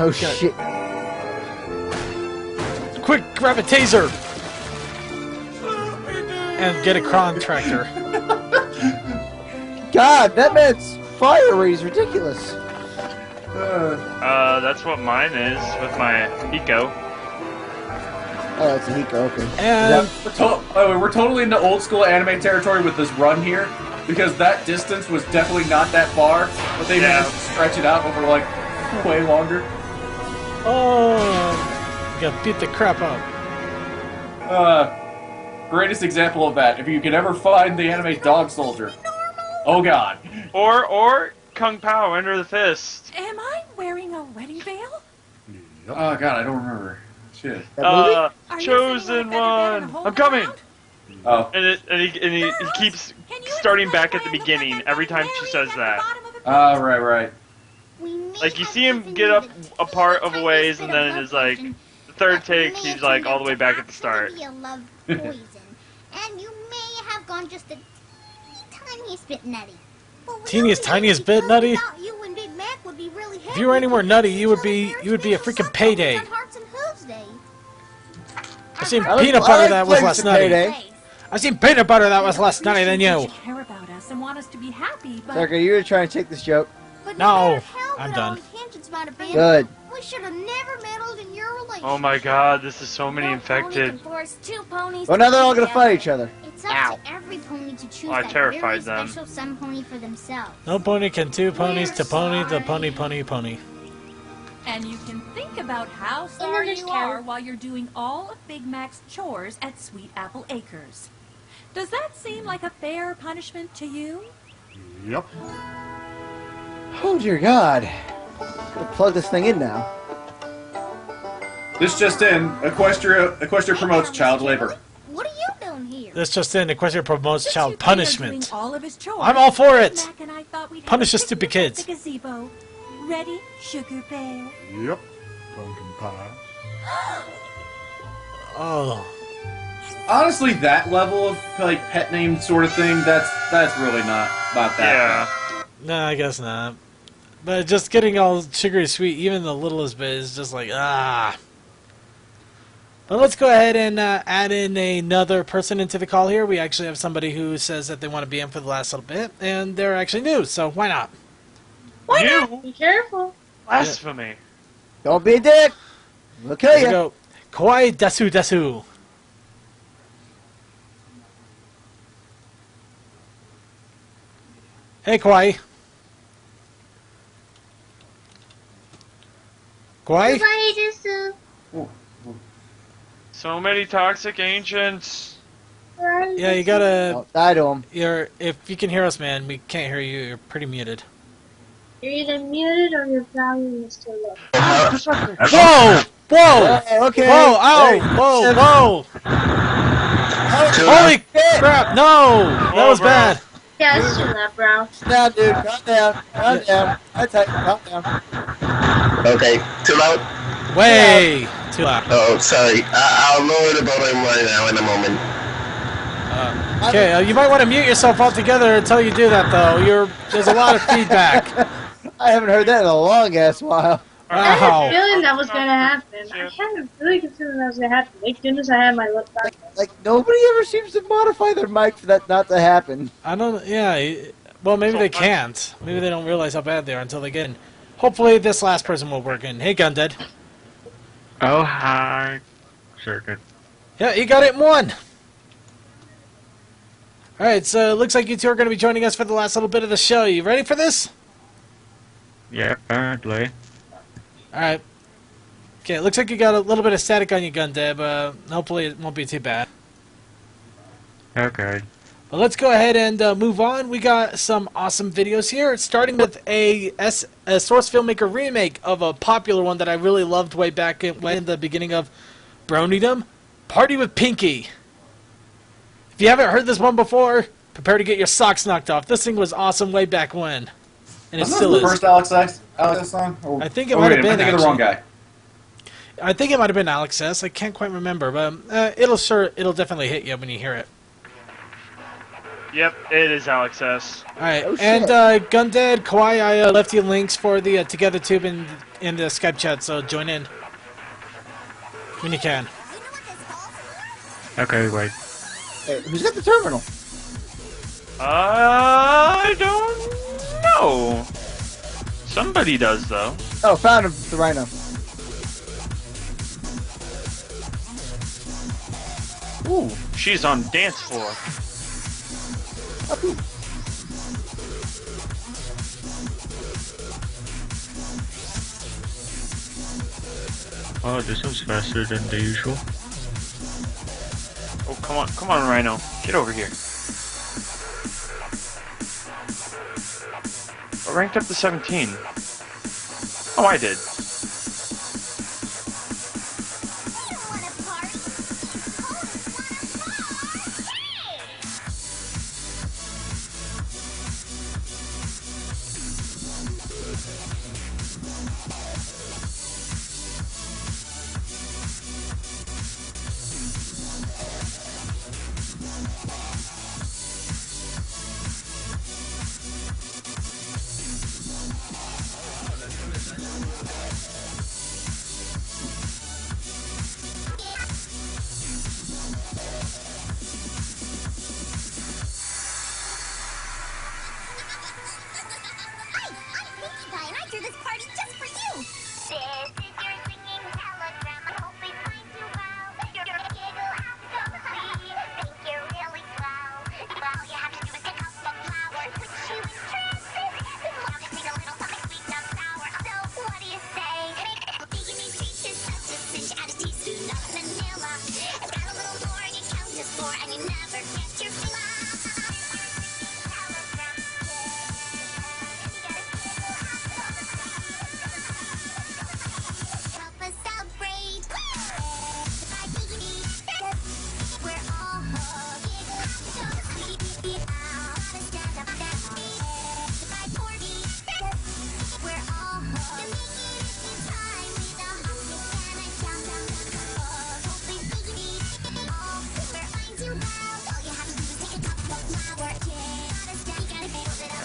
Oh shit. Quick, grab a taser! And get a Kron tractor. God, that man's fire rate is ridiculous. That's what mine is with my Eco. Oh, it's a Hiko, okay. And We're totally into old school anime territory with this run here, because that distance was definitely not that far, but they managed to stretch it out over like way longer. oh, you got beat the crap up. Greatest example of that, if you could ever find the anime Dog Soldier. Oh god. Or Kung Pao, Enter the Fist. Am I wearing a wedding veil? Oh god, I don't remember. Shit. That movie? Are you Chosen saying we're better than one. a whole I'm coming. crowd? Oh. And he keeps starting back at the beginning every time she says that. Right. Like you see him get up a part of a ways, and then it's like the third take, he's like all the way back at the start. You love poison, and you may have gone just a tiniest bit nutty. But Teeniest, without tiniest you, bit nutty? without you and Big Mac would be really If you were any more nutty, you would be a freaking payday. Hearts and Hooves Day. I've seen I like- peanut I butter like that was playing less some nutty. Payday. I've seen peanut butter that was less nutty than you. You care about us and want us to be happy, but Sarka, you were trying to take this joke. But No, matter how I'm good our done. intentions might have been, Good. we should have never meddled in your relationship. Oh my god, this is so many No pony infected. can force two ponies Well, to now they're all come gonna fight each together. other. It's up to every pony to choose I that terrified very them. special sun pony for themselves. No pony can two ponies to pony the pony. and you can think about how sorry you are while you're doing all of Big Mac's chores at Sweet Apple Acres. Does that seem like a fair punishment to you? Yep. Oh dear God. Gotta plug this thing in now. This just in, Equestria promotes child labor. What are you doing here? This just in, Equestria promotes Since child you three are punishment. doing all of his chores, I'm all for it. Big Mac and I thought we'd have Punish a the stupid picnic at kids. The gazebo. Ready, Sugar Bear? Yep. Pumpkin pie. Oh, Honestly, that level of like pet name sort of thing, that's really not that bad. no, I guess not. But just getting all sugary sweet, even the littlest bit, is just like, ah. But let's go ahead and add in another person into the call here. We actually have somebody who says that they want to be in for the last little bit, and they're actually new, so why not? Why You? not? Be careful. Blasphemy. Don't be a dick. We'll kill Here we you. go. Kawaii Desu Desu. Hey, Kawaii. Kawaii? Bye, Desu. So many toxic ancients. Yeah, you gotta. Don't die to him. If you can hear us, man, we can't hear you. You're pretty muted. You're either muted or your volume is too low. Whoa! Whoa! Okay. Whoa! Ow! Hey, Whoa! Whoa! Holy crap! No! That was bad. Yeah, it's too loud, bro. Down, dude. Calm down. Calm down. That's it. Calm down. Okay, too loud? Way too loud. Oh, sorry. I'll lower the volume right now in a moment. Okay, you might want to mute yourself altogether until you do that, though. There's a lot of feedback. I haven't heard that in a long ass while. I had a Wow. feeling that was gonna happen. I had a really good feeling that was gonna happen. Thank goodness I had my lip back. Like nobody ever seems to modify their mic for that not to happen. I don't. Yeah. Well, maybe they can't. Maybe they don't realize how bad they are until they get in. Hopefully, this last person will work in. Hey, Gundead. Oh, hi. Circuit. Yeah, you got it in one. All right, so it looks like you two are going to be joining us for the last little bit of the show. You ready for this? Yeah, apparently. All right. Okay, it looks like you got a little bit of static on your Gundead, but hopefully it won't be too bad. Okay. Well, let's go ahead and move on. We got some awesome videos here, starting with a Source Filmmaker remake of a popular one that I really loved way back in the beginning of Bronydom, Party with Pinky. If you haven't heard this one before, prepare to get your socks knocked off. This thing was awesome way back when. And it still is. The first Alex S song? Or, I think it might have been. I'm thinking of the wrong guy. I think it might have been Alex S. I can't quite remember, but it'll definitely hit you when you hear it. Yep, it is Alex S. Alright, and Gundead, Kawhi, I left you links for the TogetherTube in the Skype chat, so join in when you can. Okay, wait. Hey, who's got the terminal? I don't know. Somebody does, though. Oh, found him, the rhino. Ooh, she's on dance floor. Oh, this one's faster than the usual. Oh, come on, Rhino. Get over here. I ranked up to 17. Oh, I did.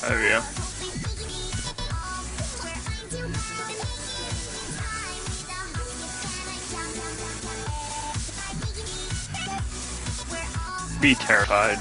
There we go. Be terrified.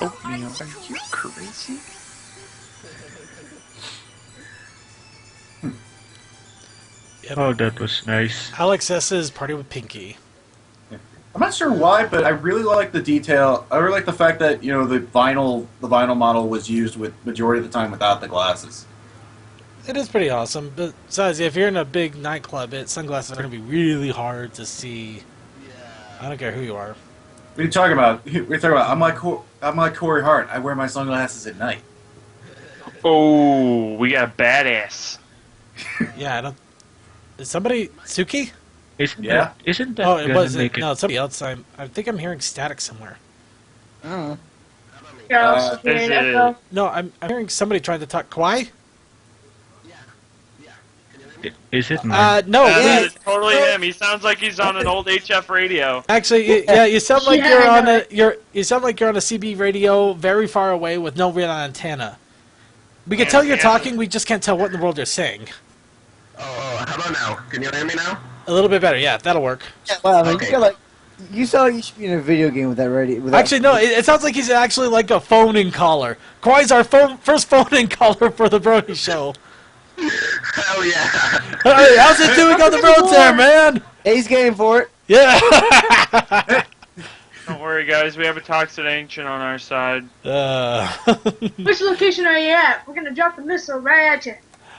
Oatmeal, are you crazy? Yep. Oh, that was nice. Alex S's Party with Pinky. I'm not sure why, but I really like the detail. I really like the fact that the vinyl model was used with majority of the time without the glasses. It is pretty awesome. Besides, if you're in a big nightclub, sunglasses are going to be really hard to see. I don't care who you are. What are you talking about? I'm like Corey Hart. I wear my sunglasses at night. Oh, we got badass. Yeah, I don't. Is somebody Suki? Isn't Yeah. Isn't that Oh, it gonna was. make it? No, it's somebody else. I think I'm hearing static somewhere. Yeah, I was just hearing is it- echo. No, I'm hearing somebody trying to talk. Kwai? Is it? No. It's totally him. He sounds like he's on an old HF radio. Actually, yeah, you sound like Yeah, you're I on know. you sound like you're on a CB radio, very far away with no real antenna. We can tell you're talking. We just can't tell what in the world you're saying. Oh, how about now? Can you hear me now? A little bit better. Yeah, that'll work. Well, I mean, Okay. you sound like you should be in a video game with that radio. Actually, no. It sounds like he's actually like a phone-in caller. Kwai's our first phone-in caller for the Brony Show. Hell yeah! Hey, how's it doing on the road there, man? He's game for it. Yeah. Don't worry, guys. We have a toxic ancient on our side. Which location are you at? We're gonna drop the missile right at you.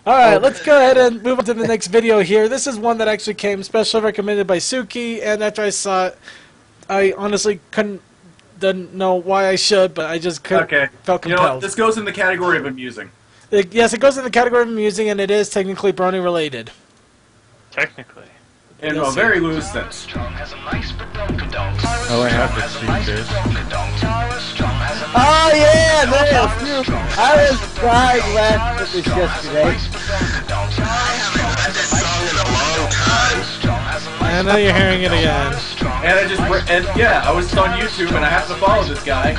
Alright, let's go ahead and move on to the next video here. This is one that actually came special recommended by Suki, and after I saw it, I honestly didn't know why I should, but I just couldn't. Okay. Felt You know what? compelled. This goes in the category of amusing. Yes, it goes in the category of amusing, and it is technically Brony related. Technically. In a very loose sense. Oh, I have to see this. Oh yeah, there you. I was crying laughing at this yesterday. And now you're hearing it again. And I was on YouTube and I happened to follow this guy,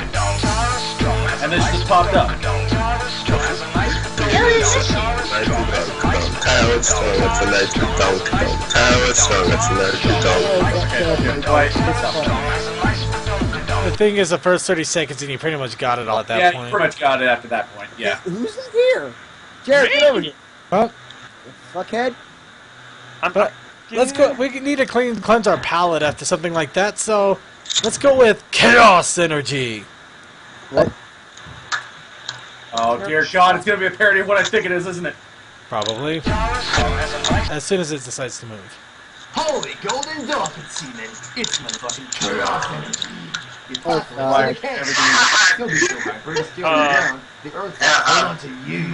and this just popped up. Tower strong, it's a nice big donk. Tower strong, it's a nice big donk. The thing is, the first 30 seconds, and you pretty much got it all at that Yeah, you point. pretty much got it after that point. Yeah. Who's here? Jared, get over here. Huh? Fuckhead. But let's go. We need to cleanse our palate after something like that. So let's go with chaos energy. What? Oh dear God, it's gonna be a parody of what I think it is, isn't it? Probably. As soon as it decides to move. Holy golden dolphin semen! It's motherfucking chaos energy. You Oh, pop God. it, you can't. You'll be so hyper, it's still around. The earth will hold on to you.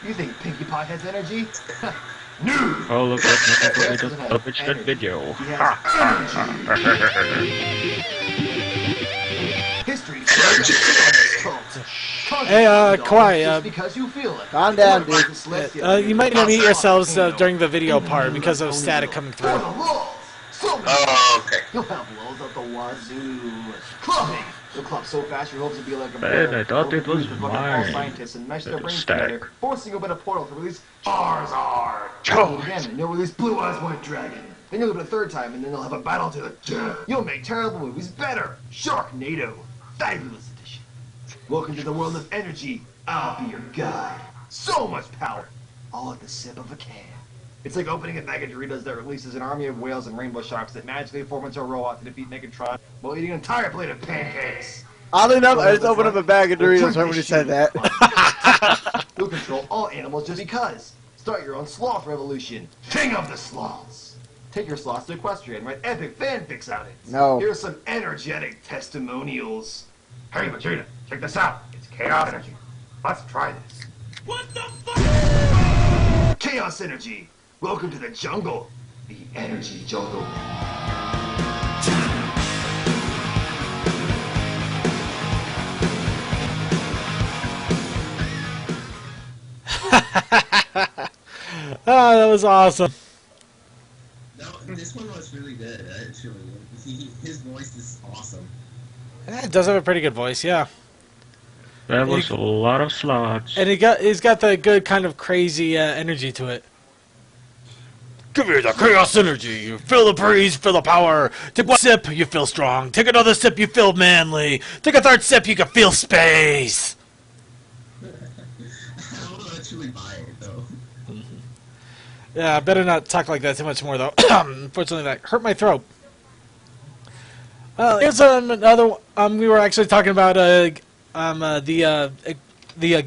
You think Pinkie Pie has energy? No! Oh, look at me. Publish that video. History. Hey, Kwai, because you feel it. Calm down, dude. you might want to mute yourselves during the video part because of static coming through. Oh, okay. You'll have lows at the wazoo. Clubbing. You'll club so fast your hopes will be like a Man, I thought it was all mine. scientists and mesh their brains Static. together, forcing open a portal to release Charizard. Again, and you'll release Blue Eyes White Dragon. Then you'll open a third time, and then they'll have a battle to the death. You'll make terrible movies better. Sharknado. Fabulous edition. Welcome to the world of energy. I'll be your guide. So much power. All at the sip of a can. It's like opening a bag of Doritos that releases an army of whales and rainbow sharks that magically form into a robot to defeat Megatron while eating an entire plate of pancakes. Oddly enough, I just opened up a bag of Doritos right when you said that. You'll control all animals just because. Start your own sloth revolution. King of the sloths. Take your sloths to Equestria and write epic fanfics on it. No. Here's some energetic testimonials. Hey, Vegeta, check this out. It's chaos energy. Let's try this. What the fuck? Chaos energy. Welcome to the jungle. The energy jungle. Oh, that was awesome. No, this one was really good, actually. His voice is awesome. It does have a pretty good voice, yeah. That was a lot of slots. And he's got the good kind of crazy energy to it. Give me the chaos energy. You feel the breeze, feel the power. Take one sip, you feel strong. Take another sip, you feel manly. Take a third sip, you can feel space. I will actually buy it though. Yeah, I better not talk like that too much more, though. Unfortunately, that hurt my throat. Here's another. We were actually talking about the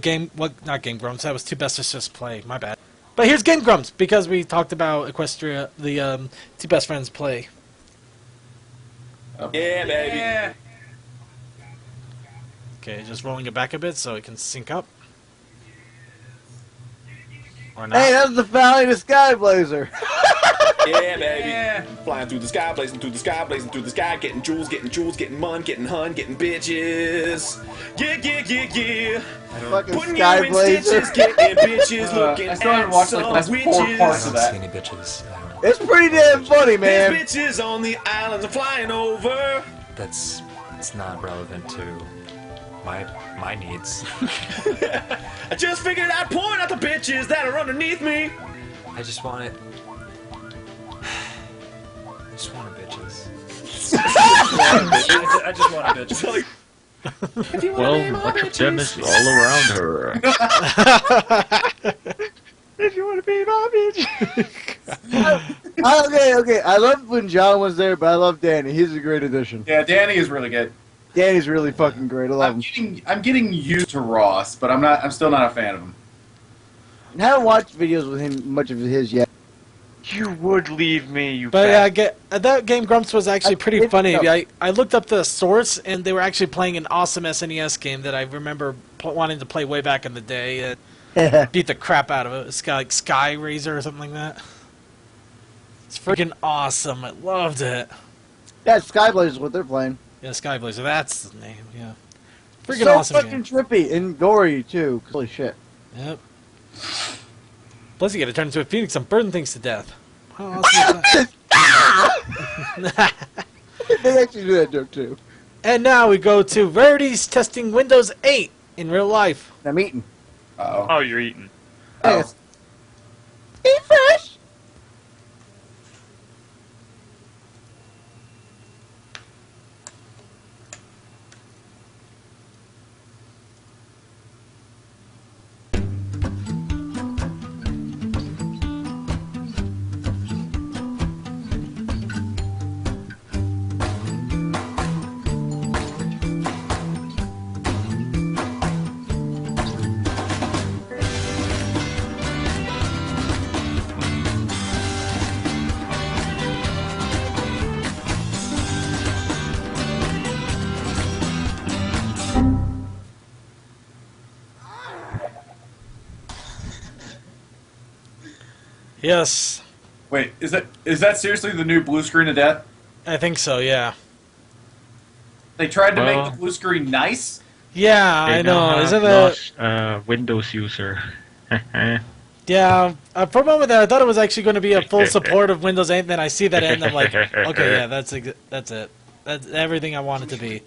game. Well, not Game Grumps. That was Two Best Just Play. My bad. But here's Game Grumps because we talked about Equestria, the Two Best Friends Play. Yeah, baby. Okay, just rolling it back a bit so it can sync up. Or not. Hey, that's the Valley the Sky Blazer. Yeah, baby. Flying through the sky, blazing through the sky, blazing through the sky, getting jewels, getting mun, getting hun, getting bitches. Yeah, yeah, yeah, yeah. Fucking Putting Sky you in Blazer. stitches, getting bitches, looking I still haven't watched like the last 4 witches. parts of that. Any bitches. It's pretty damn funny, man. There's bitches on the islands are flying over. It's not relevant to my needs. I just figured I'd point out the bitches that are underneath me. I just want it. I just want bitches. I just want bitches. Well, much of them is all around her. If you want to be my bitch. Okay. I love when John was there, but I love Danny. He's a great addition. Yeah, Danny is really good. Danny's really fucking great. I love him. I'm getting used to Ross, but I'm still not a fan of him. I haven't watched videos with him, much of his yet. You would leave me, you But that Game Grumps was actually pretty funny. no. I looked up the source, and they were actually playing an awesome SNES game that I remember wanting to play way back in the day. Beat the crap out of it. It's got like Sky Razor or something like that. It's freaking awesome. I loved it. Yeah, Skyblaze is what they're playing. Yeah, Sky Blazer. That's the name. Yeah. Freaking so awesome fucking game. trippy and gory too. Holy shit. Yep. Plus, you get to turn into a phoenix and burn things to death. How awesome is that? They actually do that joke too. And now we go to Rarity's testing Windows 8 in real life. I'm eating. Uh-oh. Oh, you're eating. Oh. Eat fresh. Yes. Wait, is that seriously the new blue screen of death? I think so, yeah. They tried to make the blue screen nice? Yeah, I know. Isn't it? Windows user. Yeah, for a moment there, I thought it was actually going to be a full support of Windows 8, and then I see that end, and I'm like, okay, yeah, that's it. That's everything I want it to be.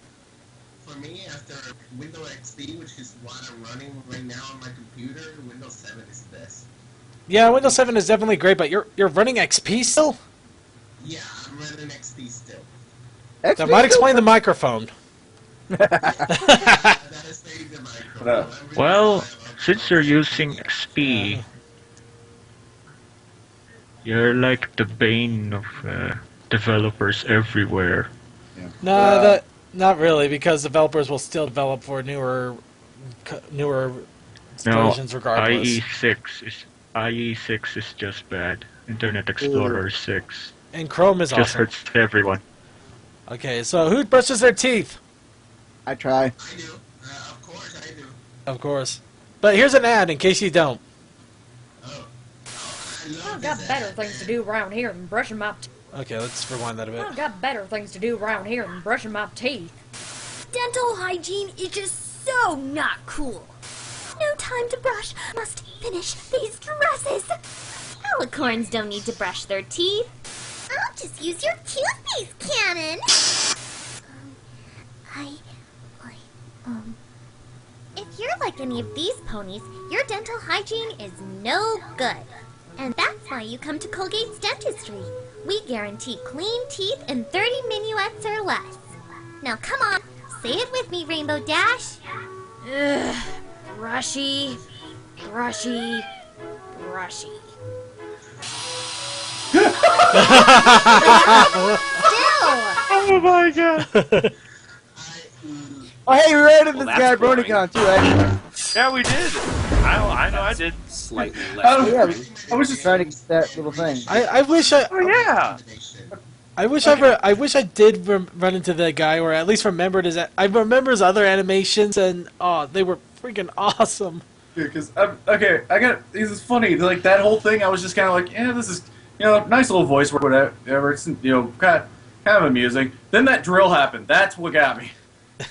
For me, after Windows XP, which is what I'm running right now on my computer, Windows 7 is the best. Yeah, Windows 7 is definitely great, but you're running XP still? Yeah, I'm running XP still. That might explain the microphone. Well, since you're using XP, you're like the bane of developers everywhere. No, not really, because developers will still develop for newer versions regardless. IE6 is just bad. Internet Explorer 6. And Chrome is just awesome. hurts everyone. Okay, so who brushes their teeth? I try. I do. Of course I do. Of course. But here's an ad in case you don't. I've got better things to do around here than brushing my teeth. Okay, let's rewind that a bit. I've got better things to do around here than brushing my teeth. Dental hygiene is just so not cool. No time to brush. Must finish these dresses. Alicorns don't need to brush their teeth. I'll just use your toothpaste cannon. If you're like any of these ponies, your dental hygiene is no good. And that's why you come to Colgate's Dentistry. We guarantee clean teeth in 30 minuets or less. Now come on, say it with me, Rainbow Dash. Ugh. Brushy. Brushy. Brushy. Oh my god! Oh, hey, we ran into this guy at BronyCon too, right? Yeah, we did. I know I did. Slightly Oh, less. yeah, I was just trying to get that little thing. I wish I. Oh yeah. I wish I did run into that guy, or at least remembered his. I remember his other animations, and they were freaking awesome. Yeah, because okay, this is funny. Like that whole thing, I was just kind of like, yeah, this is nice little voice work, whatever. It's kind of amusing. Then that drill happened. That's what got me. I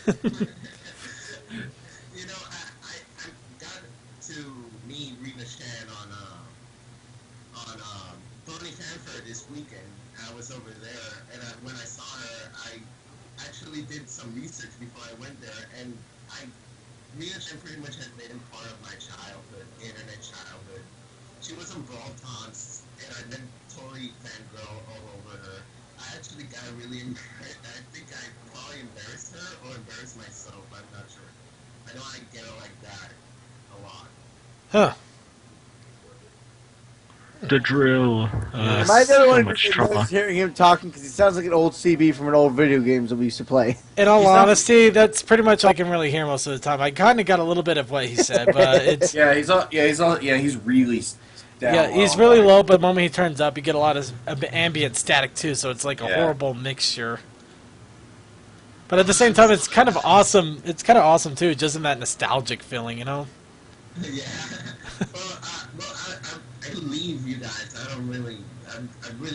got to meet Rena Shan on Brony Fanfare this weekend. I was over there, and when I saw her, I actually did some research before I went there, and Rena Shan pretty much has been part of my childhood, internet childhood. She was on Brawl Taunts, and I then totally fangirl all over her. I actually got really embarrassed. I think I probably embarrassed her or embarrassed myself. I'm not sure. I know I get it like that a lot. Huh. The drill. Am I the So only one much who's trouble. hearing him talking because he sounds like an old CB from an old video games that we used to play? In all honesty, that's pretty much all I can really hear most of the time. I kind of got a little bit of what he said, but it's he's really down he's low. really low. But the moment he turns up, you get a lot of ambient static too. So it's like a horrible mixture. But at the same time, it's kind of awesome. It's kind of awesome too, just in that nostalgic feeling, Yeah. I leave you guys. I'm really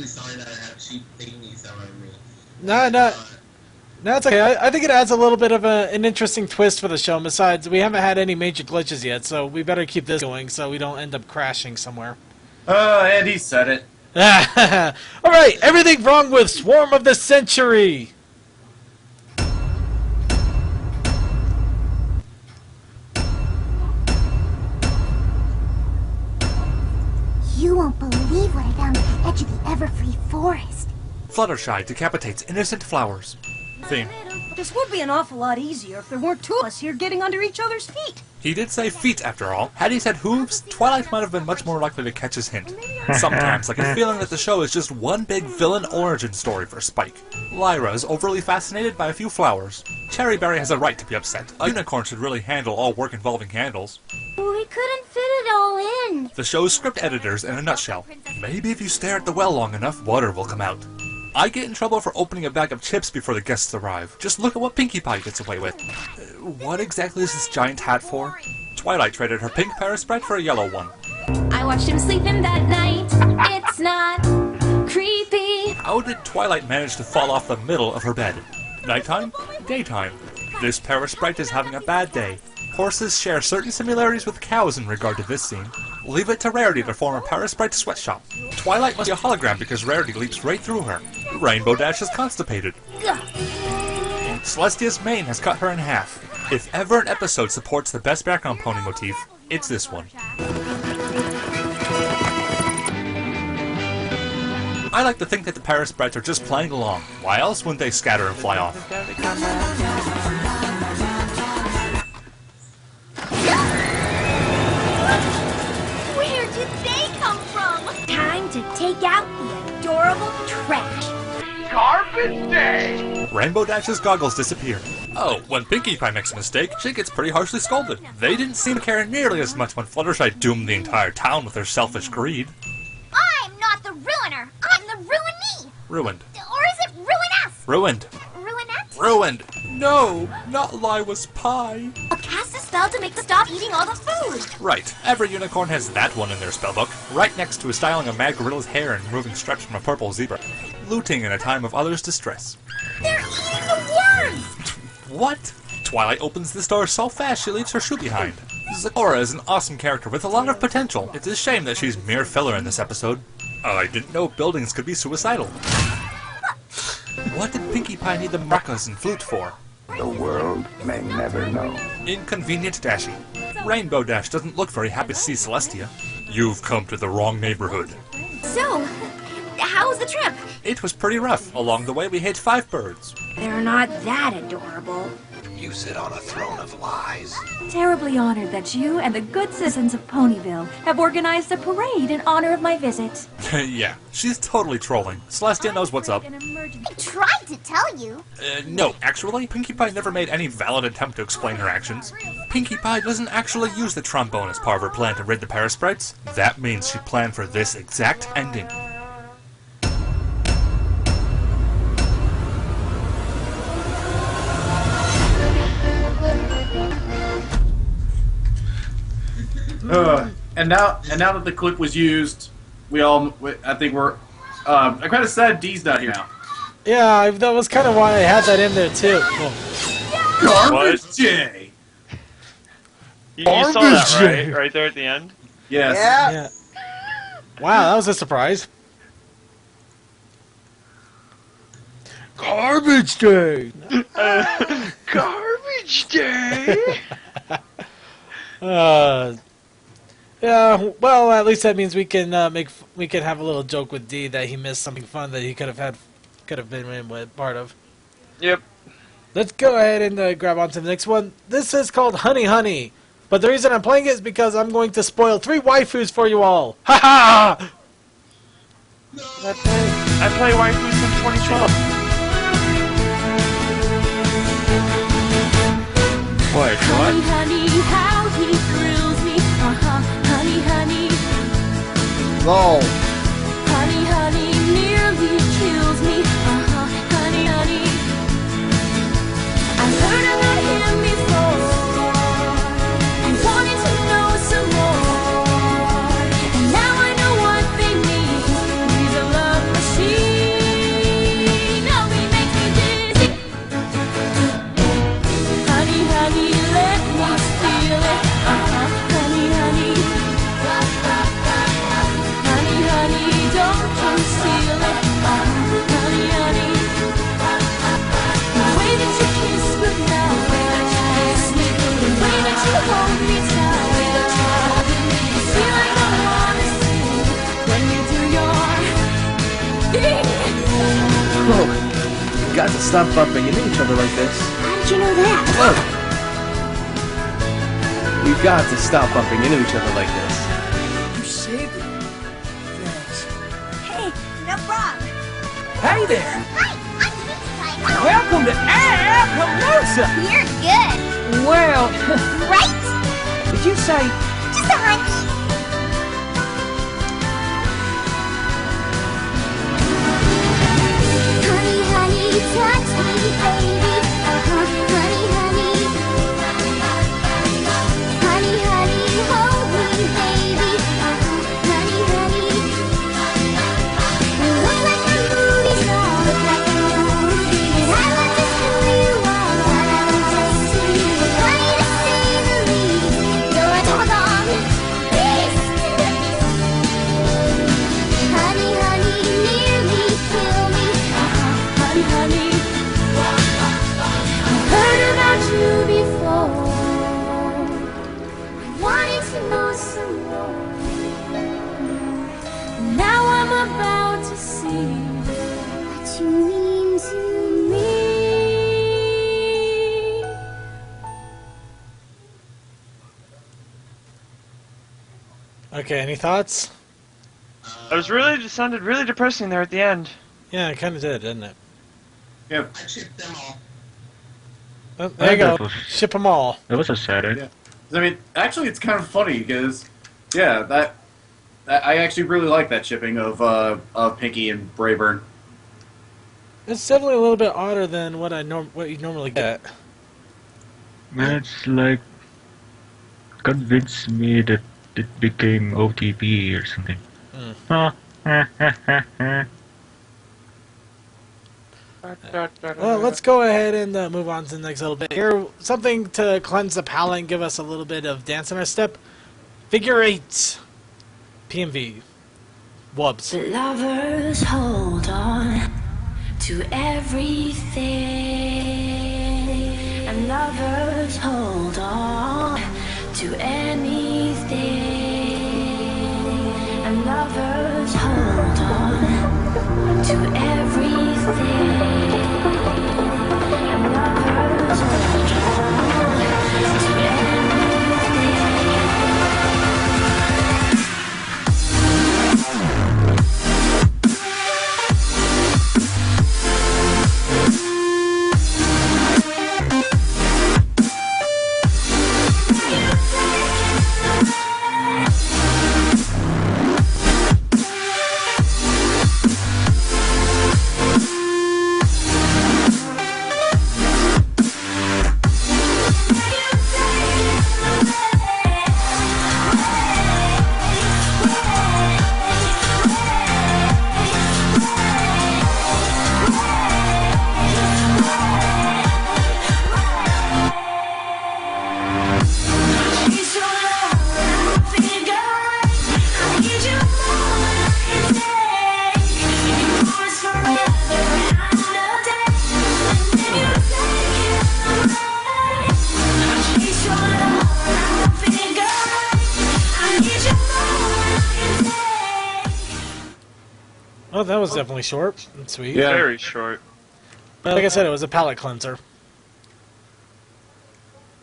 sorry that I have cheap thingies around me. No, it's okay. I think it adds a little bit of an interesting twist for the show. Besides, we haven't had any major glitches yet, so we better keep this going so we don't end up crashing somewhere. And he said it. All right, everything wrong with Swarm of the Century. You won't believe what I found at the edge of the Everfree Forest. Fluttershy decapitates innocent flowers. Theme. This would be an awful lot easier if there weren't two of us here getting under each other's feet. He did say feet, after all. Had he said hooves, Twilight might have been much more likely to catch his hint. Sometimes I get a feeling that the show is just one big villain origin story for Spike. Lyra is overly fascinated by a few flowers. Cherryberry has a right to be upset. A unicorn should really handle all work involving candles. We couldn't fit it all in. The show's script editors in a nutshell. Maybe if you stare at the well long enough, water will come out. I get in trouble for opening a bag of chips before the guests arrive. Just look at what Pinkie Pie gets away with. What exactly is this giant hat for? Twilight traded her pink Paris Sprite for a yellow one. I watched him sleeping that night. It's not creepy. How did Twilight manage to fall off the middle of her bed? Nighttime? Daytime. This Paris Sprite is having a bad day. Horses share certain similarities with cows in regard to this scene. Leave it to Rarity to form a Paris Sprite sweatshop. Twilight must be a hologram because Rarity leaps right through her. Rainbow Dash is constipated. Celestia's mane has cut her in half. If ever an episode supports the best background pony motif, it's this one. I like to think that the Paris Sprites are just playing along. Why else wouldn't they scatter and fly off? Where did they come from? Time to take out the adorable trash. Garbage Day! Rainbow Dash's goggles disappear. Oh, when Pinkie Pie makes a mistake, she gets pretty harshly scolded. They didn't seem to care nearly as much when Fluttershy doomed the entire town with their selfish greed. I'm not the ruiner. I'm the ruinee. Ruined. Or is it ruiness? Ruined. Ruinette? Ruined! No, not Liwa's pie. I'll cast a spell to make them stop eating all the food. Right, every unicorn has that one in their spellbook, right next to styling a mad gorilla's hair and removing stripes from a purple zebra. Looting in a time of others' distress. They're eating the worms! What? Twilight opens this door so fast she leaves her shoe behind. Zecora is an awesome character with a lot of potential. It's a shame that she's mere filler in this episode. I didn't know buildings could be suicidal. What did Pinkie Pie need the maracas and flute for? The world may never know. Inconvenient Dashy. Rainbow Dash doesn't look very happy to see Celestia. You've come to the wrong neighborhood. So, how was the trip? It was pretty rough. Along the way, we hit 5 birds. They're not that adorable. You sit on a throne of lies. Terribly honored that you and the good citizens of Ponyville have organized a parade in honor of my visit. Yeah, she's totally trolling. Celestia knows what's up. I tried to tell you. No, actually, Pinkie Pie never made any valid attempt to explain her actions. Pinkie Pie doesn't actually use the trombone as part of her plan to rid the parasprites. That means she planned for this exact ending. And now that the clip was used, I think we're. I'm kind of sad Dee's not here now. Yeah, that was kind of why I had that in there too. Garbage day. You saw that, right? Right there at the end? Yes. Yeah. Wow, that was a surprise. Garbage day. Garbage day. Yeah. Well, at least that means we can have a little joke with D that he missed something fun that he could have been in part of. Yep. Let's go ahead and grab on to the next one. This is called Honey Honey, but the reason I'm playing it is because I'm going to spoil 3 waifus for you all. Ha ha! I play waifus since 2012. What? Honey, honey, how he thrills me. Honey, honey. Lol. Honey, honey, nearly kills me. Honey, honey. I've heard about him before. I wanted to know some more. And now I know what they mean. He's a love machine. Oh, he makes me dizzy. Honey, honey, let me feel it. Honey, honey. Honey, honey, don't conceal it. Honey, honey. The way that you kiss me now. The way that you hold me tight. I feel like I wanna sing when you do your thing. Whoa. You got to stop bumping into each other like this. How did you know that? Look. We've got to stop bumping into each other like this. You saved it. Thanks. Hey, no problem. Hey there! Hi, I'm Pizza. Welcome to Appaloosa! You're good. Well, Right? Did you say Just a hunch. Honey, honey, touch me, baby. Honey, honey. Honey, honey, hold me, baby. Honey, honey. Look like a movie star, look like a movie. And I want to who you are. I want to see you. Funny to say the least. You're a doggone beast. Honey, honey, nearly kill me. Honey, honey. I've heard about you before. I wanted to know some more. Now I'm about to see what you mean to me. Okay, any thoughts? It sounded really depressing there at the end. Yeah, it kind of did, didn't it? Yeah. I chipped them all. Oh, there you that go. was- Ship them all. That was a sad end. Yeah. I mean, actually, it's kind of funny because, yeah, that I actually really like that shipping of Pinky and Brayburn. It's definitely a little bit odder than what you normally get. That's like convinced me that it became OTP or something. Well, let's go ahead and move on to the next little bit here. Something to cleanse the palate and give us a little bit of dance in our step. Figure 8. PMV. Wubs. But lovers hold on to everything, and lovers hold on to anything, and lovers hold hold on to everything. Lovers hold on to everything. Oh, that was definitely short and sweet. Yeah. Very short. But like I said, it was a palate cleanser.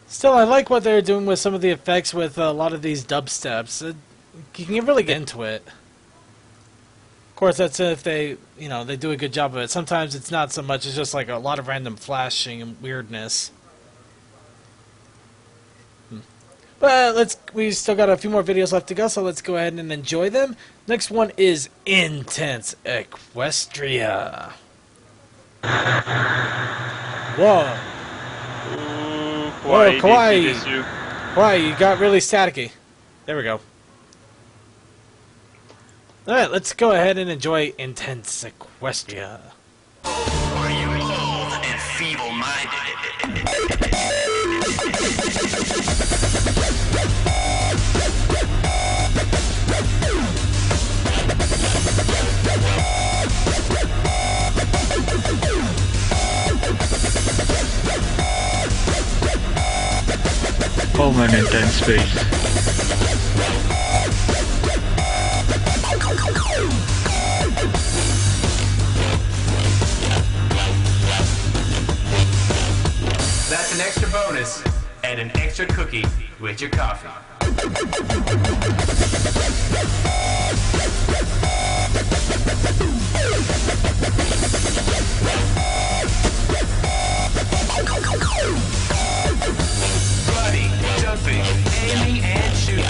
Still, I like what they're doing with some of the effects with a lot of these dubsteps. You can really get into it. Of course, that's if they, they do a good job of it. Sometimes it's not so much. It's just like a lot of random flashing and weirdness. But we still got a few more videos left to go, so let's go ahead and enjoy them. Next one is Intense Equestria. Whoa. Whoa, Kawaii. Kawaii, you got really staticky. There we go. Alright, let's go ahead and enjoy Intense Equestria. Are you old and feeble-minded? Home and intense space. That's an extra bonus and an extra cookie with your coffee. Running, jumping, aiming, and shooting.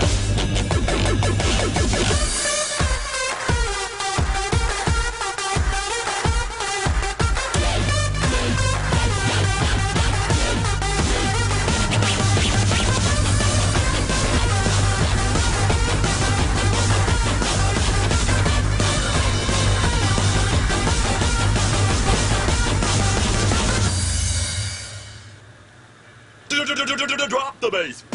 Drop the bass.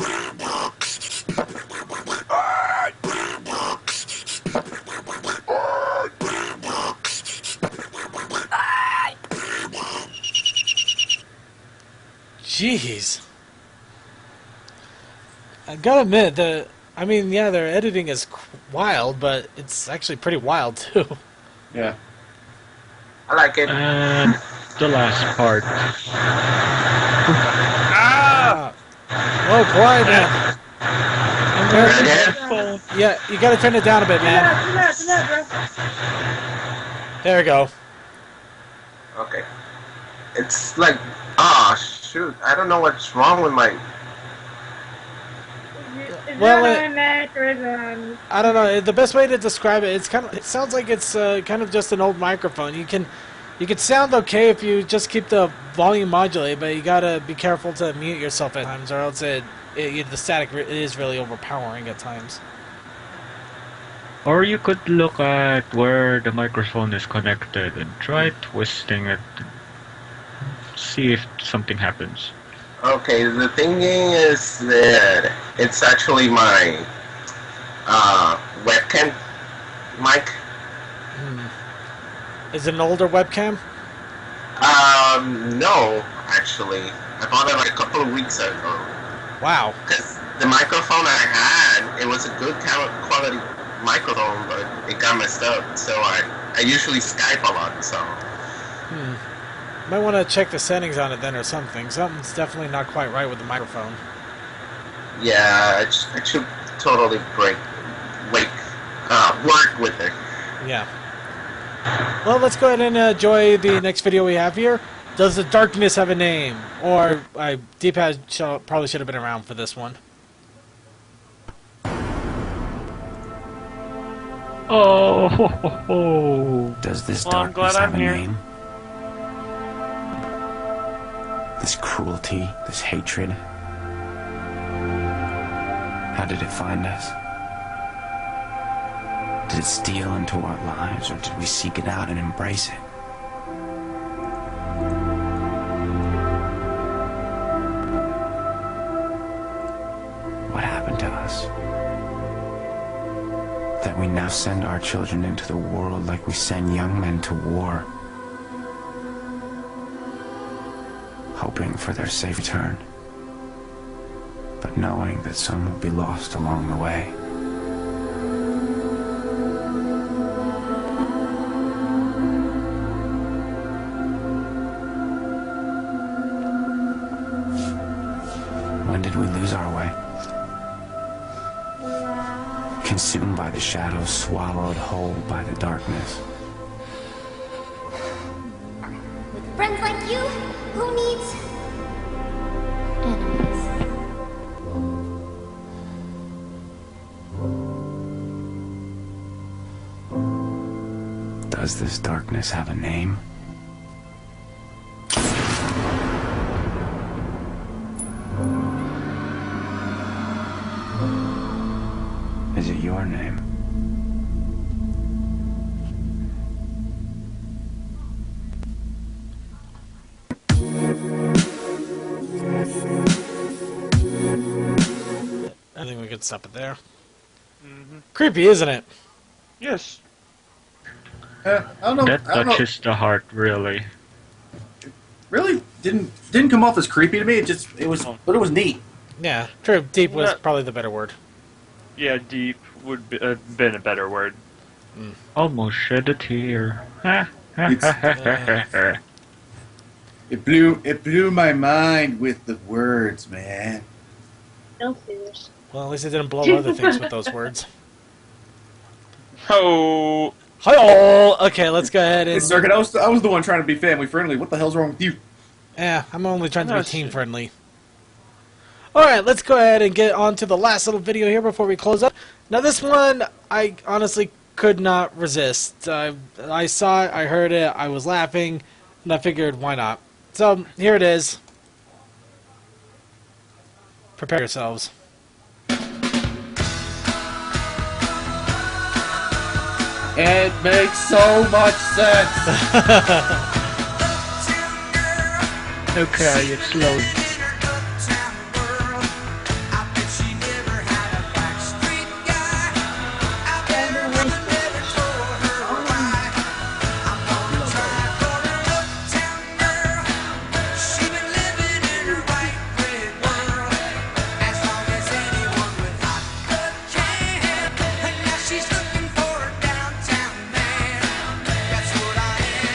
Jeez. I gotta admit, their editing is wild, but it's actually pretty wild too. Yeah. I like it. And the last part. Oh, quiet now. Yeah, you gotta turn it down a bit, man. There we go. Okay. It's like, shoot, I don't know what's wrong with my... Well, I don't know. The best way to describe it, it sounds like it's kind of just an old microphone. You can sound okay if you just keep the volume modulated, but you gotta be careful to mute yourself at times, or else the static is really overpowering at times. Or you could look at where the microphone is connected and try twisting it. See if something happens. Okay, the thing is that it's actually my webcam mic. Is it an older webcam? No, actually. I bought it like a couple of weeks ago. Wow. Because the microphone I had, it was a good quality microphone, but it got messed up. So I usually Skype a lot. So Might want to check the settings on it then or something. Something's definitely not quite right with the microphone. yeah, it should totally work with it. Yeah. Well, let's go ahead and enjoy the next video we have here. Does the darkness have a name? Or D-pad probably should have been around for this one. Oh, ho, ho, ho. Does this Well, I'm glad darkness have I'm a here. name? This cruelty, this hatred. How did it find us? Did it steal into our lives, or did we seek it out and embrace it? What happened to us? That we now send our children into the world like we send young men to war, hoping for their safe return, but knowing that some will be lost along the way. When did we lose our way? Consumed by the shadows, swallowed whole by the darkness. With friends like you, who needs enemies? Does this darkness have a name? Is it your name? I think we could stop it there. Creepy, isn't it? Yes. I don't know. That I don't know. touches the heart, really. Really didn't come off as creepy to me. It was neat. Yeah, true. Deep was Yeah. probably the better word. Yeah, deep would be, been a better word. Almost shed a tear. It blew my mind with the words, man. No fears. Well, at least it didn't blow other things with those words. Oh. Hi-oh! Okay, let's go ahead Hey, and... Circuit, I was the one trying to be family friendly. What the hell's wrong with you? Yeah, I'm only trying to be team friendly. Alright, let's go ahead and get on to the last little video here before we close up. Now this one, I honestly could not resist. I saw it, I heard it, I was laughing, and I figured, why not? So, here it is. Prepare yourselves. It makes so much sense. Okay, it's loading.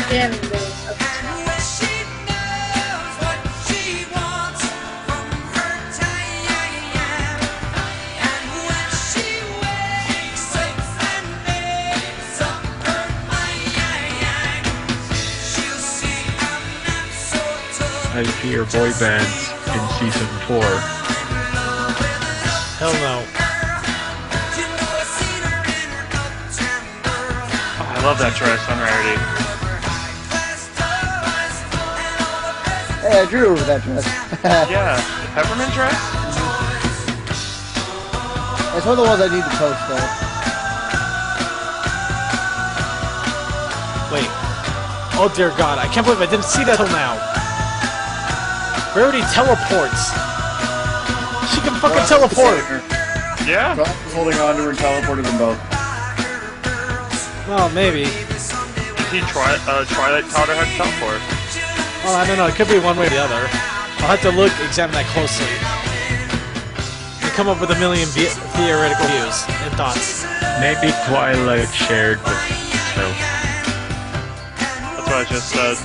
Damn, I fear boy bands in season 4. Hell no. Oh, I love that dress on Rarity. Hey, I drew over that dress. Yeah, the peppermint dress? It's one of the ones I need to post, though. Wait. Oh dear God, I can't believe I didn't see that till now. Rarity teleports. She can fucking teleport. Yeah. Ross was holding on to her and teleported them both. Well, maybe. He Twilight taught her how to teleport. Well, I don't know. It could be one way or the other. I'll have to examine that closely. And come up with a million theoretical views and thoughts. Maybe Twilight shared with so. That's what I just said.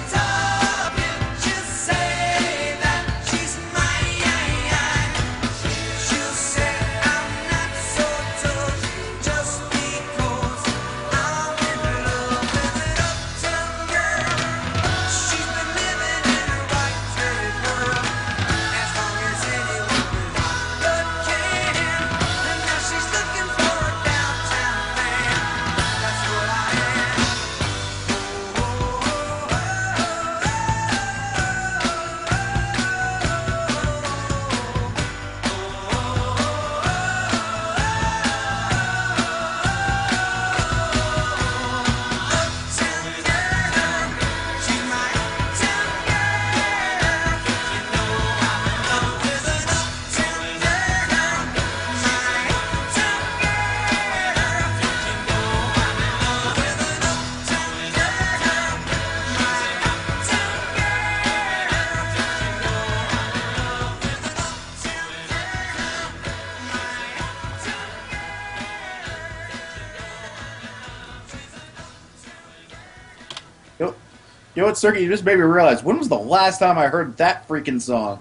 You know what, Circuit? You just made me realize, when was the last time I heard that freaking song?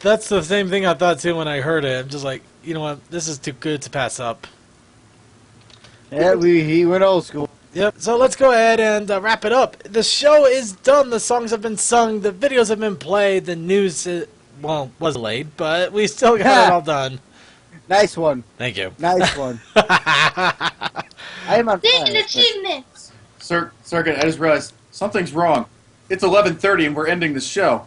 That's the same thing I thought too when I heard it. I'm just like, you know what? This is too good to pass up. Yeah, he went old school. Yep, so let's go ahead and wrap it up. The show is done. The songs have been sung. The videos have been played. The news, was late, but we still got it all done. Nice one. Thank you. Nice one. I am on fire. achievements. Circuit, I just realized something's wrong. It's 11:30 and we're ending the show.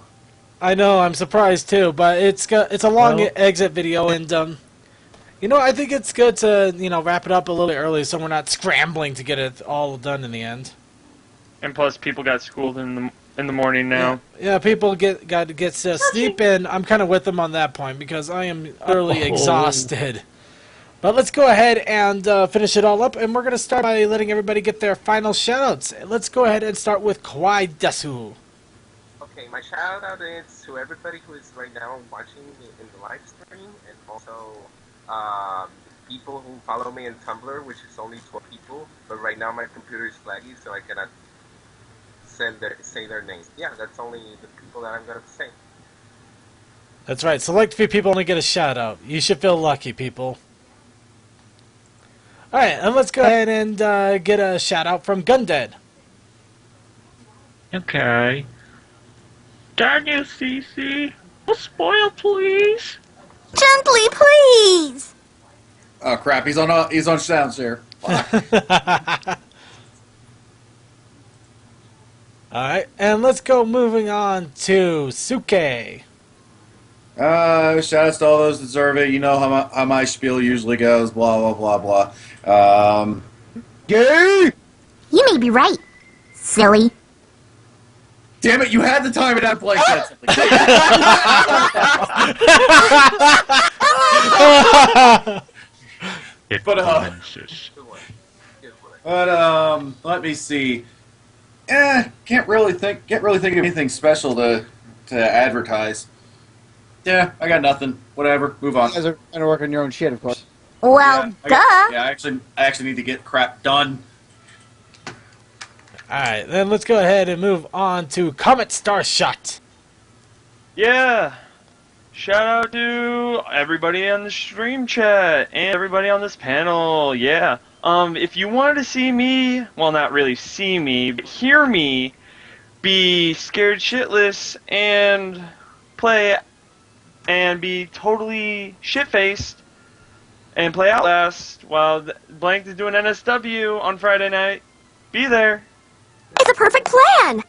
I know, I'm surprised too, but it's a long exit video, and you know, I think it's good to wrap it up a little bit early so we're not scrambling to get it all done in the end. And plus, people got schooled in the morning now. Yeah, people got to get sleep in. I'm kind of with them on that point because I am utterly exhausted. But let's go ahead and finish it all up, and we're going to start by letting everybody get their final shoutouts. Let's go ahead and start with Kawaii Desu. Okay, my shout out is to everybody who is right now watching in the live stream, and also people who follow me on Tumblr, which is only 12 people, but right now my computer is laggy, so I cannot say their names. Yeah, that's only the people that I'm going to say. That's right. Select few people only get a shout out. You should feel lucky, people. Alright, and let's go ahead and get a shout out from Gundead. Okay. Daniel CC, a spoil please. Gently, please. Oh crap! He's on sound share. Alright, and let's go moving on to Suke. Shout outs to all those that deserve it. You know how my spiel usually goes. Blah blah blah blah. Gay. You may be right, silly. Damn it! You had the time and I played something. Let me see. Can't really think of anything special to advertise. Yeah, I got nothing. Whatever. Move on. You guys are going to work on your own shit, of course. Well, I actually need to get crap done. Alright, then let's go ahead and move on to Comet Starshot. Yeah. Shout out to everybody on the stream chat and everybody on this panel. Yeah. If you wanted to see me, well, not really see me, but hear me be scared shitless and play and be totally shit-faced and play Outlast while Blank is doing NSW on Friday night, be there. It's a perfect plan.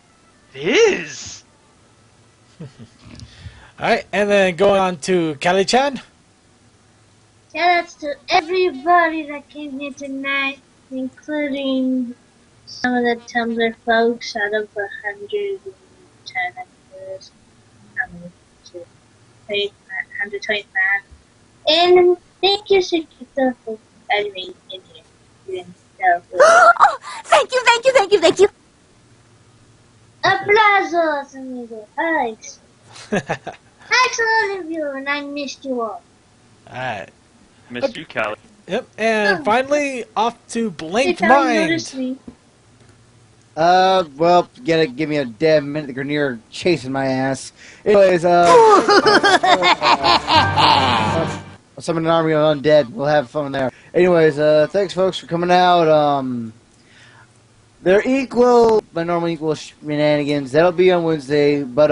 It is. Alright, and then going on to Kali-chan. Shoutouts to everybody that came here tonight, including some of the Tumblr folks out of 110 episodes. 125. And thank you, Shikita, for letting me in here. Doing so good. Oh, thank you, thank you, thank you, thank you. Aplausos, amigo. Alex. Alex, I love you, and I missed you all. Alright. Missed you, Callie. Yep, and finally, off to Blank They finally Mind. noticed me. Well, give me a damn minute. The Grenier chasing my ass. Anyways, summon an army of undead. We'll have fun there. Anyways, thanks folks for coming out. They're equal, my normal equal shenanigans. That'll be on Wednesday, but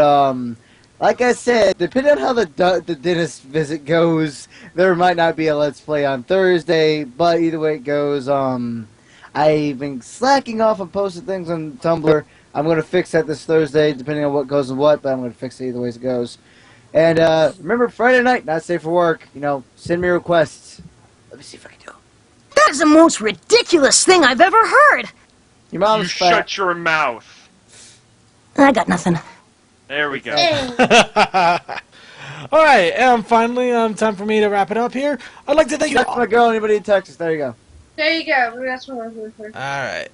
like I said, depending on how the dentist visit goes, there might not be a Let's Play on Thursday. But either way it goes, I've been slacking off on posting things on Tumblr. I'm going to fix that this Thursday, depending on what goes and what, but I'm going to fix it either way as it goes. And remember, Friday night, not safe for work. You know, send me requests. Let me see if I can do it. That is the most ridiculous thing I've ever heard. Your mom's fat. Shut your mouth. I got nothing. There we go. Alright, and finally, time for me to wrap it up here. I'd like to thank you That's all. my girl, anybody in Texas. There you go. There you go. That's what I was looking for. Alright.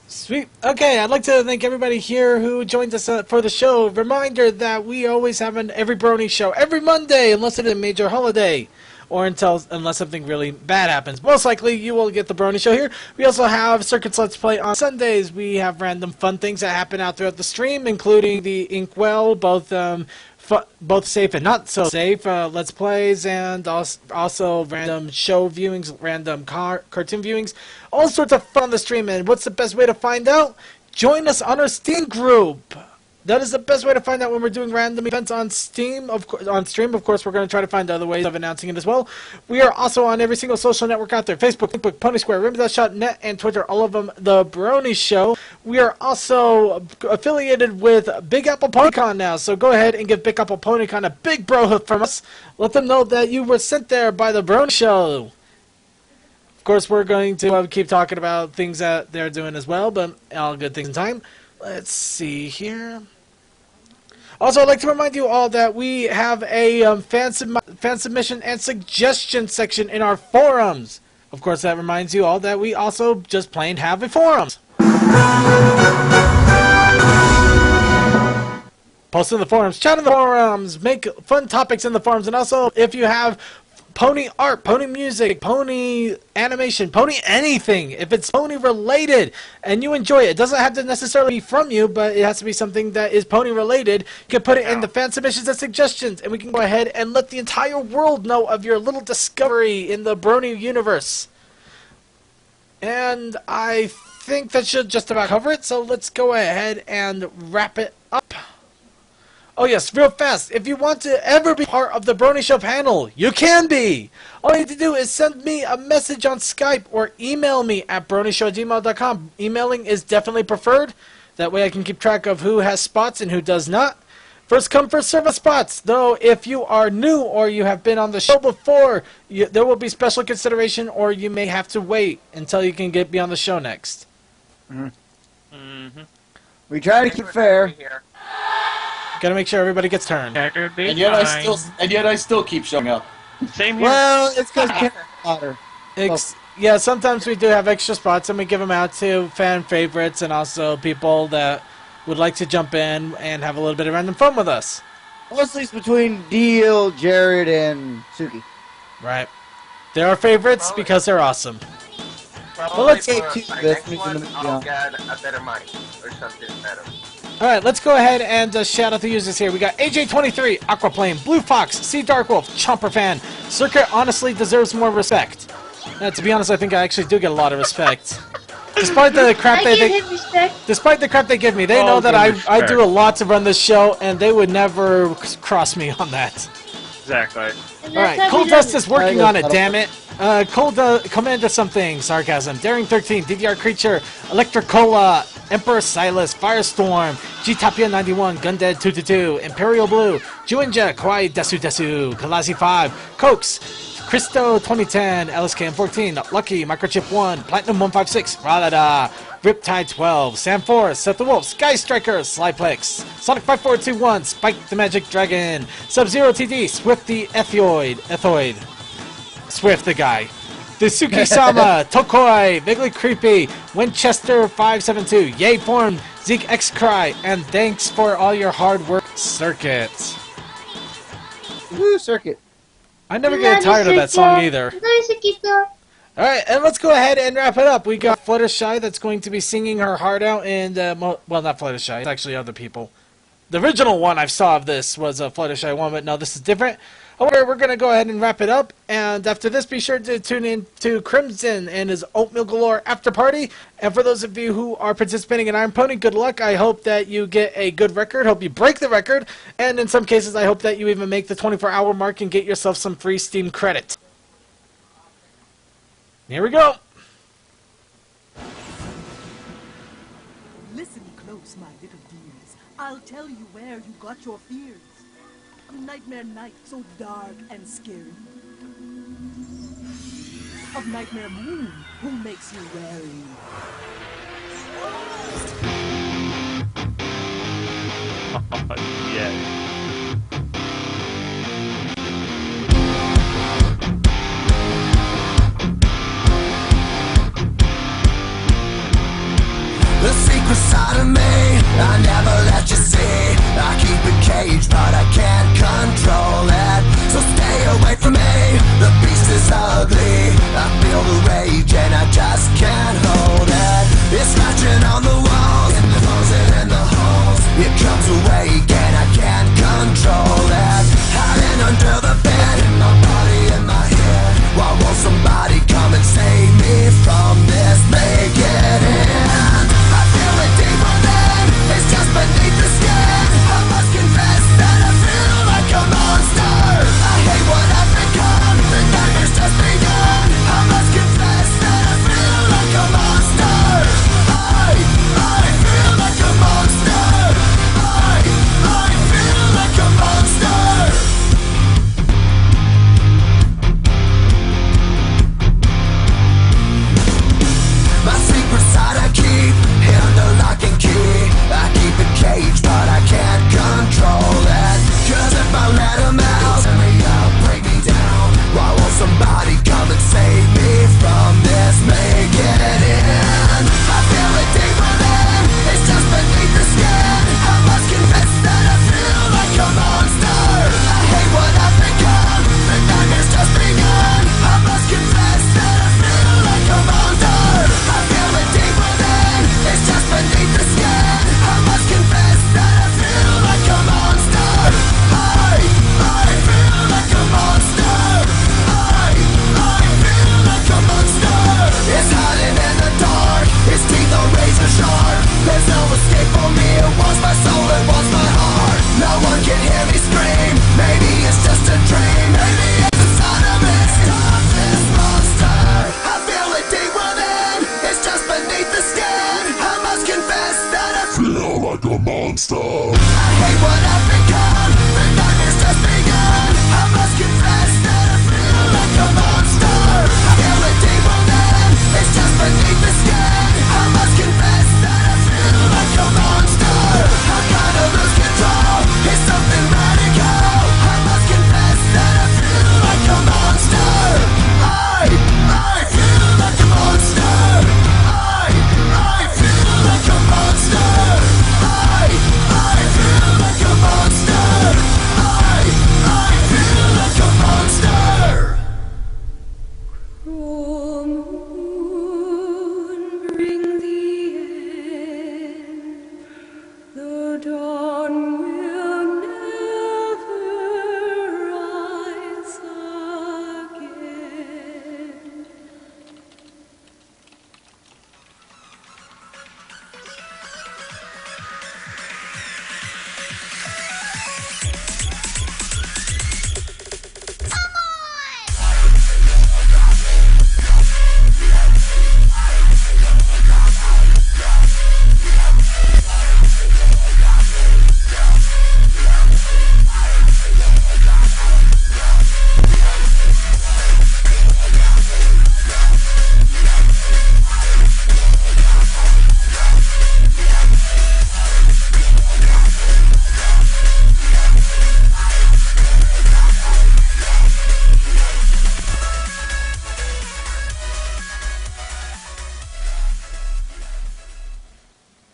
Sweet. Okay, I'd like to thank everybody here who joined us for the show. Reminder that we always have an Every Brony show every Monday, unless it is a major holiday. Or unless something really bad happens. Most likely, you will get the Brony show here. We also have Circuits Let's Play on Sundays. We have random fun things that happen out throughout the stream, including the Inkwell, both safe and not so safe Let's Plays, and also random show viewings, random cartoon viewings, all sorts of fun on the stream. And what's the best way to find out? Join us on our Steam group. That is the best way to find out when we're doing random events on Steam. On stream, of course, we're going to try to find other ways of announcing it as well. We are also on every single social network out there: Facebook, Pony Square, Rainbow.net, and Twitter. All of them, The Brony Show. We are also affiliated with Big Apple PonyCon now, so go ahead and give Big Apple PonyCon a big bro hug from us. Let them know that you were sent there by The Brony Show. Of course, we're going to keep talking about things that they're doing as well, but all good things in time. Let's see here. Also, I'd like to remind you all that we have a fan submission and suggestion section in our forums. Of course, that reminds you all that we also just plain have a forums. Post in the forums, chat in the forums, make fun topics in the forums, and also if you have pony art, pony music, pony animation, pony anything, if it's pony related and you enjoy it, it doesn't have to necessarily be from you, but it has to be something that is pony related, you can put it in the fan submissions and suggestions, and we can go ahead and let the entire world know of your little discovery in the Brony universe. And I think that should just about cover it, so let's go ahead and wrap it up. Oh yes, real fast, if you want to ever be part of the Brony Show panel, you can be! All you need to do is send me a message on Skype or email me at bronyshow@gmail.com. Emailing is definitely preferred. That way I can keep track of who has spots and who does not. First come, first serve spots, though if you are new or you have been on the show before, there will be special consideration, or you may have to wait until you can be on the show next. We try to keep fair. Gotta make sure everybody gets turned. And yet I still keep showing up. Same here. Well, it's because Potter. Yeah, sometimes we do have extra spots, and we give them out to fan favorites and also people that would like to jump in and have a little bit of random fun with us. Mostly it's between Deal, Jared, and Suki. Right. They're our favorites because they're awesome. Well, let's get to this. I'll get a better mic or something better. Alright, let's go ahead and shout out the users here. We got AJ23, Aquaplane, Blue Fox, Sea Darkwolf, Chomper Fan. Circuit honestly deserves more respect. To be honest, I think I actually do get a lot of respect. Despite the crap despite the crap they give me, they know that I do a lot to run this show, and they would never cross me on that. Exactly. Alright, Cold Dust is working on it, damn it. Commander something, sarcasm. Daring 13, DDR Creature, Electricola, Emperor Silas, Firestorm, G-Tapia 91, Gundead 222, Imperial Blue, Juinja, Kawaii Desu Desu, Kalasi 5, Cokes, Christo 2010, LSKM 14, Lucky, Microchip 1, Platinum 156, Ralada, Riptide 12, Sam Forest, Seth the Wolf, Sky Striker, Slyplex, Sonic 5421, Spike the Magic Dragon, Sub-Zero TD, Swift the Ethoid, Swift the guy. Dasuki-sama, Tokoi, Bigly Creepy, Winchester 572, Yay Form, Zeke X Cry, and thanks for all your hard work, Circuit. Woo, Circuit. I never get tired of that song either. Alright, and let's go ahead and wrap it up. We got Fluttershy that's going to be singing her heart out, and, well, not Fluttershy, it's actually other people. The original one I saw of this was a Fluttershy one, but no, this is different. However, we're going to go ahead and wrap it up, and after this, be sure to tune in to Crimson and his Oatmeal Galore After Party. And for those of you who are participating in Iron Pony, good luck. I hope that you get a good record, hope you break the record, and in some cases, I hope that you even make the 24-hour mark and get yourself some free Steam credit. Here we go. Listen close, my little dears. I'll tell you where you got your fears. A nightmare night so dark and scary. Of nightmare moon, who makes you wary? Yeah. The secret side of me, I never let you see. I keep it caged, but I can't control it. So stay away from me, the beast is ugly. I feel the rage and I just can't hold it. It's scratching on the walls, in the floors and in the halls. It comes awake and I can't control it. Hiding under the bed, in my body, in my head. Why won't somebody come and save me from this? Make it end. I feel it deep within, it's just beneath the skin. I must confess that I feel like a monster. I hate what I've become, the nightmare's just begun. I must confess that I feel like a monster. I feel like a monster. I feel like a monster. My secret side I keep under lock and key. I keep it caged, but I can't control it. Cause if I let them out, tear me up, break me down. Why won't somebody come and save me from this? Make it end. I feel it deep within, it's just beneath the skin. I must confess that I feel like a monster. I hate what I've become, the nightmare's just begun. I must confess that I feel like a monster. I feel it deep within, it's just beneath the skin. I must confess that I feel like a monster. I feel like a monster. I feel like a monster. It's hiding in the dark, its teeth are razor sharp. There's no escape for me, it wants my soul, it wants my heart. No one can hear me scream, maybe it's just a dream. Maybe it's a sign of me. Stop this monster. I feel it deep within, it's just beneath the skin. I must confess that I feel like a monster. I hate what I've become, the nightmare's just begun. I must confess